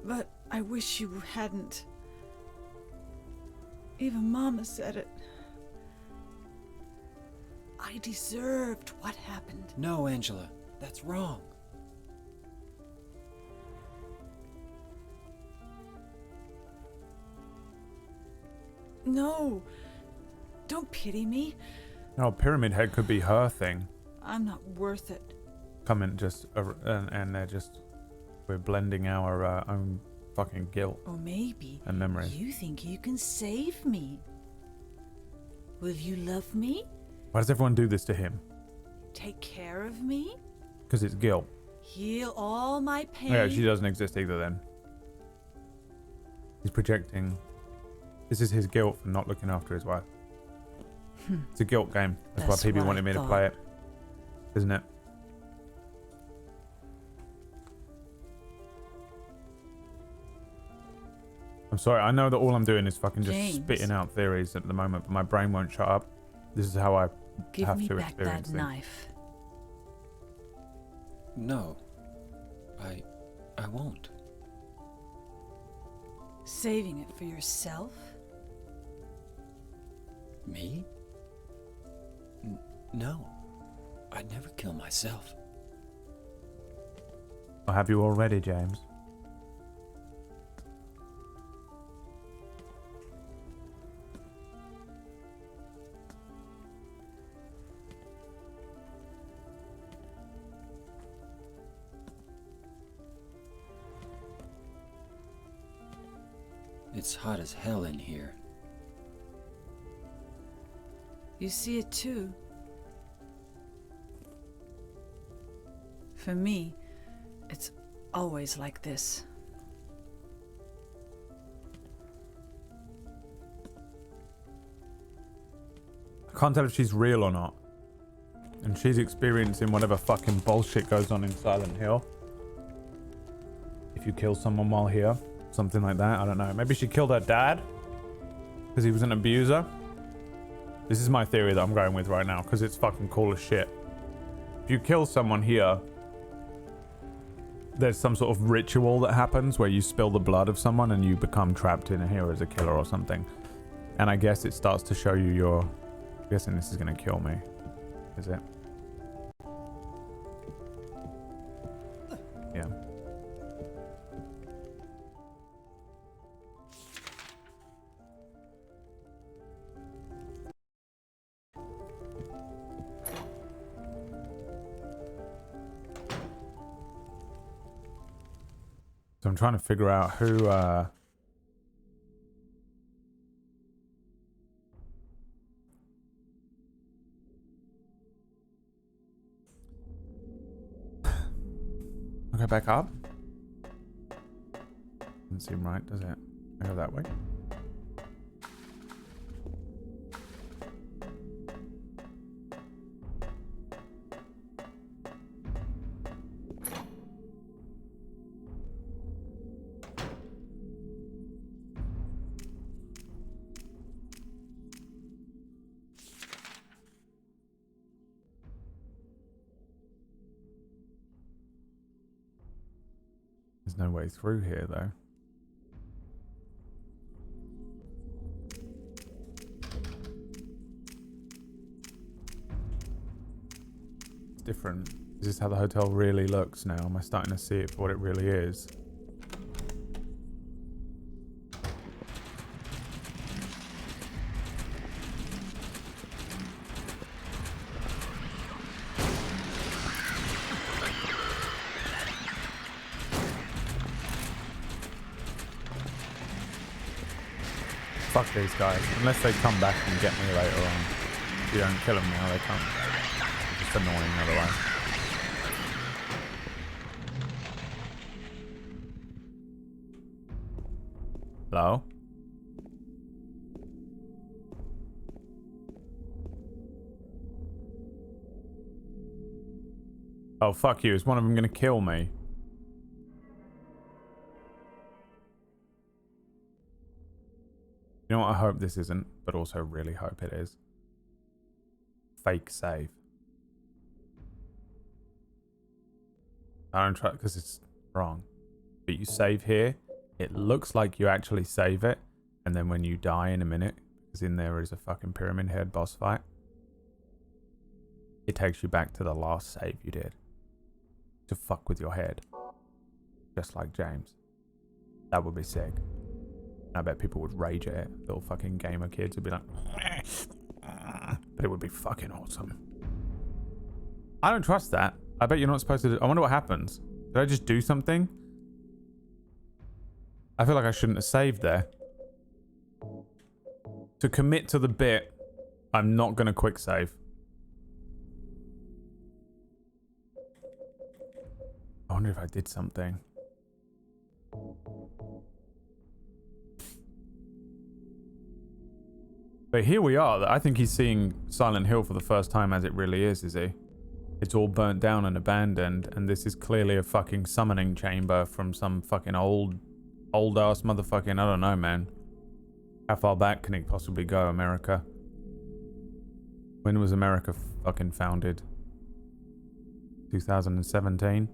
But I wish you hadn't. Even Mama said it. I deserved what happened. No, Angela, that's wrong. No, don't pity me. No, Pyramid Head could be her thing. I'm not worth it. Come in just, and they're just, we're blending our own fucking guilt. Or maybe and memory. You think you can save me. Will you love me? Why does everyone do this to him? Take care of me? Because it's guilt. Heal all my pain? Yeah, she doesn't exist either then. He's projecting. This is his guilt for not looking after his wife. It's a guilt game. That's why people wanted me to play it. Isn't it? I'm sorry, I know that all I'm doing is fucking just spitting out theories at the moment, but my brain won't shut up. This is how I have to experience things. Give me back that knife. No. I won't. Saving it for yourself? Me? No. I'd never kill myself. Or have you already, James? It's hot as hell in here. You see it too? For me, it's always like this. I can't tell if she's real or not. And she's experiencing whatever fucking bullshit goes on in Silent Hill. If you kill someone while here, Something like that. I don't know. Maybe she killed her dad because he was an abuser. This is my theory that I'm going with right now because it's fucking cool as shit. If you kill someone here, there's some sort of ritual that happens where you spill the blood of someone and you become trapped in here as a killer or something. And I guess it starts to show you your... I'm guessing this is going to kill me. Is it? Yeah. So I'm trying to figure out who, I'll go back up. Doesn't seem right, does it? I go that way. There's no way through here, though. It's different. Is this how the hotel really looks now? Am I starting to see it for what it really is? Fuck these guys. Unless they come back and get me later on. If you don't kill them now, they can't. It's just annoying otherwise. Hello? Oh, fuck you. Is one of them gonna kill me? You know what? I hope this isn't, but also really hope it is. Fake save. I don't try because it's wrong. But you save here, it looks like you actually save it, and then when you die in a minute, because in there is a fucking Pyramid Head boss fight, it takes you back to the last save you did. To fuck with your head. Just like James. That would be sick. I bet people would rage at it. Little fucking gamer kids would be like, but it would be fucking awesome. I don't trust that. I bet you're not supposed to do... I wonder what happens. Did I just do something? I feel like I shouldn't have saved there. To commit to the bit, I'm not going to quick save. I wonder if I did something. But here we are. I think he's seeing Silent Hill for the first time as it really is he? It's all burnt down and abandoned, and this is clearly a fucking summoning chamber from some fucking old-ass motherfucking... I don't know, man. How far back can it possibly go, America? When was America fucking founded? 2017?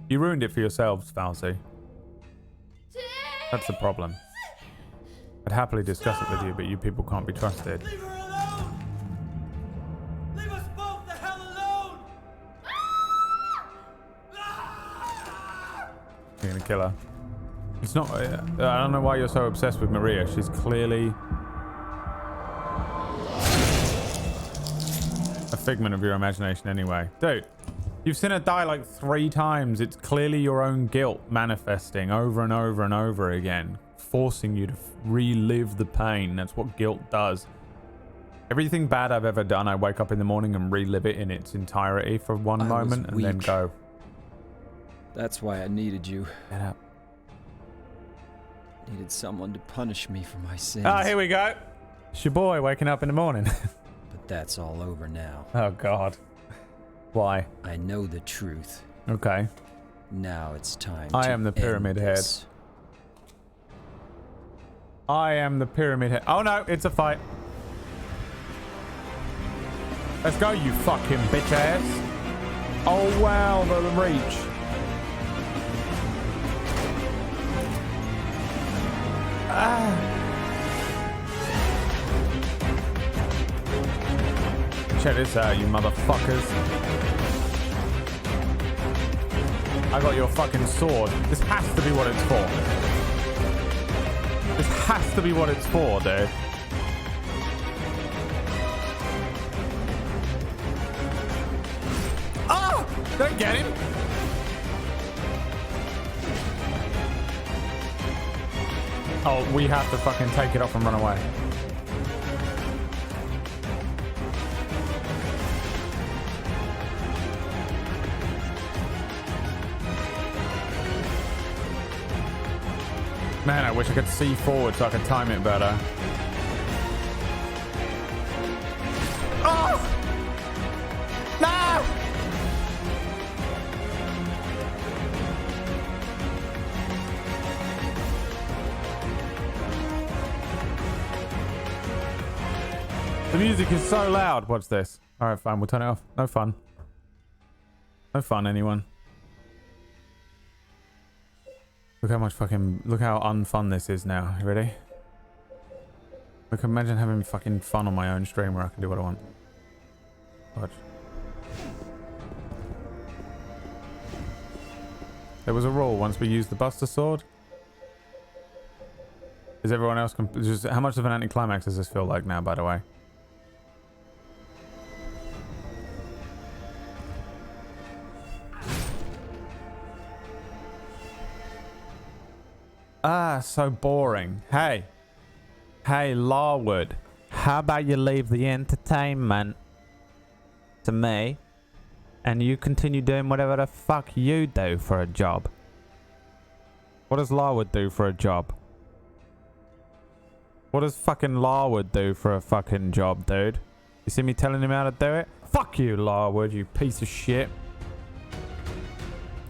You ruined it for yourselves, Falsey. That's the problem. I'd happily discuss it with you, but you people can't be trusted. Leave her alone! Leave us both the hell alone! You're gonna kill her. It's not... I don't know why you're so obsessed with Maria. She's clearly... a figment of your imagination anyway. Dude, you've seen her die like 3 times. It's clearly your own guilt manifesting over and over and over again. Forcing you to relive the pain. That's what guilt does. Everything bad I've ever done, I wake up in the morning and relive it in its entirety for one moment and then go. That's why I needed you. Get up. Needed someone to punish me for my sins. Ah, here we go. It's your boy waking up in the morning. But that's all over now. Oh, God. Why? I know the truth. Okay. Now it's time I to am the Pyramid Head. this. I am the Pyramid Head. Oh, no, it's a fight. Let's go, you fucking bitch ass. Oh, wow, the reach. Check this out, you motherfuckers. I got your fucking sword. This has to be what it's for. This has to be what it's for, dude. Oh! Don't get him! Oh, we have to fucking take it off and run away. Man, I wish I could see forward so I could time it better. Oh! No! The music is so loud. What's this? Alright, fine. We'll turn it off. No fun. No fun, anyone. Look how much fucking... Look how unfun this is now. You ready? Look, imagine having fucking fun on my own stream where I can do what I want. Watch. There was a rule once we used the Buster Sword. Is everyone else... Just, how much of an anticlimax does this feel like now, by the way? Ah, so boring. Hey. Hey, Larwood. How about you leave the entertainment to me and you continue doing whatever the fuck you do for a job? What does Larwood do for a job? What does fucking Larwood do for a fucking job, dude? You see me telling him how to do it? Fuck you, Larwood, you piece of shit.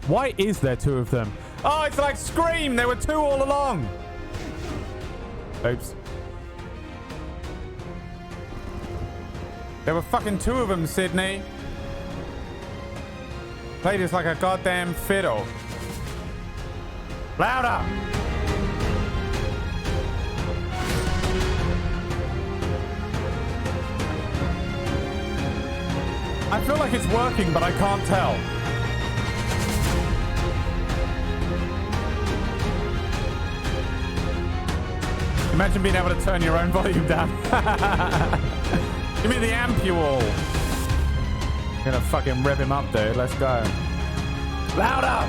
Why is there two of them? Oh, it's like Scream! There were two all along! Oops. There were fucking two of them, Sydney. Played this like a goddamn fiddle. Louder! I feel like it's working, but I can't tell. Imagine being able to turn your own volume down. Give me the ampule. I'm gonna fucking rev him up, dude. Let's go. Louder!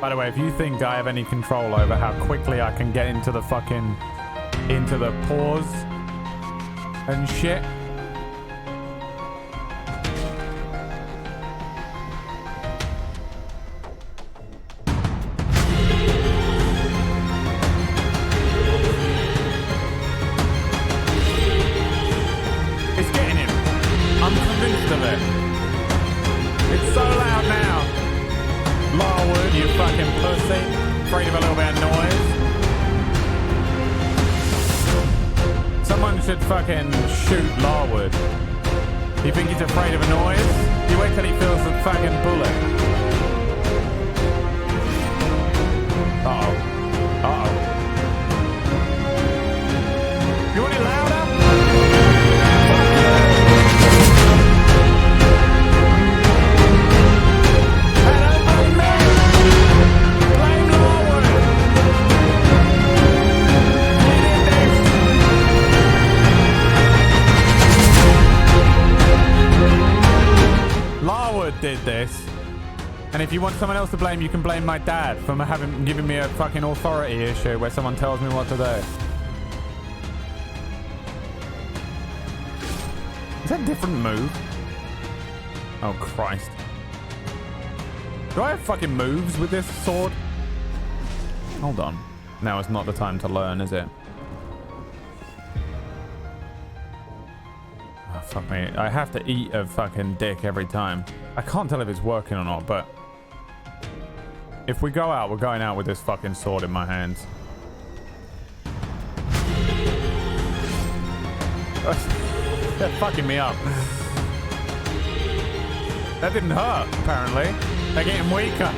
By the way, if you think I have any control over how quickly I can get into the fucking... into the pause and shit... Fucking shoot Larwood. You think he's afraid of a noise? You wait till he feels the fucking bullet. Uh-oh. Uh-oh. You want it louder? Did this. And if you want someone else to blame, you can blame my dad for giving me a fucking authority issue where someone tells me what to do. Is that a different move? Oh, Christ. Do I have fucking moves with this sword? Hold on. Now is not the time to learn, is it? Oh, fuck me. I have to eat a fucking dick every time. I can't tell if it's working or not, but... if we go out, we're going out with this fucking sword in my hands. They're fucking me up. That didn't hurt, apparently. They're getting weaker.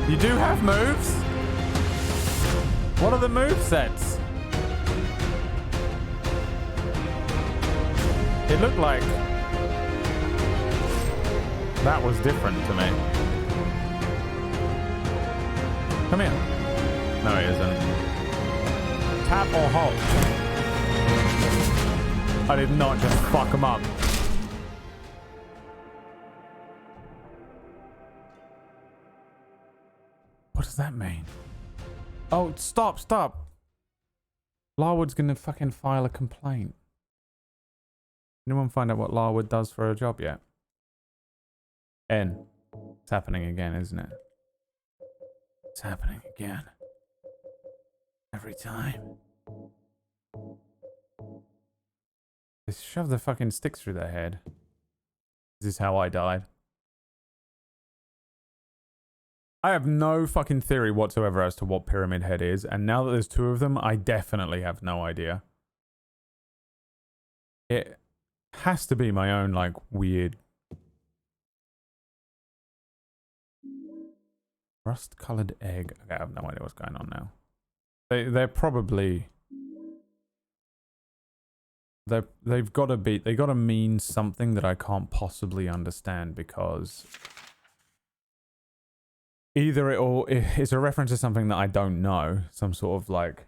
You do have moves? What are the movesets? It looked like that was different to me. Come here. No, it isn't. Tap or hold? I did not just fuck him up. What does that mean? Oh, stop, stop. Larwood's gonna fucking file a complaint. Anyone find out what Larwood does for a job yet? N. It's happening again, isn't it? It's happening again. Every time. Just shove the fucking sticks through their head. This is how I died. I have no fucking theory whatsoever as to what Pyramid Head is, and now that there's two of them, I definitely have no idea. It has to be my own, like, weird... rust-colored egg. Okay, I have no idea what's going on now. They're probably... They've got to be... They got to mean something that I can't possibly understand, because... either it's a reference to something that I don't know, some sort of, like,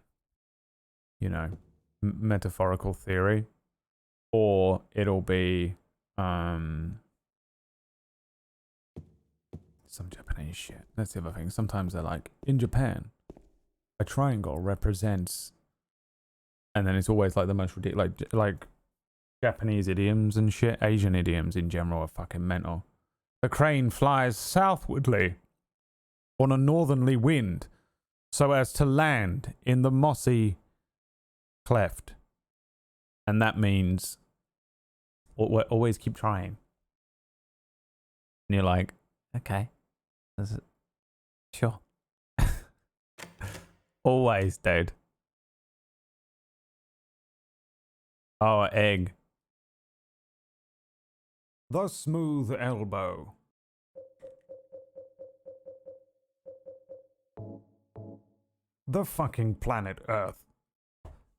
you know, metaphorical theory, or it'll be some Japanese shit. That's the other thing. Sometimes they're like, in Japan, a triangle represents, and then it's always like the most ridiculous, like Japanese idioms and shit. Asian idioms in general are fucking mental. The crane flies southwardly on a northerly wind, so as to land in the mossy cleft. And that means always keep trying. And you're like, okay, sure. Always, dude. Oh, egg. The smooth elbow. The fucking planet Earth.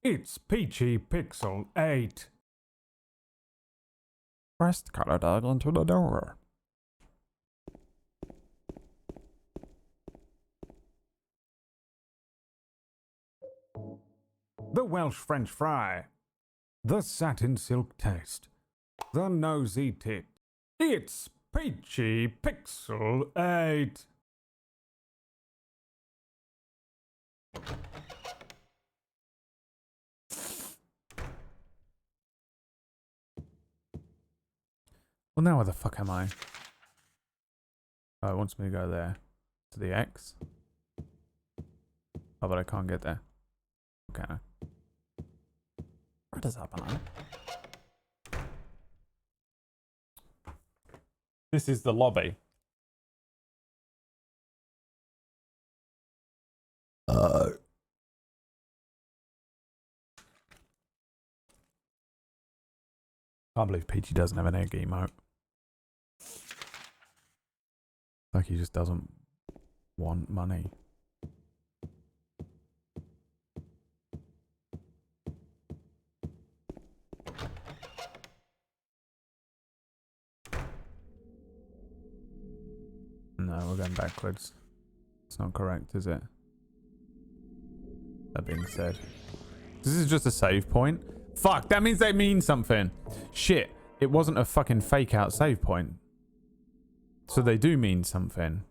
It's Peachy Pixel 8. Breast color dog into the door. The Welsh French fry. The satin silk taste. The nosy tit. It's Peachy Pixel 8. Well, now where the fuck am I? Oh, it wants me to go there. To the X. Oh, but I can't get there. Okay. What does happen? This is the lobby. Can't believe Peachy doesn't have an egg emote. Like he just doesn't want money. No, we're going backwards. It's not correct, is it? That being said, this is just a save point. Fuck, that means they mean something. Shit, it wasn't a fucking fake out save point. So they do mean something.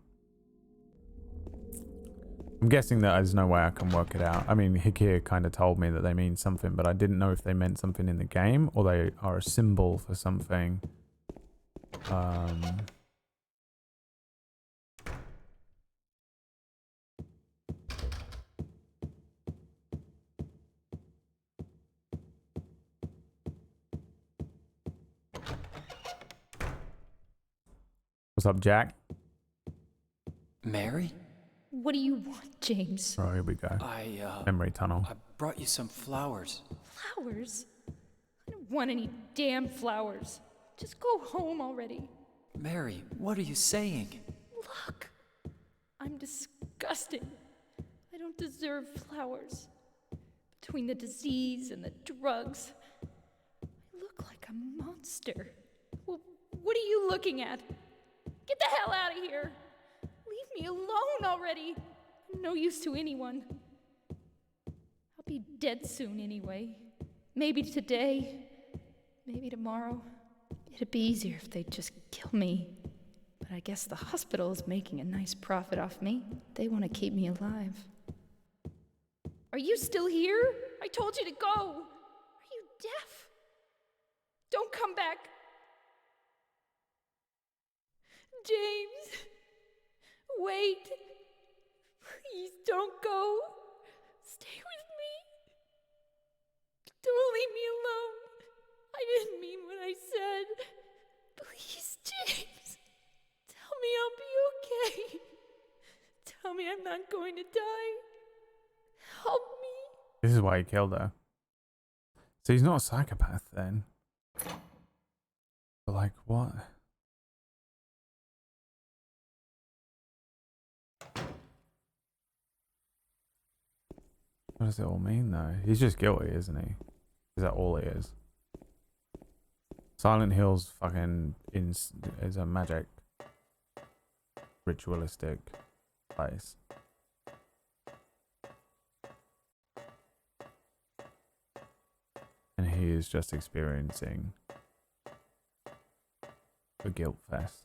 I'm guessing that there's no way I can work it out. I mean, Hikir kind of told me that they mean something, but I didn't know if they meant something in the game or they are a symbol for something. What's up, Jack? Mary? What do you want, James? Oh, here we go. Memory tunnel. I brought you some flowers. Flowers? I don't want any damn flowers. Just go home already. Mary, what are you saying? Look, I'm disgusting. I don't deserve flowers. Between the disease and the drugs, I look like a monster. Well, what are you looking at? Get the hell out of here! Leave me alone already! I'm no use to anyone. I'll be dead soon anyway. Maybe today, maybe tomorrow. It'd be easier if they'd just kill me. But I guess the hospital is making a nice profit off me. They want to keep me alive. Are you still here? I told you to go! Are you deaf? Don't come back! James, wait. Please don't go. Stay with me. Don't leave me alone. I didn't mean what I said. Please, James. Tell me I'll be okay. Tell me I'm not going to die. Help me. This is why he killed her. So he's not a psychopath then. But like, what? What does it all mean though? He's just guilty, isn't he? Is that all he is? Silent Hill's fucking is a magic ritualistic place. And he is just experiencing a guilt fest.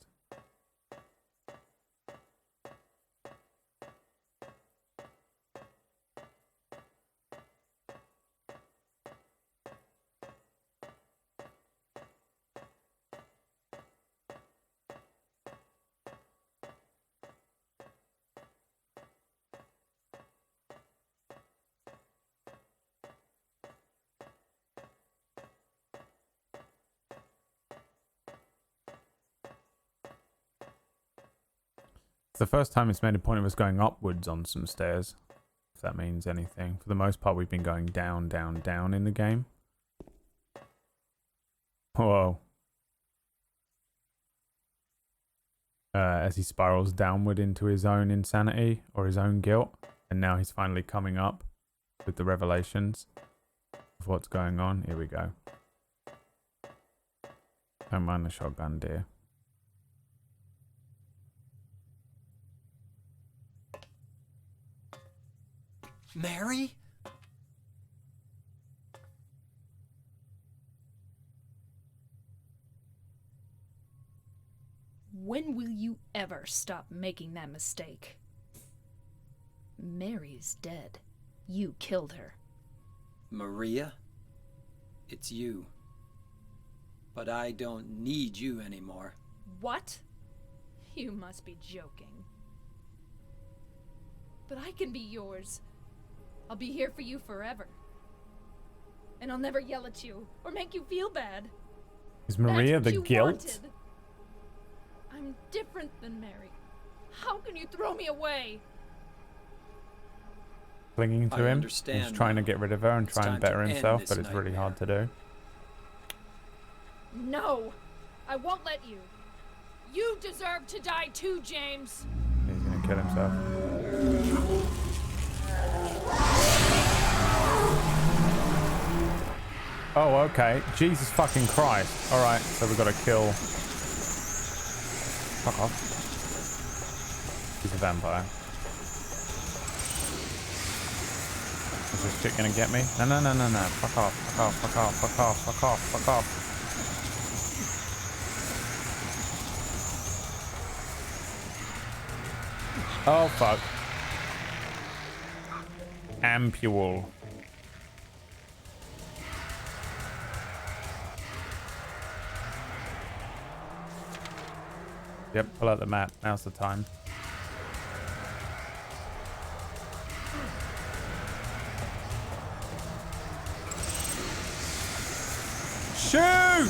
The first time it's made a point of us going upwards on some stairs, if that means anything. For the most part, we've been going down, down, down in the game. Whoa. As he spirals downward into his own insanity or his own guilt. And now he's finally coming up with the revelations of what's going on. Here we go. Don't mind the shotgun, dear. Mary? When will you ever stop making that mistake? Mary's dead. You killed her. Maria? It's you. But I don't need you anymore. What? You must be joking. But I can be yours. I'll be here for you forever. And I'll never yell at you or make you feel bad. Is Maria the guilt? Wanted. I'm different than Mary. How can you throw me away? Clinging to him. He's trying to get rid of her and try and better himself, but it's really hard to do. No, I won't let you. You deserve to die too, James. He's gonna kill himself. Oh, okay. Jesus fucking Christ. Alright, so we've got to kill... Fuck off. He's a vampire. Is this shit gonna get me? No, no, no, no, no. Fuck off, fuck off, fuck off, fuck off, fuck off, fuck off. Oh, fuck. Ampule. Yep, pull out the map. Now's the time. Shoot!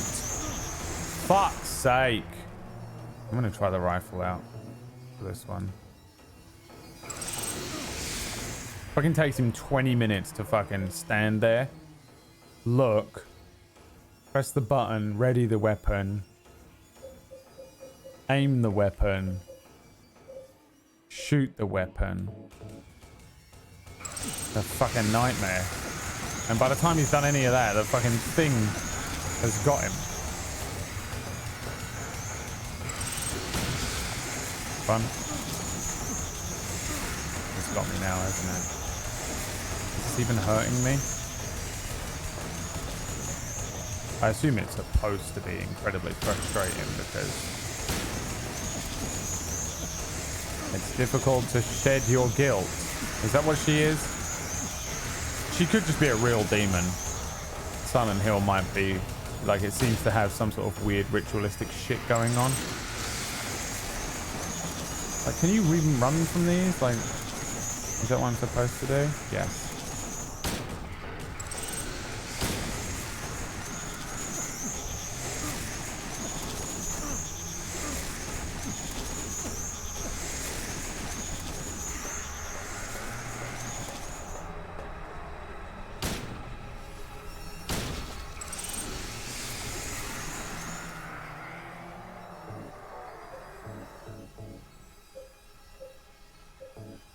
Fuck's sake. I'm gonna try the rifle out for this one. Fucking takes him 20 minutes to fucking stand there. Look. Press the button, ready the weapon. Aim the weapon. Shoot the weapon. A fucking nightmare. And by the time he's done any of that, the fucking thing has got him. Fun. It's got me now, hasn't it? Is this even hurting me? I assume it's supposed to be incredibly frustrating because it's difficult to shed your guilt. Is that what she is? She could just be a real demon. Silent Hill might be, like, it seems to have some sort of weird ritualistic shit going on. Like, can you even run from these? Like, is that what I'm supposed to do? Yes.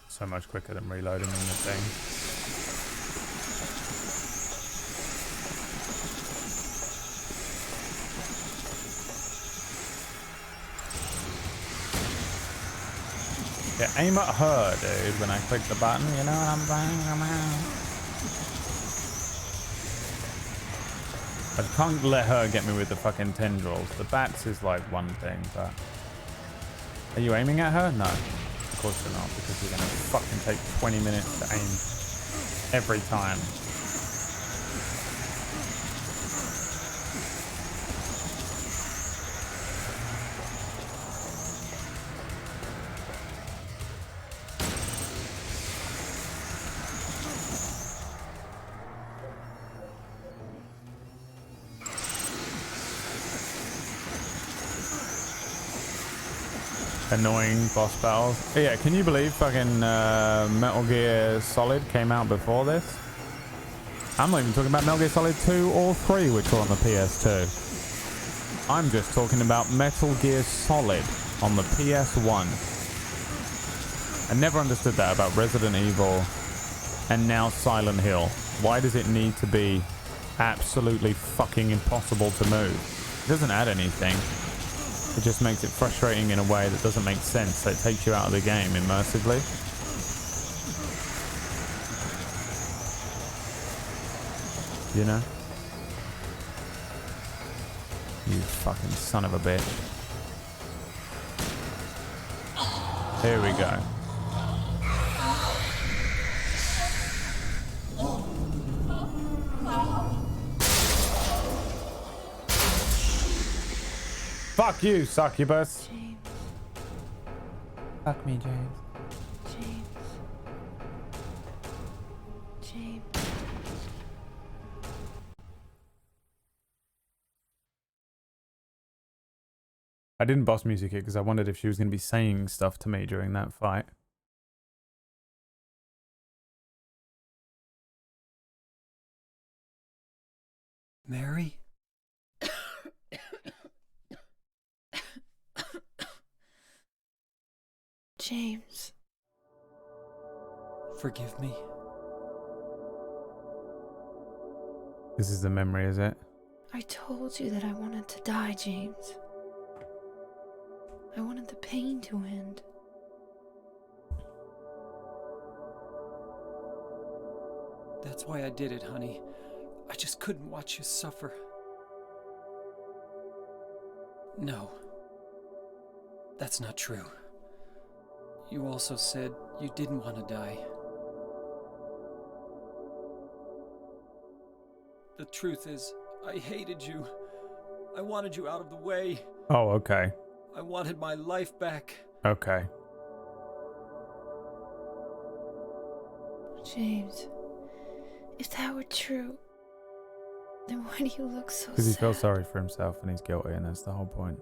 So much quicker than reloading in the thing. Yeah, aim at her, dude, when I click the button, you know what I'm saying? I can't let her get me with the fucking tendrils. The bats is like one thing, but... Are you aiming at her? No. Of course you're not, because you're gonna fucking take 20 minutes to aim every time. Annoying boss battles. But yeah, can you believe fucking Metal Gear Solid came out before this? I'm not even talking about Metal Gear Solid 2 or 3, which were on the PS2. I'm just talking about Metal Gear Solid on the PS1. I never understood that about Resident Evil and now Silent Hill. Why does it need to be absolutely fucking impossible to move? It doesn't add anything. It just makes it frustrating in a way that doesn't make sense. So it takes you out of the game immersively. You know? You fucking son of a bitch. Here we go. Fuck you, succubus. James. Fuck me, James. James. James. I didn't boss music it because I wondered if she was going to be saying stuff to me during that fight. Mary? James. Forgive me. This is the memory, is it? I told you that I wanted to die, James. I wanted the pain to end. That's why I did it, honey. I just couldn't watch you suffer. No. That's not true. You also said you didn't want to die. The truth is, I hated you. I wanted you out of the way. Oh, okay. I wanted my life back. Okay. James, if that were true, then why do you look so sad? Because he feels sorry for himself and he's guilty, and that's the whole point.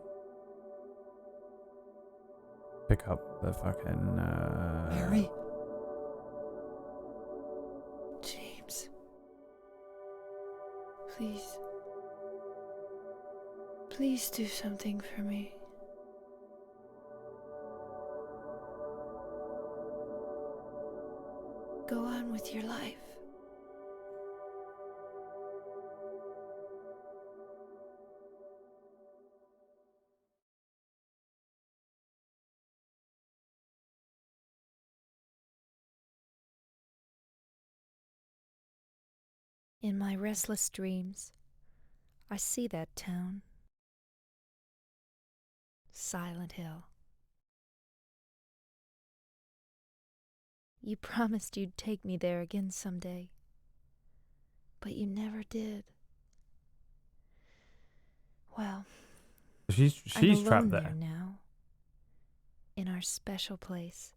Pick up the fucking, Mary? James. Please. Please do something for me. Go on with your life. In my restless dreams, I see that town. Silent Hill. You promised you'd take me there again someday, but you never did. Well, she's I'm trapped alone there now, in our special place,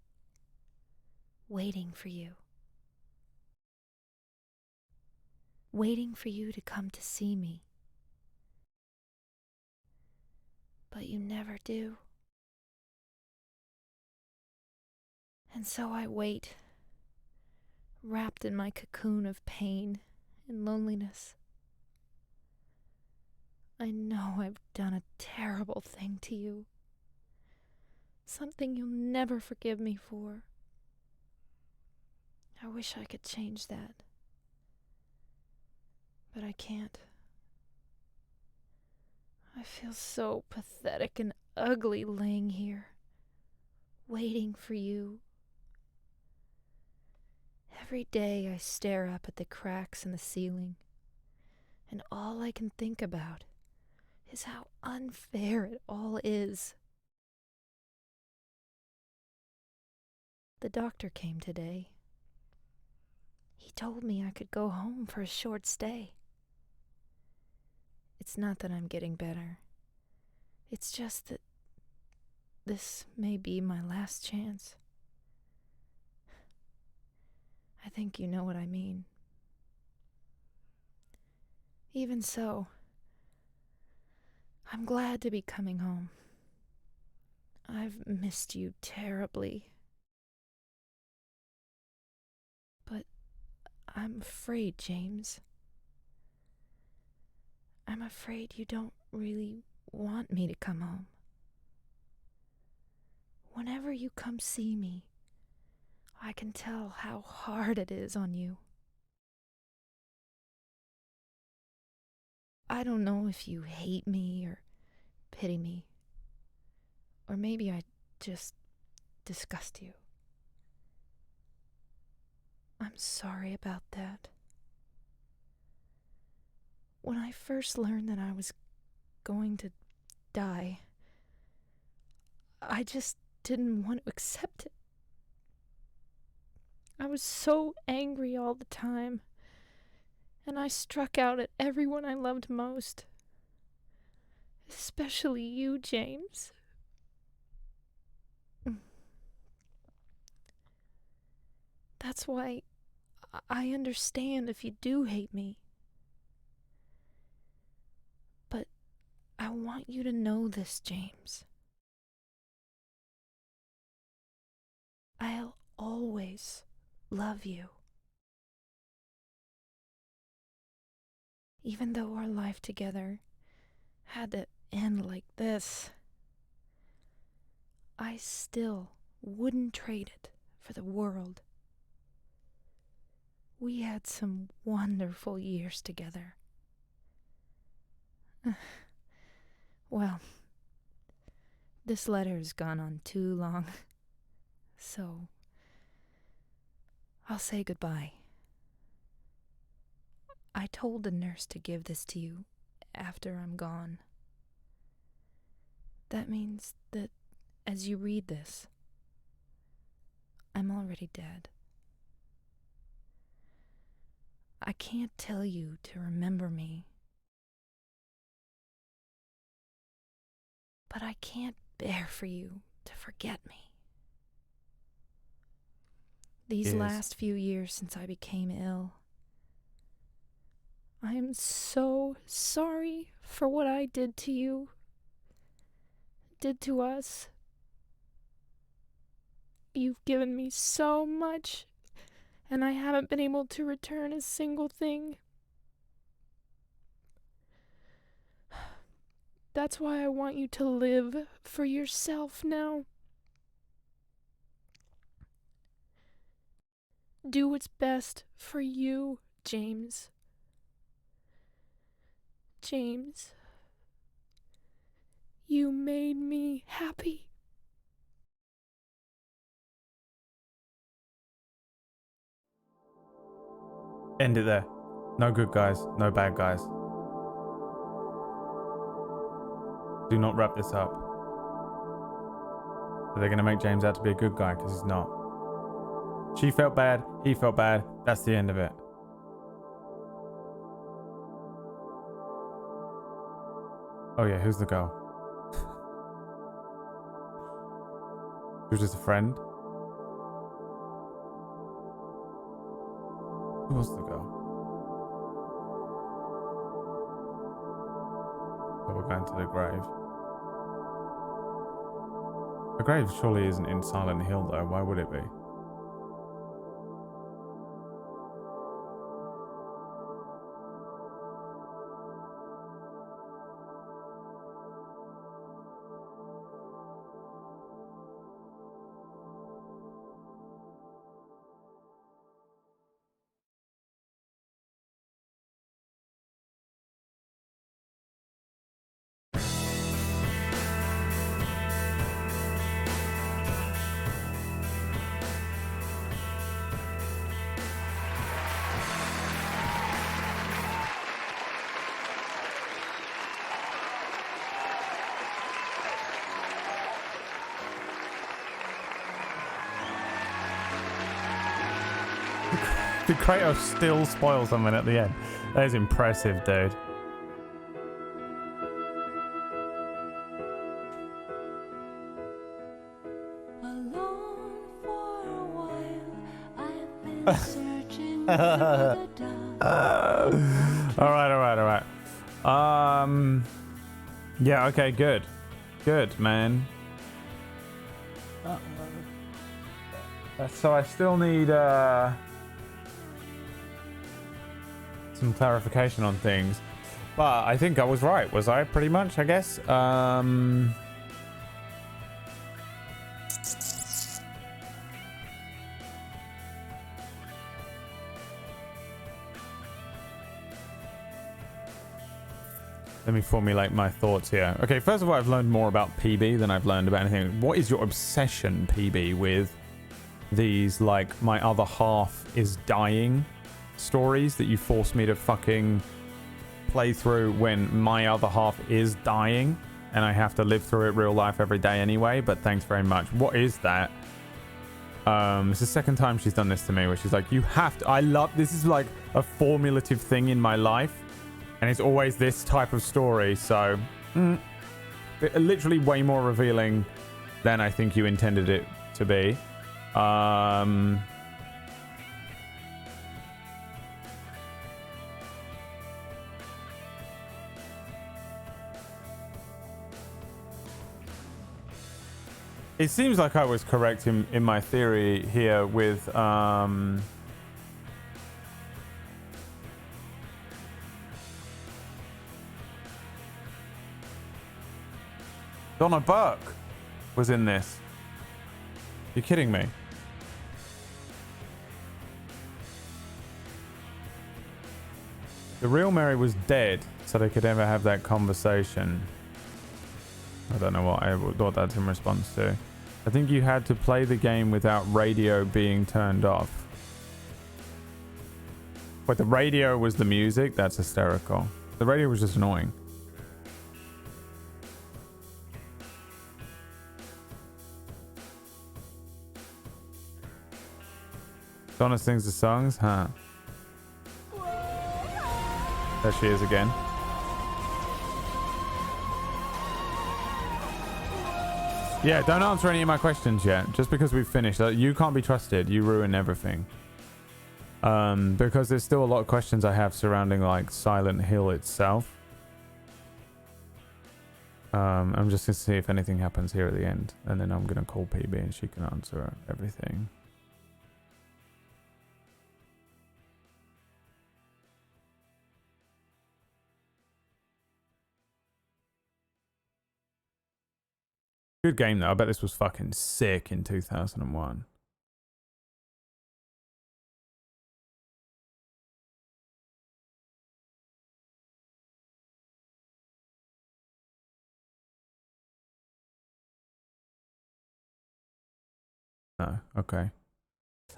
waiting for you. Waiting for you to come to see me. But you never do. And so I wait, wrapped in my cocoon of pain and loneliness. I know I've done a terrible thing to you. Something you'll never forgive me for. I wish I could change that. But I can't. I feel so pathetic and ugly laying here, waiting for you. Every day I stare up at the cracks in the ceiling, and all I can think about is how unfair it all is. The doctor came today. He told me I could go home for a short stay. It's not that I'm getting better. It's just that this may be my last chance. I think you know what I mean. Even so, I'm glad to be coming home. I've missed you terribly. But I'm afraid, James. I'm afraid you don't really want me to come home. Whenever you come see me, I can tell how hard it is on you. I don't know if you hate me or pity me, or maybe I just disgust you. I'm sorry about that. When I first learned that I was going to die, I just didn't want to accept it. I was so angry all the time, and I struck out at everyone I loved most, especially you, James. That's why I understand if you do hate me. But I want you to know this, James. I'll always love you. Even though our life together had to end like this, I still wouldn't trade it for the world. We had some wonderful years together. Well, this letter has gone on too long, so I'll say goodbye. I told the nurse to give this to you after I'm gone. That means that as you read this, I'm already dead. I can't tell you to remember me, but I can't bear for you to forget me. These last few years since I became ill, I am so sorry for what I did to you, did to us. You've given me so much, and I haven't been able to return a single thing. That's why I want you to live for yourself now. Do what's best for you, James. James, you made me happy. End it there. No good guys, no bad guys. Do not wrap this up. They're going to make James out to be a good guy because he's not. She felt bad, he felt bad. That's the end of it. Oh yeah, who's the girl? She was just a friend. Who was the girl? So we're going to the grave. The grave surely isn't in Silent Hill though, why would it be? Did Kratos still spoil something at the end? That is impressive, dude. Alright. Yeah, okay, good. Good, man. So I still need some clarification on things, but I think I was right. Was I pretty much, I guess? Let me formulate my thoughts here. Okay, first of all, I've learned more about PB than I've learned about anything. What is your obsession, PB, with these, like, my other half is dying stories that you force me to fucking play through when my other half is dying and I have to live through it real life every day anyway? But thanks very much. What is that? It's the second time she's done this to me, where she's like, you have to, I love, this is like a formulative thing in my life, and it's always this type of story. So literally way more revealing than I think you intended it to be. It seems like I was correct in my theory here with Donna Burke was in this. You're kidding me. The real Mary was dead, so they could ever have that conversation. I don't know what that's in response to. I think you had to play the game without radio being turned off. But the radio was the music? That's hysterical. The radio was just annoying. Donna sings the songs? Huh. There she is again. Yeah, don't answer any of my questions yet. Just because we've finished. You can't be trusted. You ruin everything. Because there's still a lot of questions I have surrounding like Silent Hill itself. I'm just gonna see if anything happens here at the end, and then I'm gonna call PB and she can answer everything. Good game though. I bet this was fucking sick in 2001. No, okay.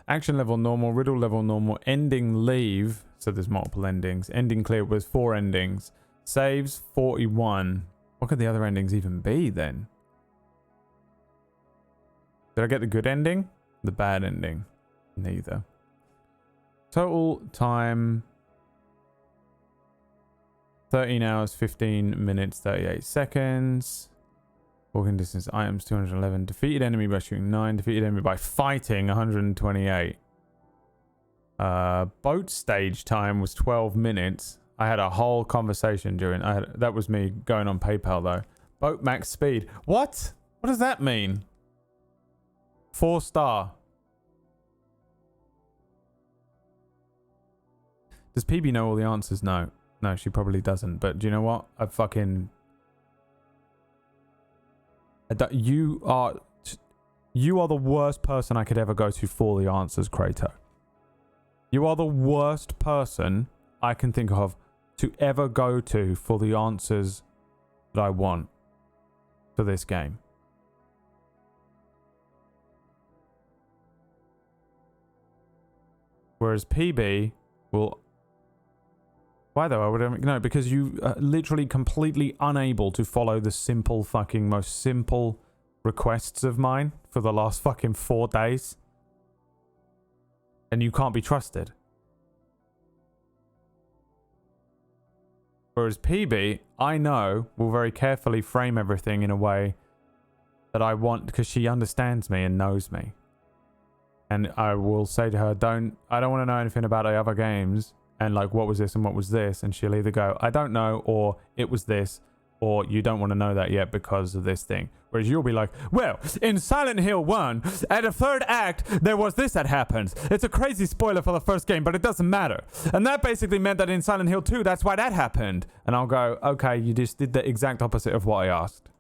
Action level normal, riddle level normal, ending leave. So there's multiple endings. Ending clear was 4 endings. Saves 41. What could the other endings even be then? Did I get the good ending? The bad ending? Neither. Total time 13 hours, 15 minutes, 38 seconds. Walking distance items 211. Defeated enemy by shooting 9. Defeated enemy by fighting 128. Boat stage time was 12 minutes. I had a whole conversation during. That was me going on PayPal though. Boat max speed. What? What does that mean? 4-star. Does PB know all the answers? No. No, she probably doesn't. But do you know what? You are the worst person I could ever go to for the answers, Kratos. You are the worst person I can think of to ever go to for the answers that I want for this game. Whereas PB will... Why though? I would no, because you are literally completely unable to follow the simple fucking most simple requests of mine for the last fucking 4 days. And you can't be trusted. Whereas PB, I know, will very carefully frame everything in a way that I want because she understands me and knows me. And I will say to her, I don't want to know anything about the other games. And like, what was this and what was this? And she'll either go, I don't know, or it was this, or you don't want to know that yet because of this thing. Whereas you'll be like, well, in Silent Hill 1, at the 3rd act, there was this that happened. It's a crazy spoiler for the first game, but it doesn't matter. And that basically meant that in Silent Hill 2, that's why that happened. And I'll go, okay, you just did the exact opposite of what I asked.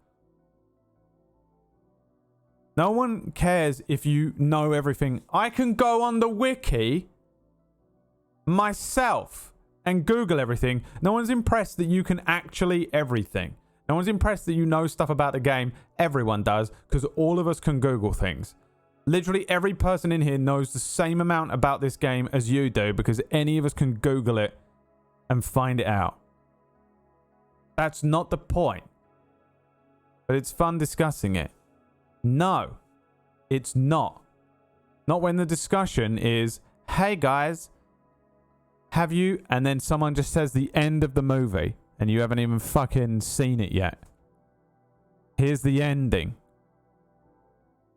No one cares if you know everything. I can go on the wiki myself and Google everything. No one's impressed that you can actually everything. No one's impressed that you know stuff about the game. Everyone does, because all of us can Google things. Literally every person in here knows the same amount about this game as you do, because any of us can Google it and find it out. That's not the point. But it's fun discussing it. No, it's not. Not when the discussion is, hey guys, have you... And then someone just says the end of the movie and you haven't even fucking seen it yet. Here's the ending.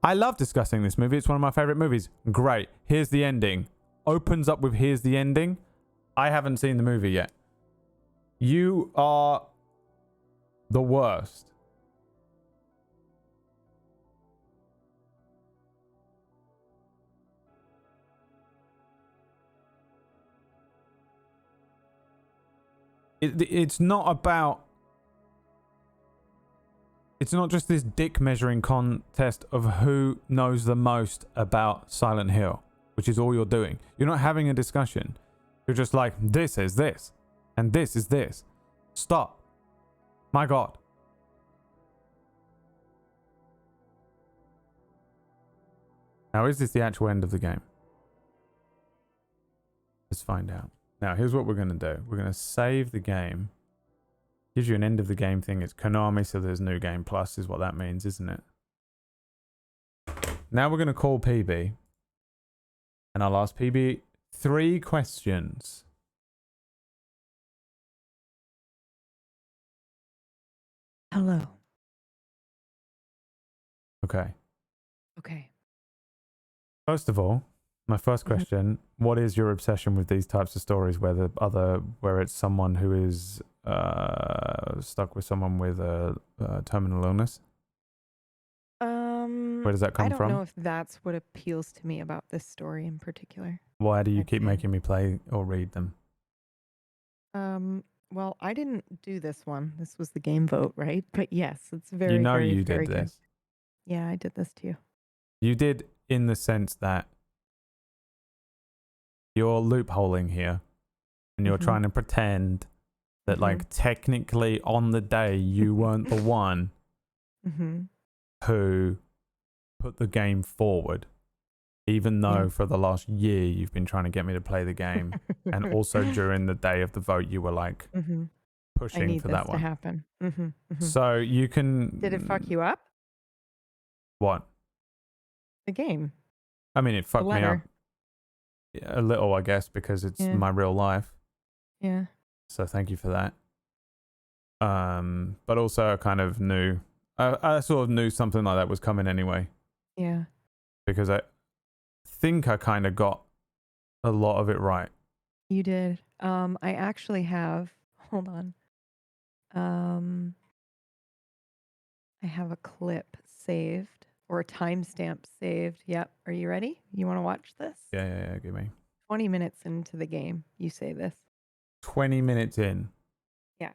I love discussing this movie. It's one of my favorite movies. Great. Here's the ending. Opens up with here's the ending. I haven't seen the movie yet. You are the worst. It's not about... It's not just this dick measuring contest of who knows the most about Silent Hill, which is all you're doing. You're not having a discussion. You're just like, this is this, and this is this. Stop. My God. Now, is this the actual end of the game? Let's find out. Now, here's what we're going to do. We're going to save the game. Gives you an end of the game thing. It's Konami, so there's New Game Plus is what that means, isn't it? Now we're going to call PB. And I'll ask PB 3 questions. Hello. Okay. Okay. First of all, my first question, what is your obsession with these types of stories where it's someone who is stuck with someone with a terminal illness? Where does that come from? I don't know if that's what appeals to me about this story in particular. Why do you keep making me play or read them? Well, I didn't do this one. This was the game vote, right? But yes, it's very, You know very, you very did good. this. Yeah, I did this to you. You did in the sense that you're loopholing here and you're trying to pretend that like technically on the day you weren't the one who put the game forward, even though for the last year you've been trying to get me to play the game, and also during the day of the vote you were like pushing I need for this that to one. happen. So you can. Did it fuck you up? What? The game. I mean, it fucked me up letter. a little, I guess, because it's my real life. Yeah. So thank you for that. But also I kind of knew, I sort of knew something like that was coming anyway. Yeah. Because I think I kind of got a lot of it right. You did. I actually have, hold on. I have a clip saved or a timestamp saved. Yep. Are you ready? You want to watch this? Yeah, give me. 20 minutes into the game, you say this. 20 minutes in. Yeah.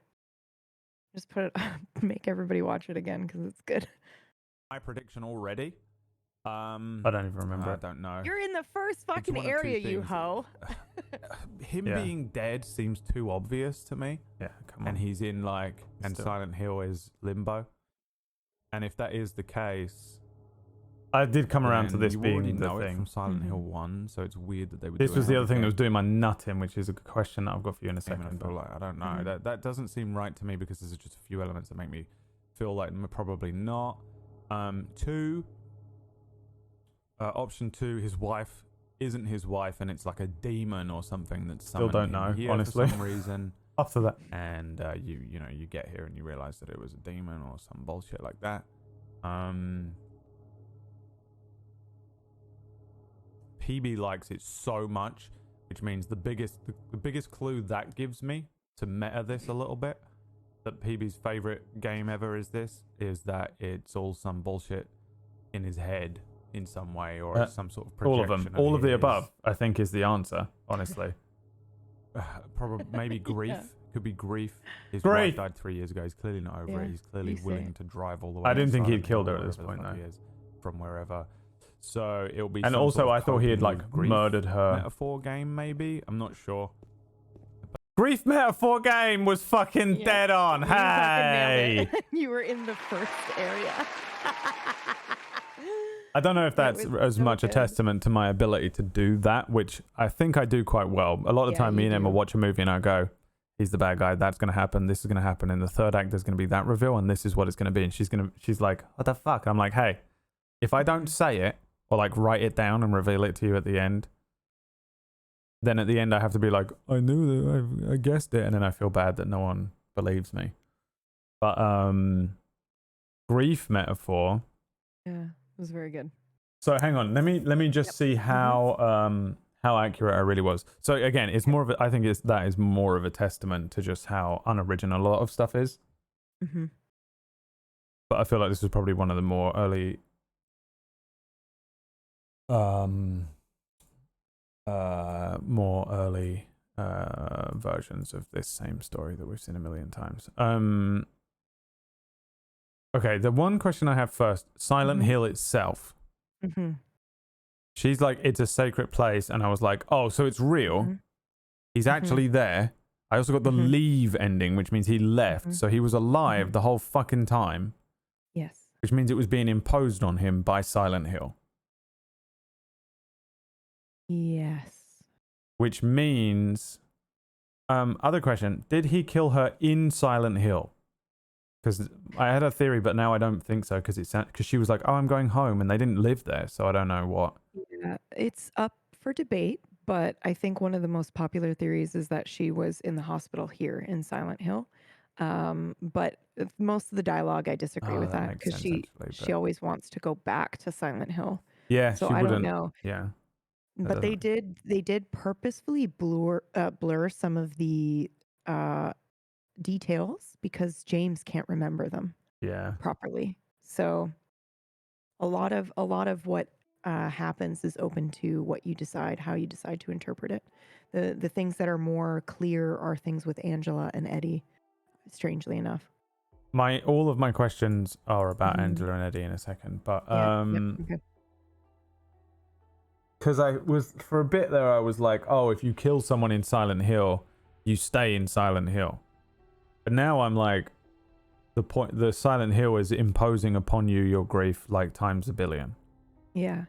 Just put it, make everybody watch it again because it's good. My prediction already. I don't even remember. I don't know. You're in the first fucking one of two area, you things. hoe. Him being dead seems too obvious to me. Yeah, come on. And he's in like, and Silent Hill is limbo. And if that is the case, I did come around to this you being already the know it thing from Silent Hill 1, so it's weird that they would This do was it the in other thing game. that was doing my nutting, which is a question that I've got for you in a Game, and second. I feel like, I don't know. That doesn't seem right to me because there's just a few elements that make me feel like probably not. Option 2, his wife isn't his wife, and it's like a demon or something that's Still don't know, here honestly. for some reason. After that, and you get here and you realize that it was a demon or some bullshit like that. PB likes it so much, which means the biggest clue that gives me to meta this a little bit, that PB's favorite game ever is that it's all some bullshit in his head in some way, or it's some sort of projection. all of them, all of the his. above, I think, is the answer. Honestly, Probably maybe grief. Yeah. Could be grief. His Grief. wife died 3 years ago. He's clearly not over Yeah, it. He's clearly you say willing it. to drive all the way. I didn't to think he'd Silent killed Hill her at or this wherever the point, fuck though. he is, from wherever. So it'll be. and some also sort I of thought he had coping like with grief murdered her. metaphor game, maybe. I'm not sure. Grief metaphor game was fucking dead on. You fucking Hey, nailed it. You were in the first area. I don't know if that's was as so much a good. testament to my ability to do that, which I think I do quite well. A lot of the Yeah, time, me you and Emma do. watch a movie and I go, he's the bad guy, that's going to happen, this is going to happen. In the third act, there's going to be that reveal, and this is what it's going to be. And she's like, what the fuck? I'm like, hey, if I don't say it, or like write it down and reveal it to you at the end, then at the end I have to be like, I knew that, I guessed it. And then I feel bad that no one believes me. But grief metaphor. Yeah, it was very good. So hang on, let me just see how accurate I really was. So again, it's more of a, I think that is more of a testament to just how unoriginal a lot of stuff is. Mm-hmm. But I feel like this was probably one of the more early versions of this same story that we've seen a million times. Okay, the one question I have first, Silent Hill itself. Mm-hmm. She's like, it's a sacred place, and I was like, oh, so it's real. He's actually there. I also got the leave ending, which means he left, so he was alive the whole fucking time. Yes. Which means it was being imposed on him by Silent Hill. Yes. Which means Other question: did he kill her in Silent Hill? Because I had a theory, but now I don't think so. Because she was like, "Oh, I'm going home," and they didn't live there, so I don't know what. Yeah, it's up for debate, but I think one of the most popular theories is that she was in the hospital here in Silent Hill. But most of the dialogue, I disagree with that makes because sense, she but- always wants to go back to Silent Hill. Yeah, So she I wouldn't. don't know. Yeah. That But they doesn't- did purposefully blur some of the details because James can't remember them Yeah. properly. So a lot of what happens is open to what you decide, how you decide to interpret it. The things that are more clear are things with Angela and Eddie, strangely enough. All of my questions are about Mhm. Angela and Eddie in a second, but Yeah, yep, okay. because I was for a bit there, I was like, oh, if you kill someone in Silent Hill, you stay in Silent Hill. But now I'm like, the Silent Hill is imposing upon you your grief like times a billion. Yeah.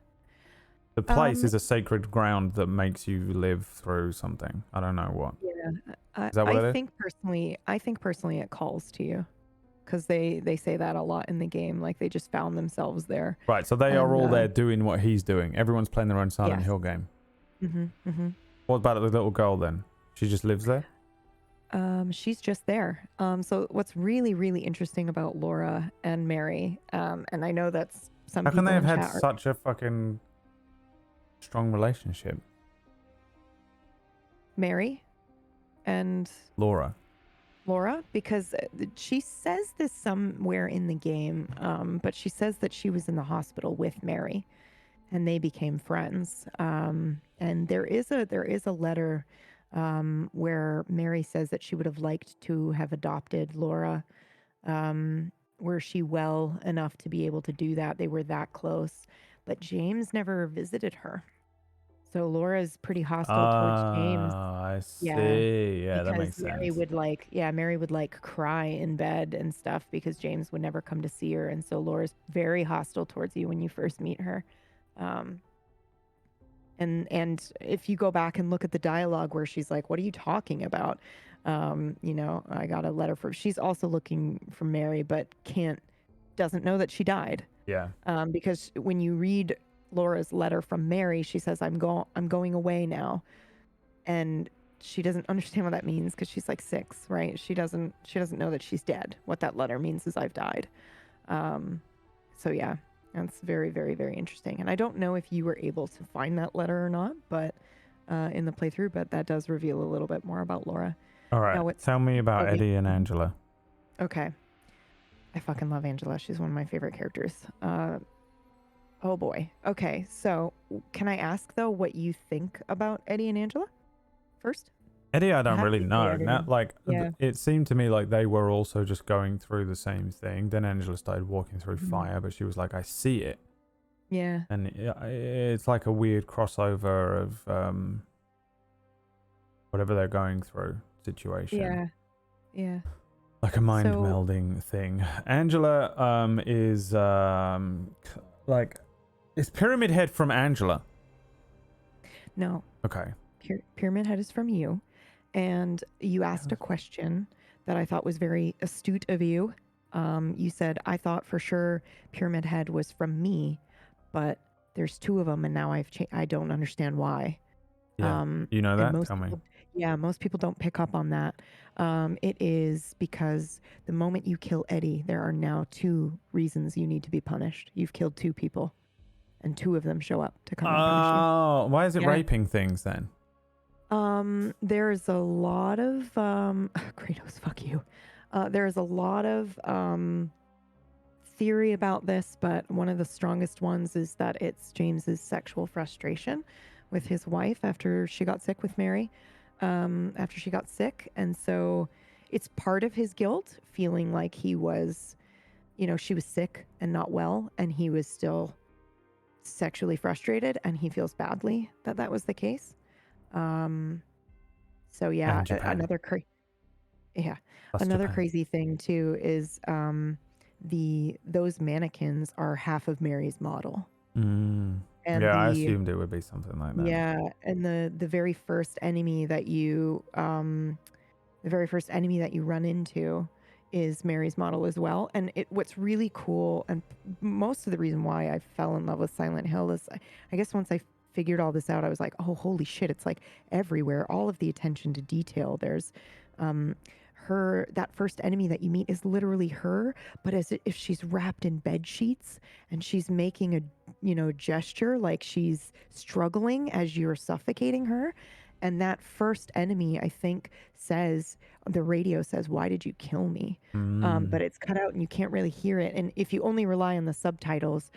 The place is a sacred ground that makes you live through something. I don't know what. Yeah. Is that what it I is? think personally it calls to you because they say that a lot in the game. Like they just found themselves there. Right, so they are And, all there doing what he's doing. Everyone's playing their own Silent Yes. Hill game. Mm-hmm. What about the little girl then? She just lives there? She's just there. So what's really, really interesting about Laura and Mary, and I know that's some How people can they have in had chat are- such a fucking strong relationship? Mary and Laura. because she says this somewhere in the game, but she says that she was in the hospital with Mary, and they became friends. And there is a letter where Mary says that she would have liked to have adopted Laura. Were she well enough to be able to do that? They were that close, but James never visited her. So Laura's pretty hostile towards James. I see. Yeah, Yeah, that because makes Mary sense. Mary would like cry in bed and stuff because James would never come to see her, and so Laura's very hostile towards you when you first meet her. And if you go back and look at the dialogue where she's like, "What are you talking about?" I got a letter from. She's also looking for Mary, but doesn't know that she died. Yeah. Because when you read Laura's letter from Mary, she says, I'm going away now," and she doesn't understand what that means because she's like 6, right? She doesn't know that she's dead. What that letter means is I've died. So yeah, that's very, very, very interesting. And I don't know if you were able to find that letter or not, but in the playthrough, but that does reveal a little bit more about Laura. All right. Now, Tell me about Eddie. Eddie and Angela. Okay. I fucking love Angela. She's one of my favorite characters. Oh boy. Okay, so can I ask though what you think about Eddie and Angela first? Eddie, I don't How do really you know. feel Now, about Eddie? Yeah. it seemed to me like they were also just going through the same thing. Then Angela started walking through Mhm. fire, but she was like, I see it. Yeah. And it's like a weird crossover of whatever they're going through situation. Yeah. Yeah. Like a mind So- melding thing. Angela is is Pyramid Head from Angela? No. Okay. Pyramid Head is from you, and you asked a question that I thought was very astute of you. You said, I thought for sure Pyramid Head was from me, but there's 2 of them, and now I don't understand why. Yeah. You know and that? Tell me. Most people don't pick up on that. It is because the moment you kill Eddie, there are now 2 reasons you need to be punished. You've killed 2 people, and 2 of them show up to come and punish you. Oh, why is it Yeah. raping things then? There's a lot of Kratos, fuck you. There's a lot of theory about this, but one of the strongest ones is that it's James's sexual frustration with his wife after she got sick with Mary. After she got sick, and so it's part of his guilt, feeling like he was, she was sick and not well, and he was still sexually frustrated, and he feels badly that was the case. So yeah, And Japan. another Plus Japan. crazy thing too is those mannequins are half of Mary's model. And Yeah, I the assumed it would be something like that. yeah, and the very first enemy that you run into is Mary's model as well. And what's really cool, and most of the reason why I fell in love with Silent Hill is, I guess once I figured all this out, I was like, oh, holy shit, it's like everywhere. All of the attention to detail. There's that first enemy that you meet is literally her, but as if she's wrapped in bed sheets and she's making a gesture like she's struggling as you're suffocating her. And that first enemy, I think, the radio says, "Why did you kill me?" But it's cut out and you can't really hear it. And if you only rely on the subtitles,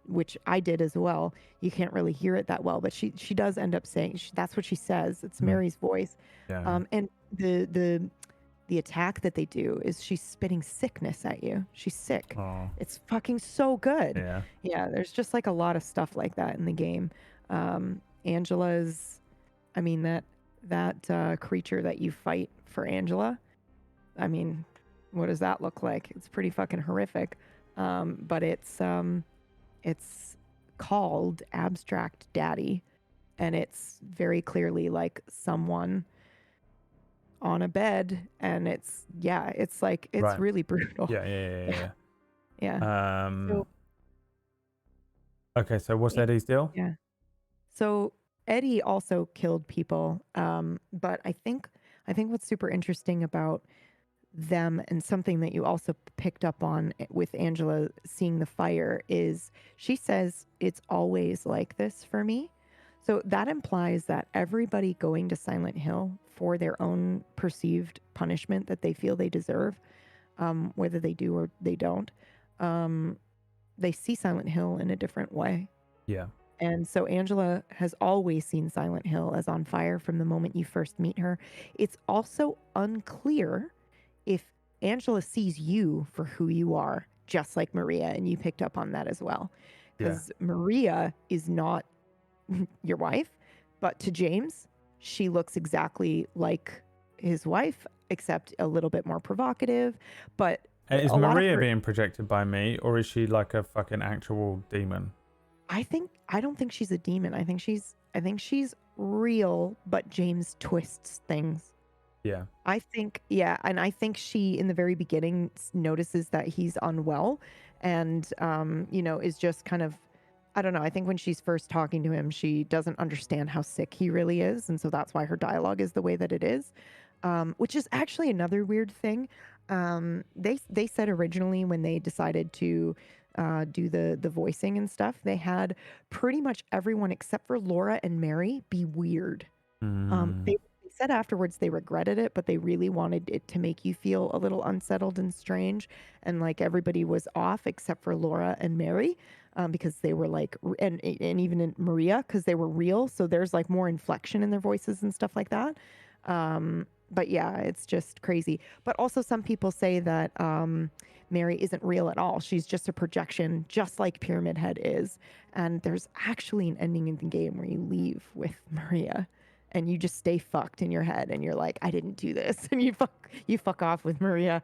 which I did as well, you can't really hear it that well. But she does end up saying, that's what she says. It's Mary's voice. Yeah. And the attack that they do is she's spitting sickness at you. She's sick. Oh. It's fucking so good. Yeah. Yeah, there's just like a lot of stuff like that in the game. Angela's, I mean, that creature that you fight for Angela, I mean, what does that look like? It's pretty fucking horrific. But it's called Abstract Daddy, and it's very clearly like someone on a bed, and it's like Right. really brutal. Yeah. Yeah. Okay, so what's Eddie's deal? Yeah. So Eddie also killed people, but I think what's super interesting about them, and something that you also picked up on with Angela seeing the fire, is she says it's always like this for me. So that implies that everybody going to Silent Hill for their own perceived punishment that they feel they deserve, whether they do or they don't, they see Silent Hill in a different way. Yeah. And so Angela has always seen Silent Hill as on fire from the moment you first meet her. It's also unclear if Angela sees you for who you are, just like Maria, and you picked up on that as well. Because Maria is not your wife, but to James, she looks exactly like his wife, except a little bit more provocative. But Is Maria being projected by me, or is she like a fucking actual demon? I don't think she's a demon. I think she's real, but James twists things. Yeah. And I think she in the very beginning notices that he's unwell, and is just kind of, I don't know. I think when she's first talking to him, she doesn't understand how sick he really is, and so that's why her dialogue is the way that it is, which is actually another weird thing. They said originally when they decided to do the voicing and stuff, they had pretty much everyone except for Laura and Mary be weird. They said afterwards they regretted it, but they really wanted it to make you feel a little unsettled and strange, and like everybody was off except for Laura and Mary, because they were like, and even in Maria, because they were real, so there's like more inflection in their voices and stuff like that. But yeah, it's just crazy. But also some people say that Mary isn't real at all. She's just a projection, just like Pyramid Head is. And there's actually an ending in the game where you leave with Maria and you just stay fucked in your head and you're like, I didn't do this. And you fuck off with Maria.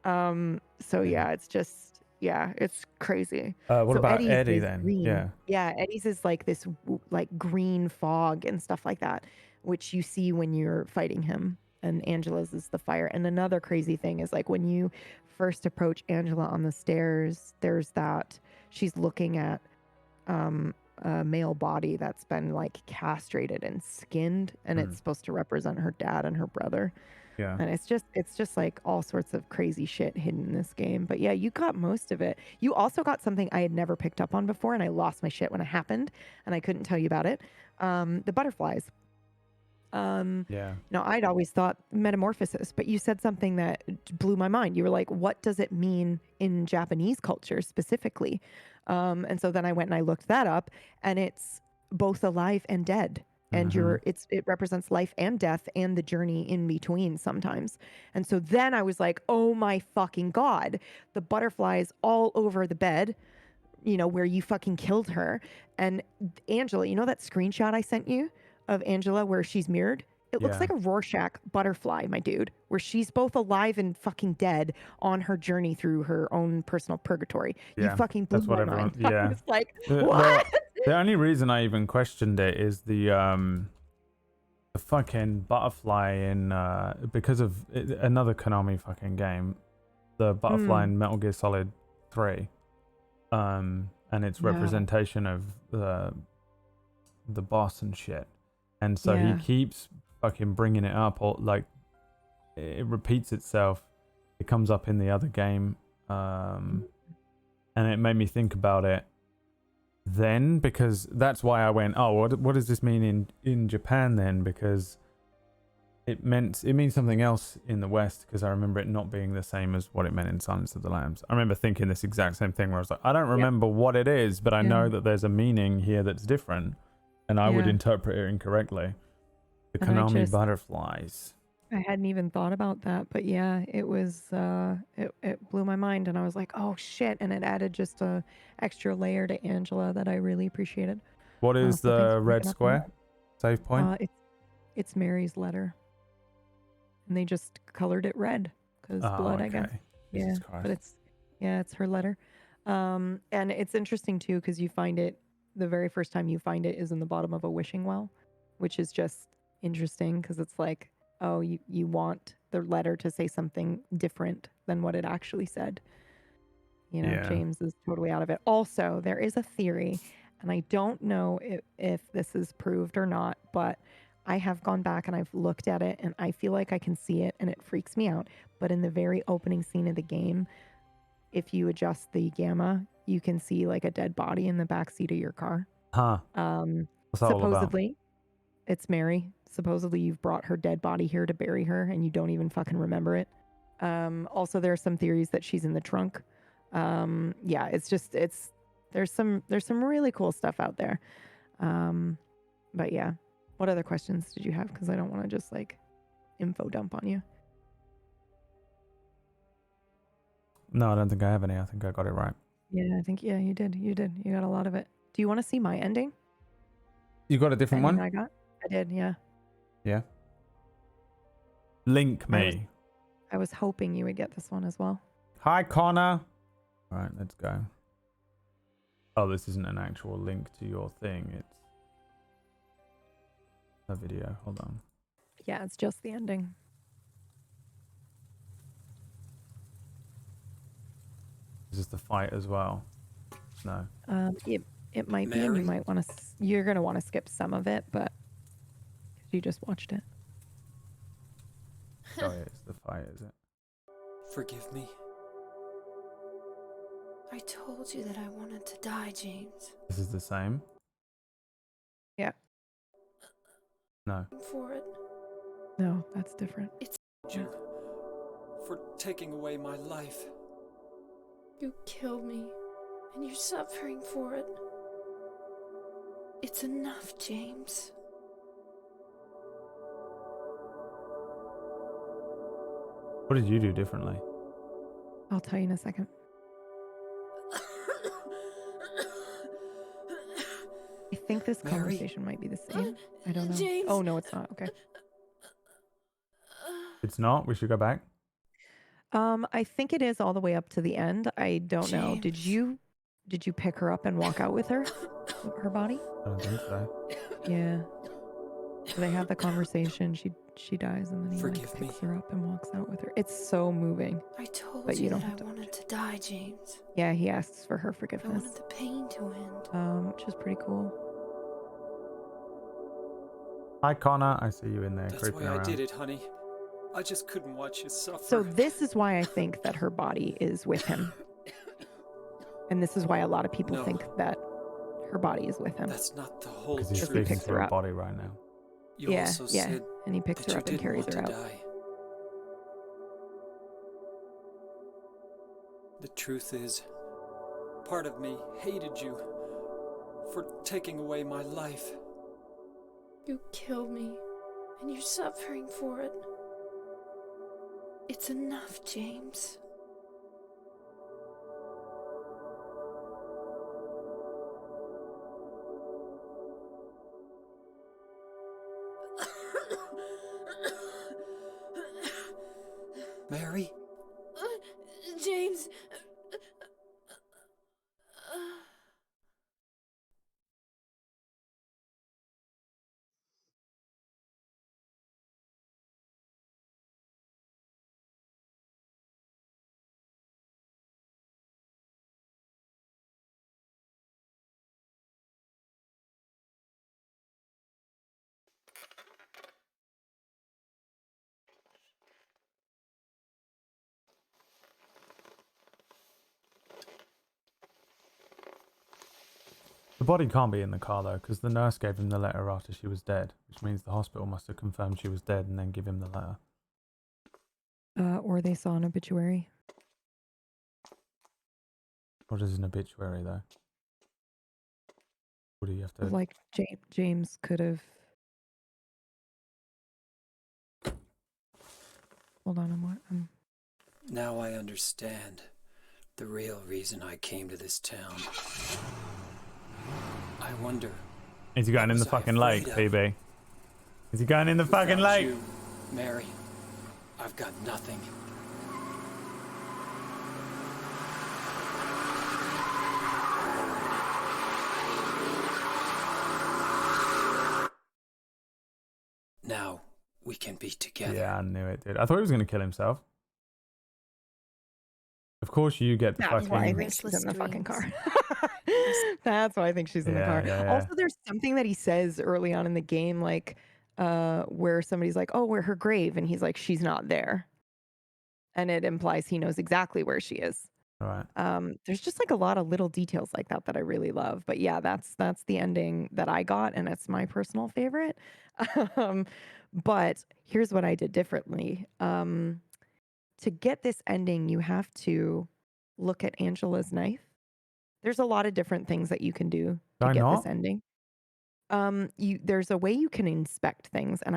So yeah, it's just, yeah, it's crazy. What So about Eddie's Eddie is then? green. Yeah. Yeah, Eddie's is like this like green fog and stuff like that, which you see when you're fighting him. And Angela's is the fire. And another crazy thing is like when you first approach Angela on the stairs, there's that she's looking at a male body that's been like castrated and skinned, and it's supposed to represent her dad and her brother. Yeah. And it's just like all sorts of crazy shit hidden in this game. But yeah, you got most of it. You also got something I had never picked up on before, and I lost my shit when it happened, and I couldn't tell you about it. The butterflies. Yeah. Now, I'd always thought metamorphosis, but you said something that blew my mind. You were like, what does it mean in Japanese culture specifically? And so then I went and I looked that up, and it's both alive and dead. And it represents life and death and the journey in between sometimes. And so then I was like, oh my fucking God, the butterflies all over the bed, where you fucking killed her. And Angela, that screenshot I sent you of Angela where she's mirrored? It looks Yeah. like a Rorschach butterfly, my dude, where she's both alive and fucking dead on her journey through her own personal purgatory. You Yeah, fucking blew that's what my everyone. mind. I Yeah, was like, The- what? The only reason I even questioned it is the fucking butterfly in because of another Konami fucking game, the butterfly in Metal Gear Solid 3, and its Yeah. representation of the boss and shit, and so Yeah. he keeps fucking bringing it up, or like it repeats itself. It comes up in the other game, and it made me think about it then, because that's why I went, oh, what does this mean in Japan then? Because it means something else in the West, because I remember it not being the same as what it meant in Silence of the Lambs. I remember thinking this exact same thing where I was like, I don't remember what it is, but I know that there's a meaning here that's different, and I would Yeah. interpret it incorrectly. The And I Konami just- butterflies. I hadn't even thought about that, but yeah, it was it blew my mind, and I was like, oh shit, and it added just a extra layer to Angela that I really appreciated. What is so thanks the for red bringing up that. square? Save point? It's Mary's letter, and they just colored it red because Oh, blood, I guess. okay. Yeah, Jesus Christ. but it's her letter, and it's interesting too because you find it the very first time you find it is in the bottom of a wishing well, which is just interesting because it's like, oh, you want the letter to say something different than what it actually said. You know, Yeah. James is totally out of it. Also, there is a theory, and I don't know if this is proved or not, but I have gone back and I've looked at it and I feel like I can see it and it freaks me out. But in the very opening scene of the game, if you adjust the gamma, you can see like a dead body in the back seat of your car. Huh. What's that all about? Supposedly, it's Mary. Supposedly, you've brought her dead body here to bury her, and you don't even fucking remember it. Also, there are some theories that she's in the trunk. Yeah, there's some really cool stuff out there. But yeah, what other questions did you have? Because I don't want to just like info dump on you. No, I don't think I have any. I think I got it right. Yeah, I think you did. You got a lot of it. Do you want to see my ending? You got a different Ending one? I got. I did. Yeah. Yeah. Link I was- me. I was hoping you would get this one as well. Hi, Connor. All right, let's go. Oh, this isn't an actual link to your thing. It's a video. Hold on. Yeah, it's just the ending. Is this the fight as well? No. It might be, and you might want to. You're gonna want to skip some of it, but 'cause you just watched it. Oh, yeah, it's the fight, is it? Forgive me. I told you that I wanted to die, James. This is the same? Yeah. No. For it. No, that's different. You for taking away my life. You killed me, and you're suffering for it. It's enough, James. What did you do differently? I'll tell you in a second. I think this Mary? conversation might be the same. I don't know. James. Oh no, it's not. Okay. It's not? We should go back? I think it is all the way up to the end. I don't know. Did you pick her up and walk out with her? Her body? I don't think so. Yeah. So they have the conversation. She dies, and then he like, Forgive picks her up and walks out with her. It's so moving. I told But you, you don't that have I wanted to die, James. Yeah, he asks for her I forgiveness, wanted the pain to end. which is pretty cool. Hi, Connor. I see you in there That's creeping why around. I did it, honey. I just couldn't watch you suffer. So this is why I think that her body is with him. And this is why a lot of people No. think that her body is with him. That's not the whole Because he's Just he truth. speaking picks to her her up. body right now. You yeah, also yeah. said And he picks that her you up and didn't carries want her to out. die. The truth is, part of me hated you for taking away my life. You killed me, and you're suffering for it. It's enough, James. Mary? James. The body can't be in the car though, because the nurse gave him the letter after she was dead, which means the hospital must have confirmed she was dead and then give him the letter. Or they saw an obituary. What is an obituary though? What do you have to? Like James could have. Hold on, Now I understand the real reason I came to this town. I wonder. Is he going in the fucking lake, Phoebe? Is he going in the fucking Without lake? you, Mary, I've got nothing. Now we can be together. Yeah, I knew it, dude. I thought he was going to kill himself. Of course, you get the That's fucking. why I think she's in the fucking car. That's why I think she's in the car. Yeah. Also, there's something that he says early on in the game, like where somebody's like, "Oh, where her grave," and he's like, "She's not there," and it implies he knows exactly where she is. All right. There's just like a lot of little details like that that I really love. But yeah, that's the ending that I got, and it's my personal favorite. But here's what I did differently. To get this ending, you have to look at Angela's knife. There's a lot of different things that you can do to get this ending. There's a way you can inspect things, and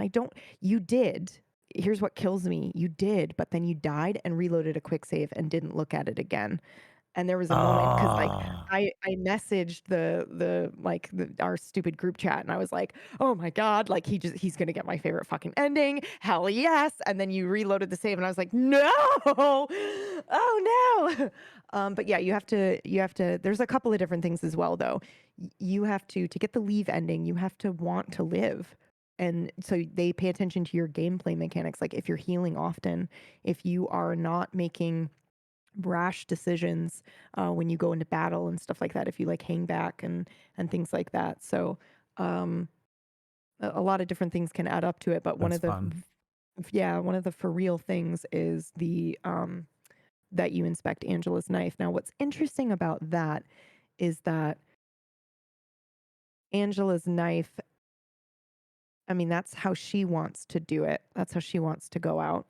you did. Here's what kills me. You did, but then you died and reloaded a quick save and didn't look at it again. And there was a moment because like I messaged our stupid group chat and I was like, oh my God, like he's gonna get my favorite fucking ending. Hell yes. And then you reloaded the save and I was like, no, oh no. But yeah, you have to, there's a couple of different things as well though. You have to get the leave ending, you have to want to live. And so they pay attention to your gameplay mechanics. Like if you're healing often, if you are not making rash decisions when you go into battle and stuff like that, if you like hang back and things like that. So a lot of different things can add up to it. But one of the for real things is the that you inspect Angela's knife. Now what's interesting about that is that Angela's knife, I mean, that's how she wants to do it. That's how she wants to go out.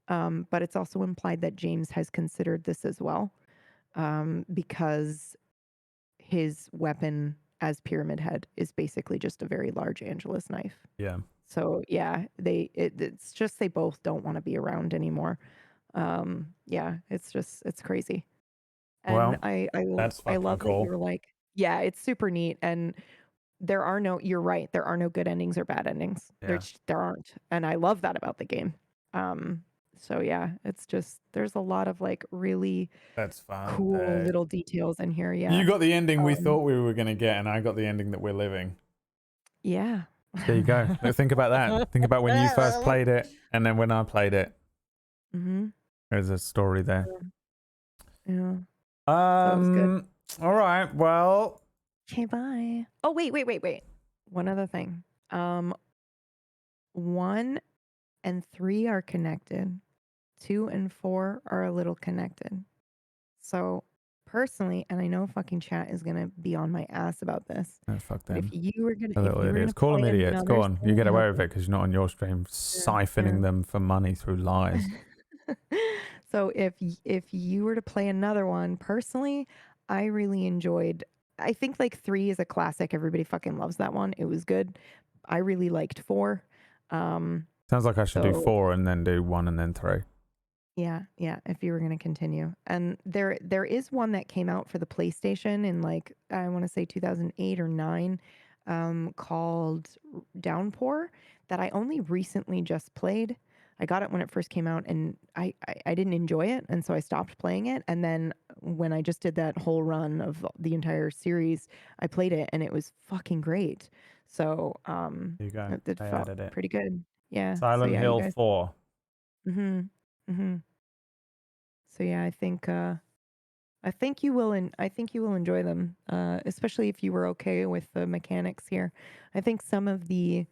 But it's also implied that James has considered this as well, because his weapon as Pyramid Head is basically just a very large Angela's knife. Yeah. So yeah, it's just they both don't want to be around anymore. Yeah, it's crazy. And Well, I that's I fucking love cool. that you were like, yeah, it's super neat. And you're right, there are no good endings or bad endings. Yeah. There aren't. And I love that about the game. So yeah, it's just there's a lot of like really That's fun. cool little details in here. Yeah. You got the ending we thought we were going to get, and I got the ending that we're living. Yeah. There you go. Now think about that. Think about when you first played it, and then when I played it. Mm-hmm. There's a story there. Yeah. That was good. All right. Well. Okay, bye. Oh, wait. One other thing. 1 and 3 are connected. 2 and 4 are a little connected. So personally, and I know fucking chat is gonna be on my ass about this. Oh, fuck but them. if you were gonna, Little idiots. Call them idiots. Go on. You get away with it because you're not on your stream siphoning them for money through lies. So if you were to play another one, personally, I really enjoyed. I think like 3 is a classic. Everybody fucking loves that one. It was good. I really liked 4. Sounds like I should do 4 and then do 1 and then 3. Yeah. If you were going to continue, and there is one that came out for the PlayStation in like I want to say 2008 or 9, called Downpour that I only recently just played. I got it when it first came out, and I didn't enjoy it, and so I stopped playing it. And then when I just did that whole run of the entire series, I played it, and it was fucking great. So There you go. it I felt added it. pretty good. Yeah. Silent you Hill guys. 4. So yeah, I think you will, and I think you will enjoy them, especially if you were okay with the mechanics here. I think some of the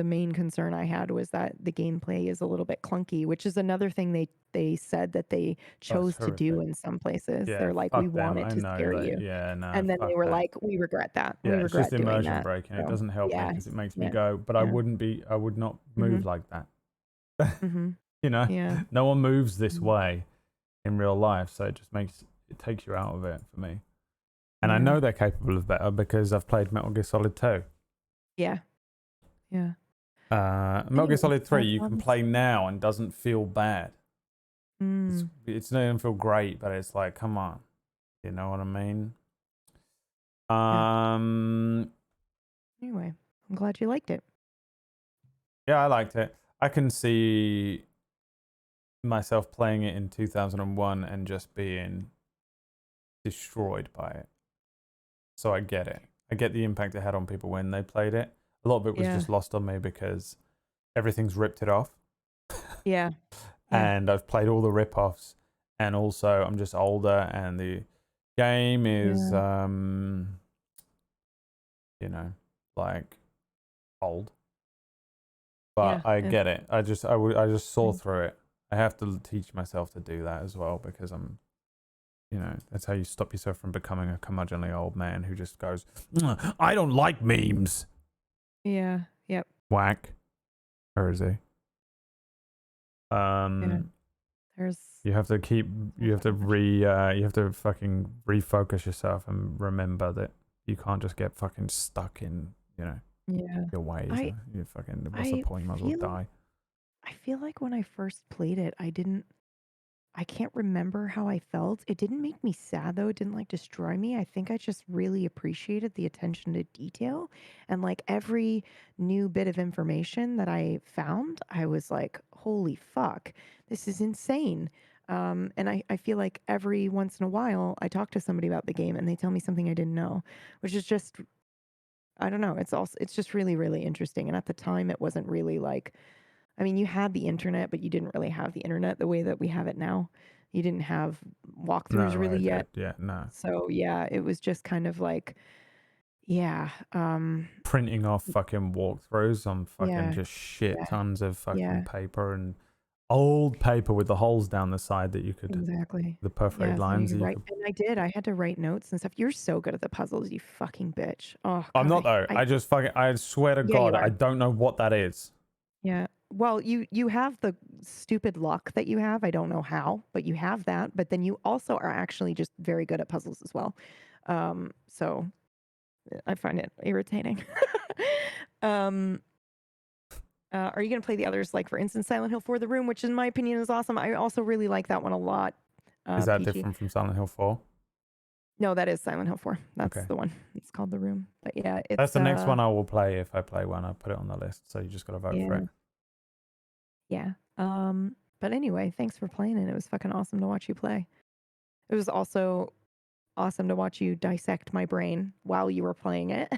main concern I had was that the gameplay is a little bit clunky, which is another thing they said that they chose to do horrific. in some places. Yeah, They're like, we fuck them. want it I to know scare that. you, Yeah, no, and then they fuck were that. like, we regret that. Yeah, We it's regret just doing immersion that. breaking. It So, doesn't help me yeah, because it makes me yeah, go, but I yeah. would not move like that. Mm-hmm. You know, Yeah. no one moves this way in real life, so it takes you out of it for me. And I Yeah. know they're capable of better because I've played Metal Gear Solid 2. Yeah. Yeah. Metal Gear Solid 3 Xbox you can Ones. play now and doesn't feel bad. Mm. It's not even feel great, but it's like, come on. You know what I mean? Anyway, I'm glad you liked it. Yeah, I liked it. I can see myself playing it in 2001 and just being destroyed by it. So I get it. I get the impact it had on people when they played it. A lot of it was Yeah. just lost on me because everything's ripped it off. Yeah. And I've played all the rip-offs, and also I'm just older, and the game is you know, like old. But Yeah, I yeah. get it. I just saw through it. I have to teach myself to do that as well because I'm, you know, that's how you stop yourself from becoming a curmudgeonly old man who just goes, I don't like memes. Yeah. Yep. Whack. Where is he? There's You have to you have to fucking refocus yourself and remember that you can't just get fucking stuck in, you know, Yeah. your ways. You fucking, what's I the point? You might as well feel- die. I feel like when I first played it, I can't remember how I felt. It didn't make me sad though. It didn't like destroy me. I think I just really appreciated the attention to detail, and like every new bit of information that I found, I was like, holy fuck, this is insane. And I feel like every once in a while I talk to somebody about the game and they tell me something I didn't know, which is just, I don't know. It's just really, really interesting. And at the time it wasn't really like, I mean, you had the internet, but you didn't really have the internet the way that we have it now. You didn't have walkthroughs No, really I yet. did. Yeah, no. So yeah, it was just kind of like, yeah, Printing off fucking walkthroughs on fucking Yeah, just shit yeah, tons of fucking yeah. paper and old paper with the holes down the side that you could, Exactly. the perforated So lines. you that you write, could- and I did. I had to write notes and stuff. You're so good at the puzzles, you fucking bitch. Oh, I'm God, not though. I just fucking, I swear to Yeah, you God, are. I don't know what that is. Yeah. Well, you have the stupid luck that you have. I don't know how, but you have that. But then you also are actually just very good at puzzles as well. So I find it irritating. Are you going to play the others? Like, for instance, Silent Hill 4: The Room, which in my opinion is awesome. I also really like that one a lot. Is that PG. different from Silent Hill 4? No, that is Silent Hill 4. That's Okay. the one. It's called The Room. But yeah, it's That's the next one I will play if I play one. I'll put it on the list. So you just got to vote for Yeah. it. Yeah. But anyway, thanks for playing it. It was fucking awesome to watch you play. It was also awesome to watch you dissect my brain while you were playing it.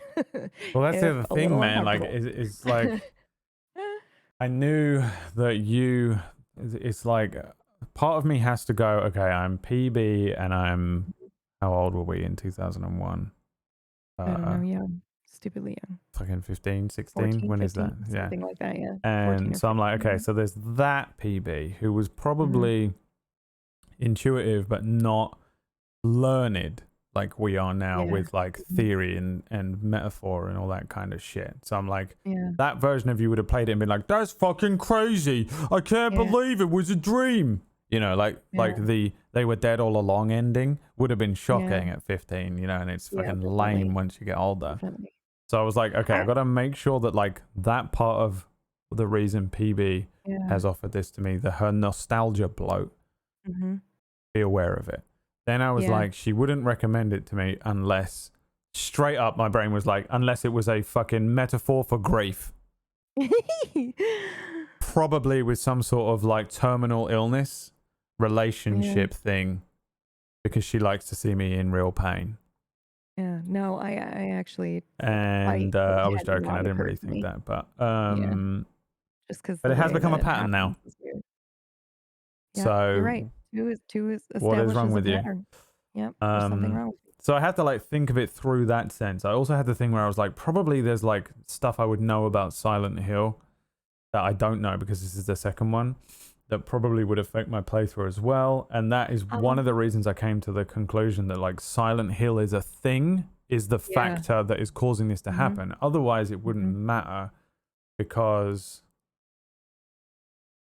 Well, that's the If other a thing, little man. Like, uncomfortable. it's like, I knew that it's like, part of me has to go, okay, I'm PB and I'm, how old were we in 2001? I don't know, young. Stupidly young. Fucking 15, 16? 14, When is 15, that? Yeah. something like that, yeah. 14 And or so I'm like, 15, okay, yeah. so there's that PB who was probably intuitive but not learned like we are now Yeah. with like theory and metaphor and all that kind of shit. So I'm like, Yeah. that version of you would have played it and been like, that's fucking crazy. I can't Yeah. believe it was a dream. You know, like Yeah. they were dead all along ending would have been shocking Yeah. at 15, you know, and it's Yeah, fucking definitely. lame once you get older. Definitely. So I was like, okay, I've got to make sure that like that part of the reason PB Yeah. has offered this to me, her nostalgia bloat, Mm-hmm. be aware of it. Then I was Yeah. like, she wouldn't recommend it to me unless, straight up my brain was like, unless it was a fucking metaphor for grief. probably with some sort of like terminal illness relationship thing, because she likes to see me in real pain. Yeah, no, I actually. And I was joking. I didn't really think that, but just because. But it has become a pattern now. Yeah, so you're right. Two is what is wrong with you? Yep, there's something wrong. So I had to like think of it through that sense. I also had the thing where I was like, probably there's like stuff I would know about Silent Hill that I don't know because this is the second one, that probably would affect my playthrough as well. And that is one of the reasons I came to the conclusion that like Silent Hill is a thing, is the factor that is causing this to happen. Otherwise it wouldn't matter, because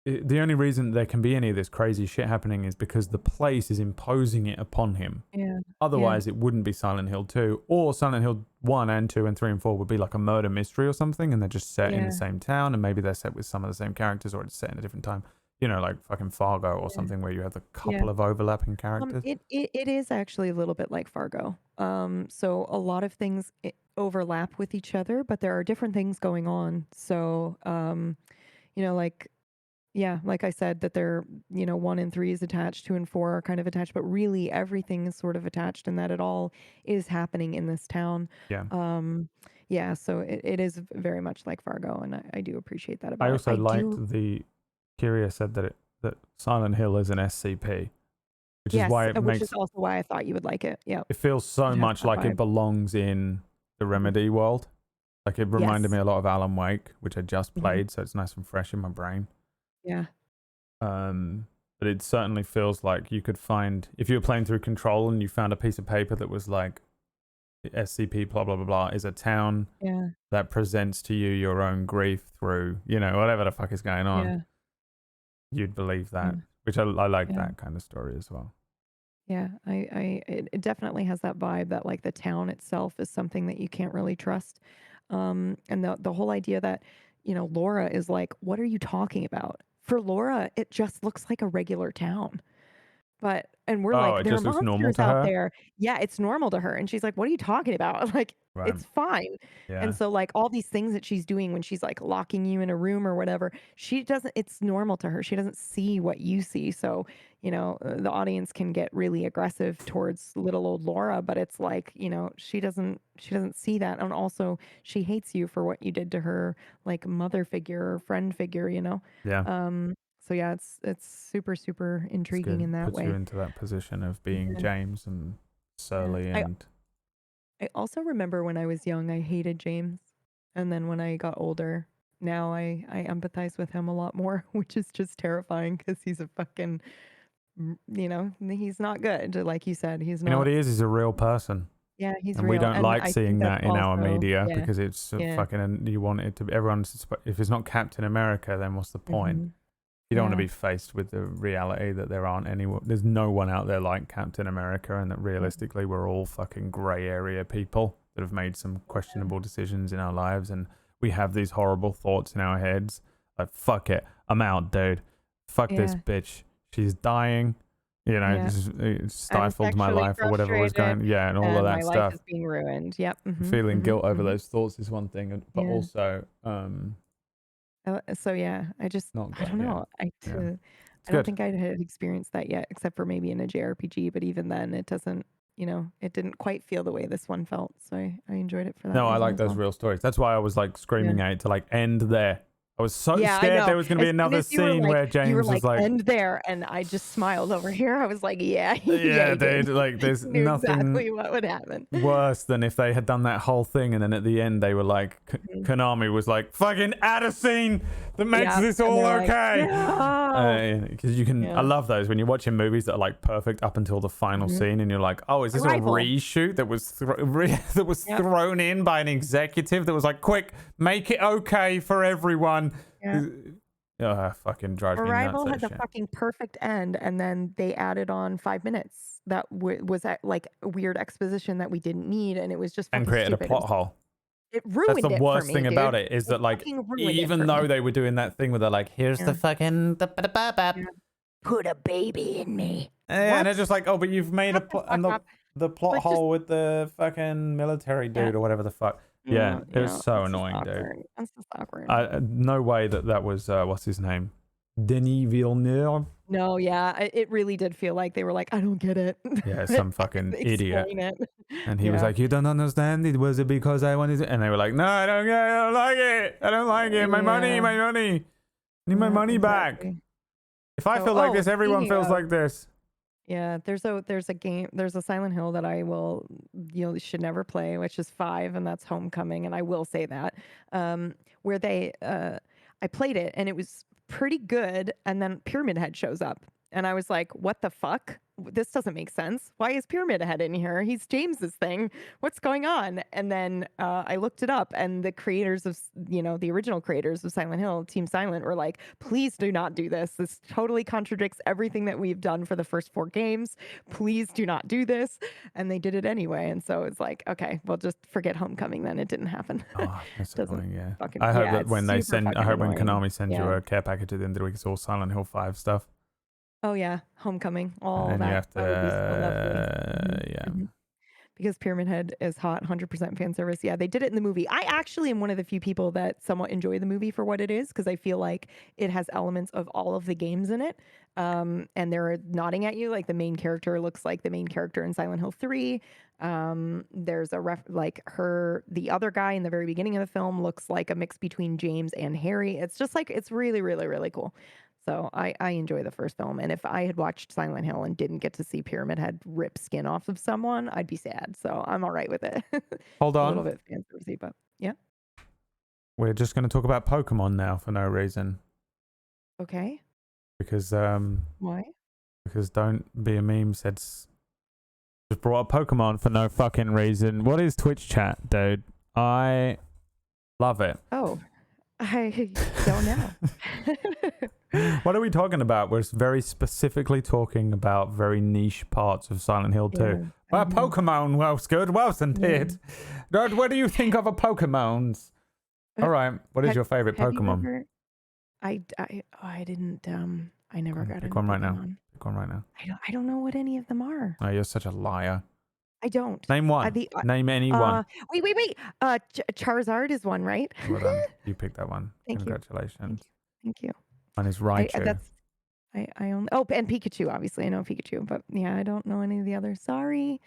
the only reason there can be any of this crazy shit happening is because the place is imposing it upon him. Yeah. Otherwise it wouldn't be Silent Hill 2, or Silent Hill 1 and 2 and 3 and 4 would be like a murder mystery or something, and they're just set in the same town, and maybe they're set with some of the same characters, or it's set in a different time. You know, like fucking Fargo or something, where you have a couple of overlapping characters. It is actually a little bit like Fargo. So a lot of things overlap with each other, but there are different things going on. So, you know, like I said, that they're, 1 and 3 is attached, 2 and 4 are kind of attached, but really everything is sort of attached, and that it all is happening in this town. Yeah. So it is very much like Fargo, and I do appreciate that about it. I also liked the Kyria said that Silent Hill is an SCP, which is why which is also why I thought you would like it. Yeah. It feels so much like it belongs in the Remedy world. Like it reminded me a lot of Alan Wake, which I just played, so it's nice and fresh in my brain. Yeah. But it certainly feels like you could find, if you were playing through Control and you found a piece of paper that was like SCP blah blah blah blah is a town that presents to you your own grief through, whatever the fuck is going on. You'd believe that, which I like that kind of story as well. Yeah, it definitely has that vibe that like the town itself is something that you can't really trust. And the whole idea that, Laura is like, what are you talking about? For Laura, it just looks like a regular town. And we're like, there are monsters out there. Yeah, it's normal to her. And she's like, what are you talking about? Like, it's fine. Yeah. And so like all these things that she's doing when she's like locking you in a room or whatever, it's normal to her. She doesn't see what you see. So, the audience can get really aggressive towards little old Laura, but it's like, she doesn't see that. And also she hates you for what you did to her, like mother figure or friend figure, Yeah. So yeah, it's super, super intriguing in that Puts way. you into that position of being James and Surly. And I also remember when I was young, I hated James. And then when I got older, now I empathize with him a lot more, which is just terrifying because he's a fucking, he's not good. Like you said, he's not. You know what he is? He's a real person. Yeah, he's and real. we don't And like I seeing think that that's in our also- media yeah, because it's yeah. fucking, and you want it to be, if it's not Captain America, then what's the point? You don't want to be faced with the reality that there's no one out there like Captain America, and that realistically we're all fucking grey area people that have made some questionable decisions in our lives, and we have these horrible thoughts in our heads. Like, fuck it, I'm out, dude. Fuck this bitch. She's dying. Just stifled my life or whatever was going. Yeah, and all of that my stuff. life is being ruined. Yep. Feeling guilt over those thoughts is one thing, but Yeah. also So yeah, I don't know. I don't good. think I had experienced that yet, except for maybe in a JRPG. But even then, it doesn't. It didn't quite feel the way this one felt. So I enjoyed it for that. No, I reason like as those well. real stories. That's why I was like screaming at it to like end there. I was so Yeah, I scared know. there was going to be As soon another as you were scene like- where you were James was like, end there, and I just smiled over here. I was like, yeah, yeah, you did. dude, like there's Knew nothing exactly what would happen. worse than if they had done that whole thing and then at the end they were like, Konami was like, fucking add a scene that makes Yeah, this and all they're like, okay. "No." Because you can, I love those when you're watching movies that are like perfect up until the final scene, and you're like, oh, is this Arrival. a reshoot that was thrown in by an executive that was like, quick, make it okay for everyone. Yeah. Fucking drives Arrival me had nuts. the fucking perfect end, and then they added on 5 minutes that was that like a weird exposition that we didn't need, and it was just And fucking created stupid. a plot hole. It ruined That's the it for worst me, thing dude. about it is It that like fucking ruined it even for though me. they were doing that thing where they're like, here's the fucking Put a baby in me. and it's just like, oh, but you've made and the plot Like, hole with the fucking military dude or whatever the fuck. Yeah, it was yeah, so that's just annoying, dude. awkward. That's just awkward. No way that was what's his name, Denis Villeneuve. No, yeah, it really did feel like they were like, I don't get it. Yeah, some fucking idiot. Explain it. And he was Yeah. like, "You don't understand it. Was it because I wanted to?" And they were like, "No, I don't get it. I don't like it. I don't like it. My money, Yeah. my money. I need my money back." Exactly. If I So- feel like oh, this, everyone speaking feels of- like this. Yeah, there's a Silent Hill that I will, should never play, which is 5, and that's Homecoming, and I will say that, where I played it, and it was pretty good, and then Pyramid Head shows up, and I was like, what the fuck? This doesn't make sense. Why is Pyramid Head in here? He's James's thing. What's going on? And then I looked it up, and the creators of, the original creators of Silent Hill, Team Silent, were like, please do not do this. This totally contradicts everything that we've done for the first 4 games. Please do not do this. And they did it anyway. And so it's like, okay, well, just forget Homecoming then. It didn't happen. Oh, that's annoying, yeah. fucking- I hope yeah, that it's when they super send, I fucking hope when annoying. Konami sends you Yeah. a care package at the end of the week, it's all Silent Hill 5 stuff. Oh yeah, Homecoming. All And then that. you have to, that would be so lovely. yeah. Mhm. Because Pyramid Head is hot, 100% fan service. Yeah, they did it in the movie. I actually am one of the few people that somewhat enjoy the movie for what it is, because I feel like it has elements of all of the games in it. And they're nodding at you. Like the main character looks like the main character in Silent Hill 3. There's the other guy in the very beginning of the film looks like a mix between James and Harry. It's just like, it's really, really, really cool. So I enjoy the first film. And if I had watched Silent Hill and didn't get to see Pyramid Head rip skin off of someone, I'd be sad. So I'm all right with it. Hold A on. little bit fan servicey, but yeah. We're just going to talk about Pokemon now for no reason. Okay. Because Why? Because Don't Be a Meme said just brought up Pokemon for no fucking reason. What is Twitch chat, dude? I love it. Oh, I don't know. What are we talking about? We're very specifically talking about very niche parts of Silent Hill 2. Yeah, Well, Pokemon, what's good, wasn't it? What do you think of a Pokemons? All right, what is Have- your favorite have you Pokemon? ever- I didn't. I never got Pick into one right now. Pokemon. Pick one right now. I don't know what any of them are. Oh, you're such a liar. I don't. Name one. Name any one. Wait. Charizard is one, right? Well done. You picked that one. Thank you. Congratulations. Thank you. Mine is Raichu. I only and Pikachu, obviously. I know Pikachu, but yeah, I don't know any of the others. Sorry.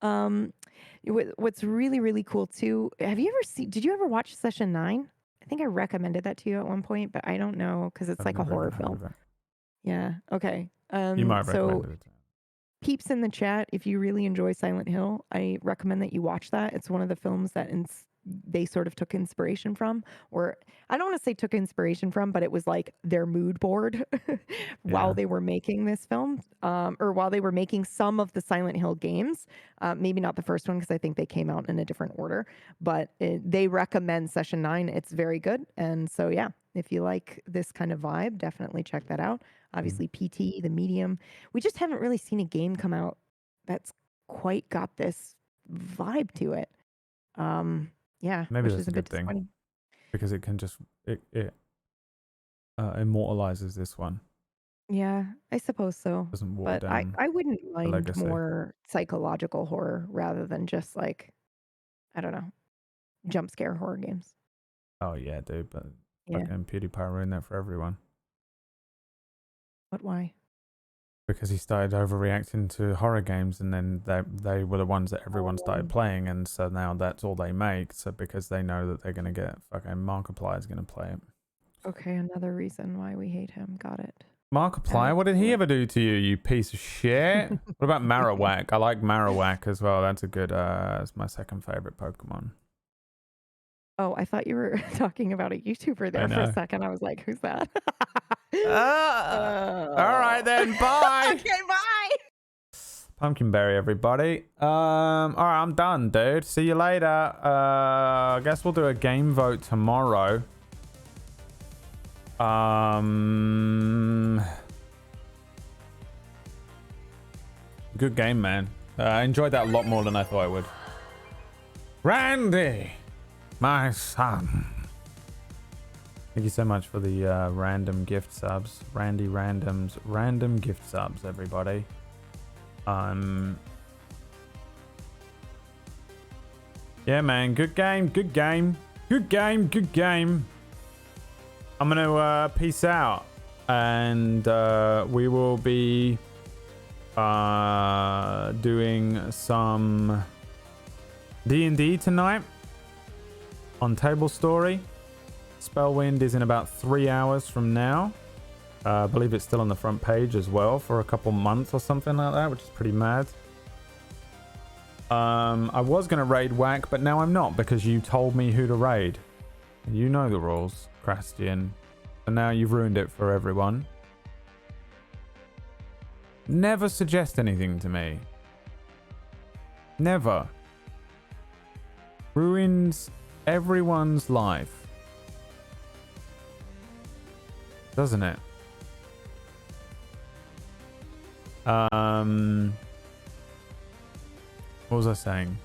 What's really, really cool too. Did you ever watch Session 9? I think I recommended that to you at one point, but I don't know because it's like a horror film. Yeah. Okay. You might have recommended it. Peeps in the chat, if you really enjoy Silent Hill, I recommend that you watch that. It's one of the films that they sort of took inspiration from, or I don't want to say took inspiration from, but it was like their mood board while they were making this film, or while they were making some of the Silent Hill games. Maybe not the first one, because I think they came out in a different order, but they recommend Session 9. It's very good. And so, yeah, if you like this kind of vibe, definitely check that out. Obviously, PT, The Medium. We just haven't really seen a game come out that's quite got this vibe to it. Yeah, Maybe which that's is a a good bit thing. disappointing. Because it can just it immortalizes this one. Yeah, I suppose so. Doesn't water But I down wouldn't mind legacy. more psychological horror rather than just like, I don't know, jump scare horror games. Oh yeah, dude, but Yeah. fucking PewDiePie ruined that for everyone. But why? Because he started overreacting to horror games, and then they were the ones that everyone started playing, and so now that's all they make. So because they know that they're gonna get fucking Markiplier's gonna play it. Okay, another reason why we hate him. Got it. Markiplier, what did he ever do to you, you piece of shit? What about Marowak? I like Marowak as well. That's a good. It's my second favorite Pokemon. Oh, I thought you were talking about a YouTuber there for know. a second. I was like, who's that? All right then, bye. Okay, bye. Pumpkinberry, everybody. All right, I'm done, dude. See you later. I guess we'll do a game vote tomorrow. Good game, man. I enjoyed that a lot more than I thought I would. Randy, my son. Thank you so much for the random gift subs. Randy Random's random gift subs, everybody. Yeah, man. Good game. Good game. Good game. Good game. I'm going to peace out. And we will be doing some D&D tonight on Table Story. Spellwind is in about 3 hours from now. I believe it's still on the front page as well for a couple months or something like that, which is pretty mad. I was going to raid Whack, but now I'm not because you told me who to raid. You know the rules, Crastian. And now you've ruined it for everyone. Never suggest anything to me. Never. Ruins everyone's life. Doesn't it? What was I saying?